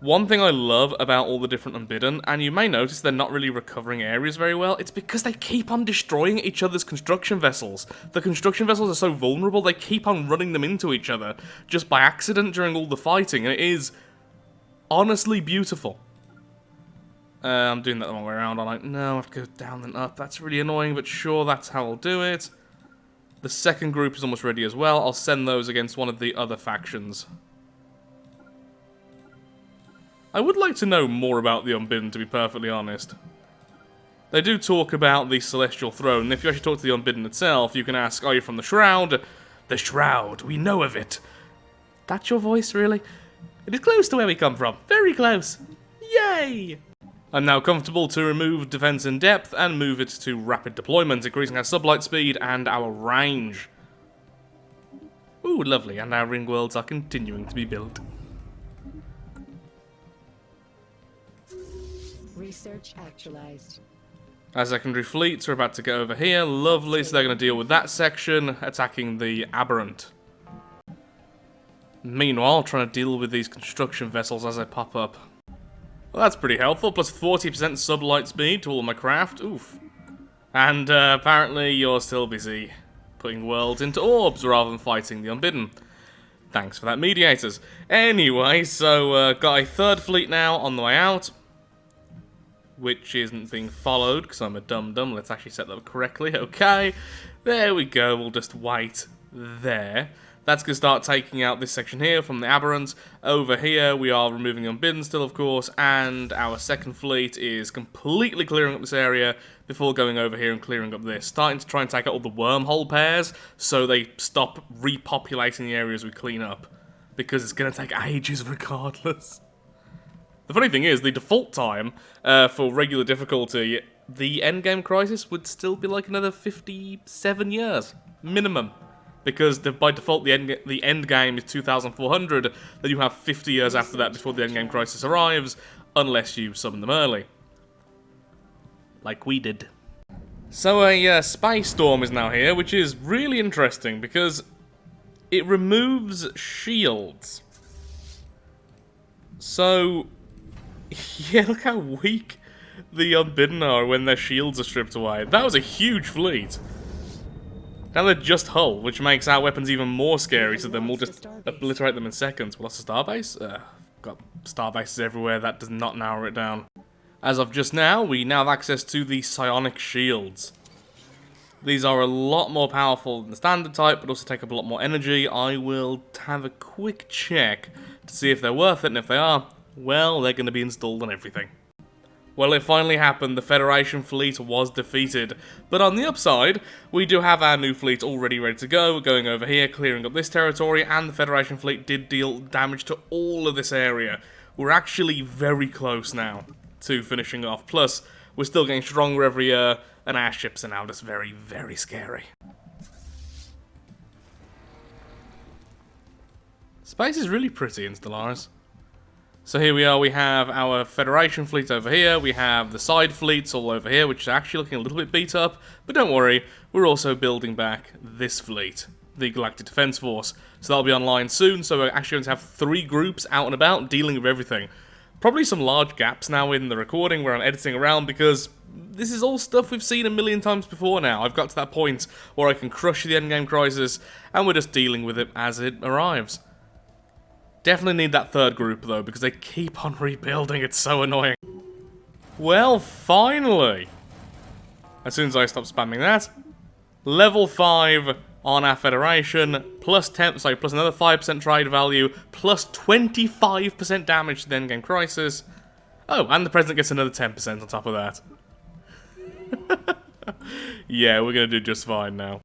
[SPEAKER 1] One thing I love about all the different Unbidden, and you may notice they're not really recovering areas very well, it's because they keep on destroying each other's construction vessels. The construction vessels are so vulnerable, they keep on running them into each other just by accident during all the fighting, and it is honestly beautiful. I'm doing that the wrong way around, I'm like, no, I have to go down and up. That's really annoying, but sure, that's how I'll do it. The second group is almost ready as well. I'll send those against one of the other factions. I would like to know more about the Unbidden, to be perfectly honest. They do talk about the Celestial Throne, and if you actually talk to the Unbidden itself, you can ask, are you from the Shroud? The Shroud, we know of it. That's your voice, really? It is close to where we come from. Very close. Yay! I'm now comfortable to remove Defense in Depth and move it to Rapid Deployment, increasing our sublight speed and our range. Ooh, lovely, and our ring worlds are continuing to be built.
[SPEAKER 2] Research actualized.
[SPEAKER 1] Our secondary fleets are about to get over here. Lovely, so they're going to deal with that section, attacking the Aberrant. Meanwhile, trying to deal with these construction vessels as they pop up. Well, that's pretty helpful. Plus 40% sublight speed to all of my craft. Oof. And apparently you're still busy putting worlds into orbs rather than fighting the Unbidden. Thanks for that, mediators. Anyway, so got a third fleet now on the way out, which isn't being followed because I'm a dum-dum. Let's actually set that up correctly. Okay, there we go. We'll just wait there. That's going to start taking out this section here from the Aberrants. Over here, we are removing the Unbidden still, of course, and our second fleet is completely clearing up this area before going over here and clearing up this. Starting to try and take out all the wormhole pairs so they stop repopulating the areas we clean up, because it's going to take ages regardless. The funny thing is, the default time for regular difficulty, the endgame crisis would still be like another 57 years. minimum. Because by default the end game is 2,400, then you have 50 years after that before the end game crisis arrives, unless you summon them early. Like we did. So a space storm is now here, which is really interesting because it removes shields. So, yeah, look how weak the Unbidden are when their shields are stripped away. That was a huge fleet. Now they're just hull, which makes our weapons even more scary, so then we'll just obliterate them in seconds. We lost a starbase? Got starbases everywhere, that does not narrow it down. As of just now, we now have access to the psionic shields. These are a lot more powerful than the standard type, but also take up a lot more energy. I will have a quick check to see if they're worth it, and if they are, well, they're going to be installed on everything. Well, it finally happened. The Federation fleet was defeated. But on the upside, we do have our new fleet already ready to go. We're going over here, clearing up this territory, and the Federation fleet did deal damage to all of this area. We're actually very close now to finishing off. Plus, we're still getting stronger every year, and our ships are now just very, very scary. Space is really pretty in Stellaris. So here we are, we have our Federation fleet over here, we have the side fleets all over here, which are actually looking a little bit beat up, but don't worry, we're also building back this fleet, the Galactic Defense Force. So that'll be online soon, so we're actually going to have 3 groups out and about dealing with everything. Probably some large gaps now in the recording where I'm editing around, because this is all stuff we've seen a million times before now. I've got to that point where I can crush the endgame crisis, and we're just dealing with it as it arrives. Definitely need that 3rd group though, because they keep on rebuilding, it's so annoying. Well, finally! As soon as I stop spamming that, level 5 on our Federation, plus another 5% trade value, plus 25% damage to the endgame crisis. Oh, and the President gets another 10% on top of that. Yeah, we're gonna do just fine now.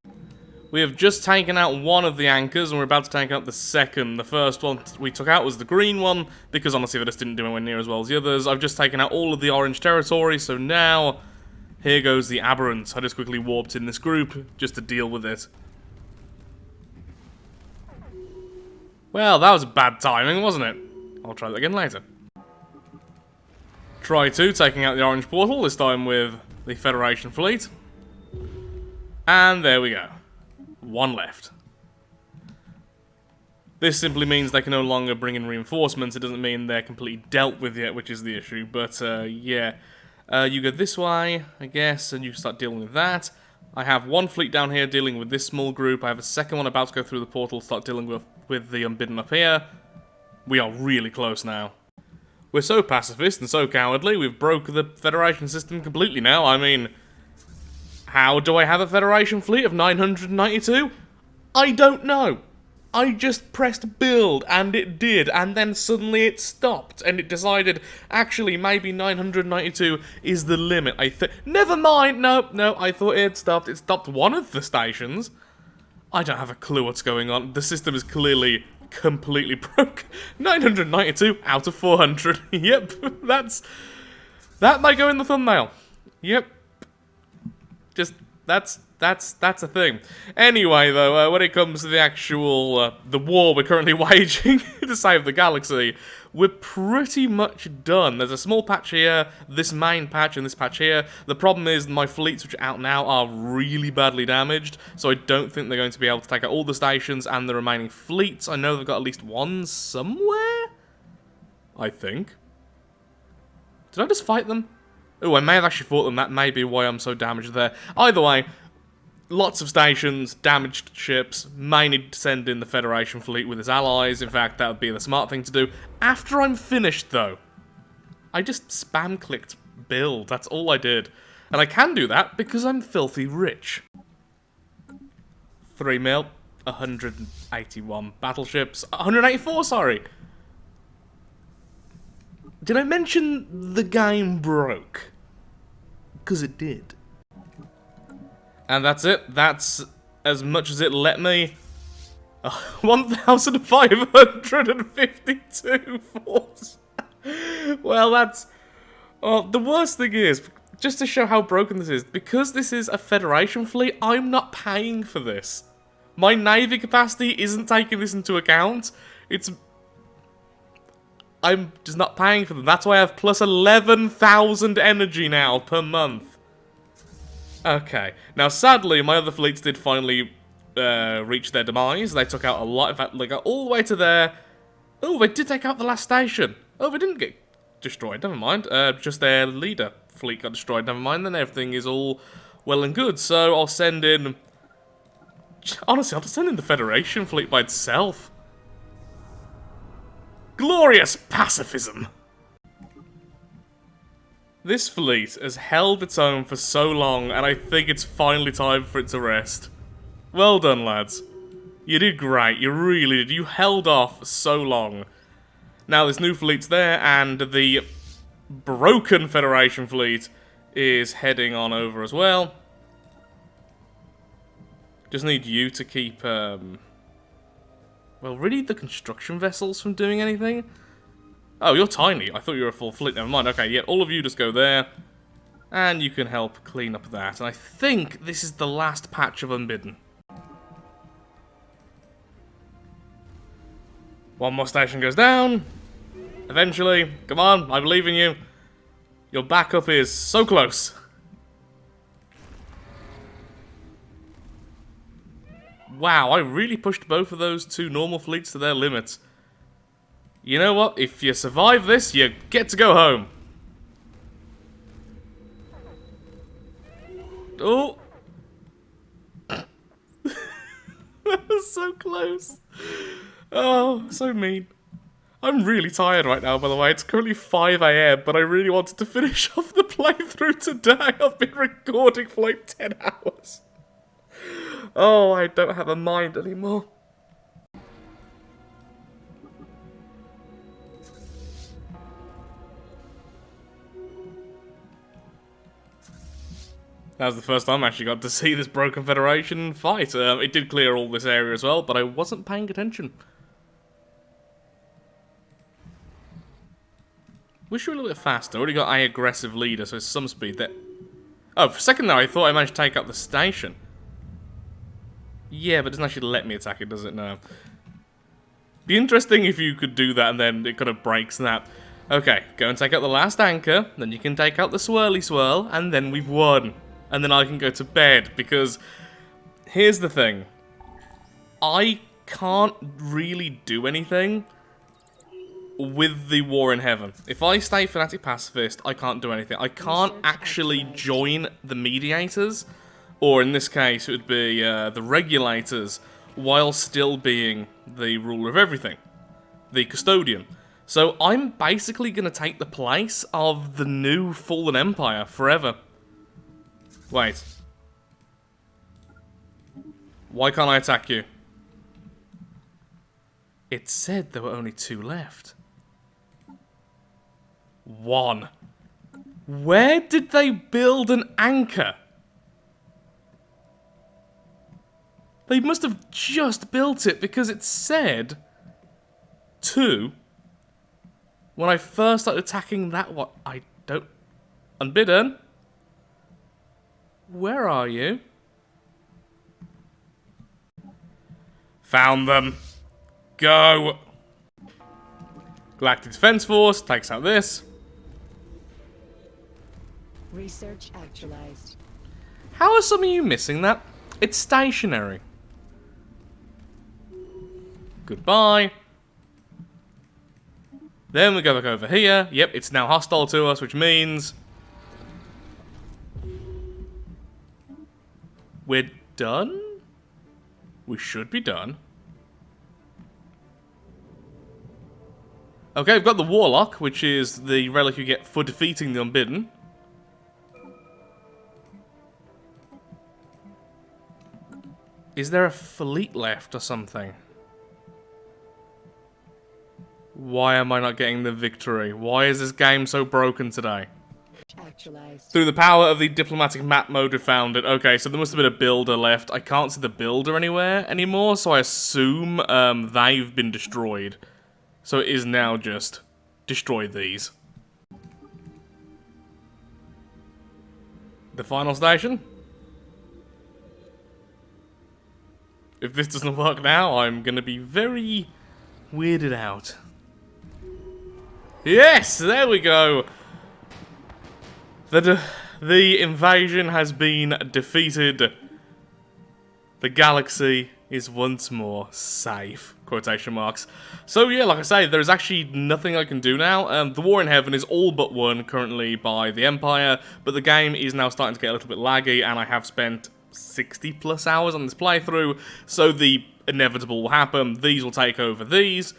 [SPEAKER 1] We have just taken out one of the anchors, and we're about to take out the second. The first one we took out was the green one, because honestly they just didn't do anywhere near as well as the others. I've just taken out all of the orange territory, so now, here goes the Aberrant. I just quickly warped in this group, just to deal with it. Well, that was bad timing, wasn't it? I'll try that again later. Try 2, taking out the orange portal, this time with the Federation fleet. And there we go. 1 left. This simply means they can no longer bring in reinforcements. It doesn't mean they're completely dealt with yet, which is the issue. But, yeah. You go this way, I guess, and you start dealing with that. I have 1 fleet down here dealing with this small group. I have a second one about to go through the portal, start dealing with the Unbidden up here. We are really close now. We're so pacifist and so cowardly, we've broke the Federation system completely now. I mean, how do I have a Federation fleet of 992? I don't know. I just pressed build, and it did, and then suddenly it stopped, and it decided, actually, maybe 992 is the limit. Never mind, no, I thought it had stopped. It stopped one of the stations. I don't have a clue what's going on. The system is clearly completely broke. 992 out of 400. Yep, that might go in the thumbnail. Yep. Just, that's a thing. Anyway, though, when it comes to the actual, the war we're currently waging to save the galaxy, we're pretty much done. There's a small patch here, this main patch, and this patch here. The problem is my fleets, which are out now, are really badly damaged, so I don't think they're going to be able to take out all the stations and the remaining fleets. I know they've got at least 1 somewhere? I think. Did I just fight them? Oh, I may have actually fought them. That may be why I'm so damaged there. Either way, lots of stations, damaged ships, may need to send in the Federation fleet with its allies. In fact, that would be the smart thing to do. After I'm finished, though, I just spam-clicked build. That's all I did. And I can do that because I'm filthy rich. 3 mil, 181 battleships, 184, sorry. Did I mention the game broke? Because it did. And that's it. That's as much as it let me. 1,552 force. Well, that's... Oh, the worst thing is, just to show how broken this is, because this is a Federation fleet, I'm not paying for this. My navy capacity isn't taking this into account. I'm just not paying for them. That's why I have plus 11,000 energy now per month. Okay. Now, sadly, my other fleets did finally reach their demise. They took out a lot. In fact, they got all the way to there. Oh, they did take out the last station. Oh, they didn't get destroyed. Never mind. Just their leader fleet got destroyed. Never mind. Then everything is all well and good. So I'll send in... Honestly, I'll just send in the Federation fleet by itself. Glorious pacifism! This fleet has held its own for so long, and I think it's finally time for it to rest. Well done, lads. You did great, you really did. You held off for so long. Now this new fleet's there, and the broken Federation fleet is heading on over as well. Just need you to keep, well, really the construction vessels from doing anything? Oh, you're tiny. I thought you were a full fleet. Never mind. Okay, yeah, all of you just go there. And you can help clean up that. And I think this is the last patch of Unbidden. One more station goes down. Eventually. Come on, I believe in you. Your backup is so close. Wow, I really pushed both of those two normal fleets to their limits. You know what? If you survive this, you get to go home. Oh. That was so close. Oh, so mean. I'm really tired right now, by the way. It's currently 5 AM, but I really wanted to finish off the playthrough today. I've been recording for like 10 hours. Oh, I don't have a mind anymore. That was the first time I actually got to see this Broken Federation fight. It did clear all this area as well, but I wasn't paying attention. Wish you were a little bit faster. Already got an aggressive leader, so it's some speed there. Oh, for a second there, I thought I managed to take up the station. Yeah, but it doesn't actually let me attack it, does it? No. Be interesting if you could do that and then it kind of breaks that. Okay, go and take out the last anchor, then you can take out the swirly swirl, and then we've won. And then I can go to bed, because here's the thing. I can't really do anything with the war in heaven. If I stay Fanatic Pacifist, I can't do anything. I can't actually join the mediators, or in this case it would be the regulators, while still being the ruler of everything, the Custodian. So I'm basically going to take the place of the new fallen empire forever. Wait. Why can't I attack you? It said there were only 2 left. 1. Where did they build an anchor? They must have just built it because it said 2 when I first started attacking that one. I don't... Unbidden? Where are you? Found them. Go! Galactic Defense Force takes out this.
[SPEAKER 2] Research actualized.
[SPEAKER 1] How are some of you missing that? It's stationary. Goodbye. Then we go back over here. Yep, it's now hostile to us, which means... we're done? We should be done. Okay, we've got the Warlock, which is the relic you get for defeating the Unbidden. Is there a fleet left or something? Why am I not getting the victory? Why is this game so broken today?
[SPEAKER 2] Actualized.
[SPEAKER 1] Through the power of the diplomatic map mode we found it. Okay, so there must have been a builder left. I can't see the builder anywhere anymore, so I assume they've been destroyed. So it is now just destroy these. The final station. if this doesn't work now, I'm gonna be very weirded out. Yes, there we go. The invasion has been defeated. The galaxy is once more safe. Quotation marks. So yeah, like I say, there's actually nothing I can do now. The war in heaven is all but won currently by the Empire, but the game is now starting to get a little bit laggy, and I have spent 60 plus hours on this playthrough, so the inevitable will happen. These will take over these,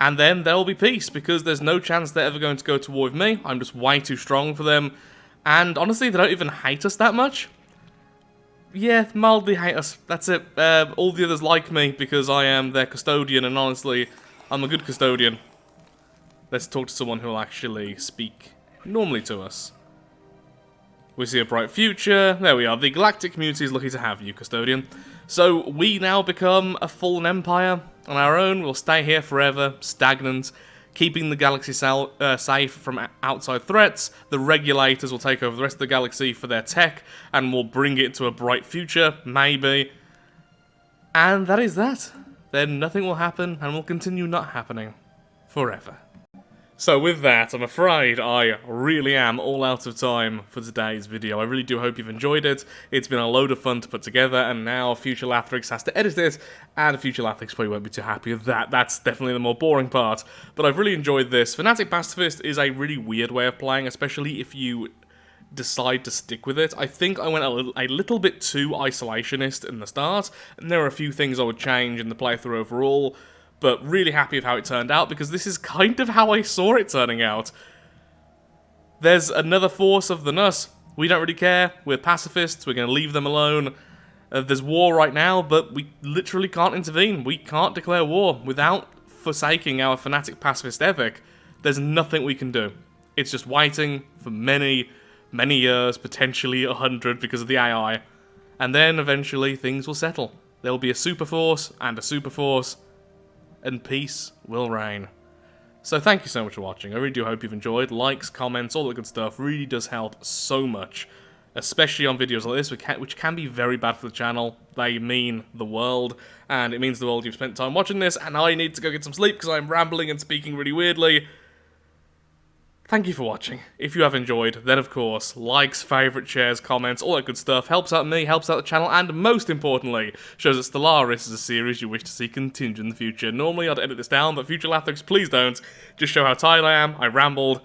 [SPEAKER 1] and then there will be peace, because there's no chance they're ever going to go to war with me. I'm just way too strong for them, and honestly, they don't even hate us that much. Yeah, mildly hate us. That's it. All the others like me because I am their custodian, and honestly, I'm a good custodian. Let's talk to someone who will actually speak normally to us. We see a bright future. There we are. The Galactic community is lucky to have you, Custodian. So we now become a fallen empire on our own. We'll stay here forever, stagnant, keeping the galaxy safe from outside threats. The regulators will take over the rest of the galaxy for their tech, and will bring it to a bright future, maybe. And that is that. Then nothing will happen, and will continue not happening forever. So with that, I'm afraid I really am all out of time for today's video. I really do hope you've enjoyed it. It's been a load of fun to put together, and now Future Lathrix has to edit it, and Future Lathrix probably won't be too happy with that. That's definitely the more boring part. But I've really enjoyed this. Fanatic Pacifist is a really weird way of playing, especially if you decide to stick with it. I think I went a little bit too isolationist in the start, and there are a few things I would change in the playthrough overall. But really happy with how it turned out, because this is kind of how I saw it turning out. There's another force other than us. We don't really care. We're pacifists. We're going to leave them alone. There's war right now, but we literally can't intervene. We can't declare war without forsaking our fanatic pacifist ethic. There's nothing we can do. It's just waiting for many, many years, potentially 100 because of the AI. And then eventually things will settle. There will be a super force and a super force, and peace will reign. So thank you so much for watching. I really do hope you've enjoyed. Likes, comments, all that good stuff really does help so much, especially on videos like this, which can be very bad for the channel. They mean the world, and it means the world you've spent time watching this, and I need to go get some sleep because I'm rambling and speaking really weirdly. Thank you for watching. If you have enjoyed, then of course, likes, favourite, shares, comments, all that good stuff helps out me, helps out the channel, and most importantly, shows that Stellaris is a series you wish to see continue in the future. Normally I'd edit this down, but Future Lathrix, please don't. Just show how tired I am, I rambled.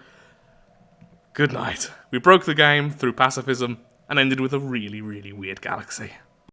[SPEAKER 1] Good night. We broke the game through pacifism, and ended with a really, really weird galaxy.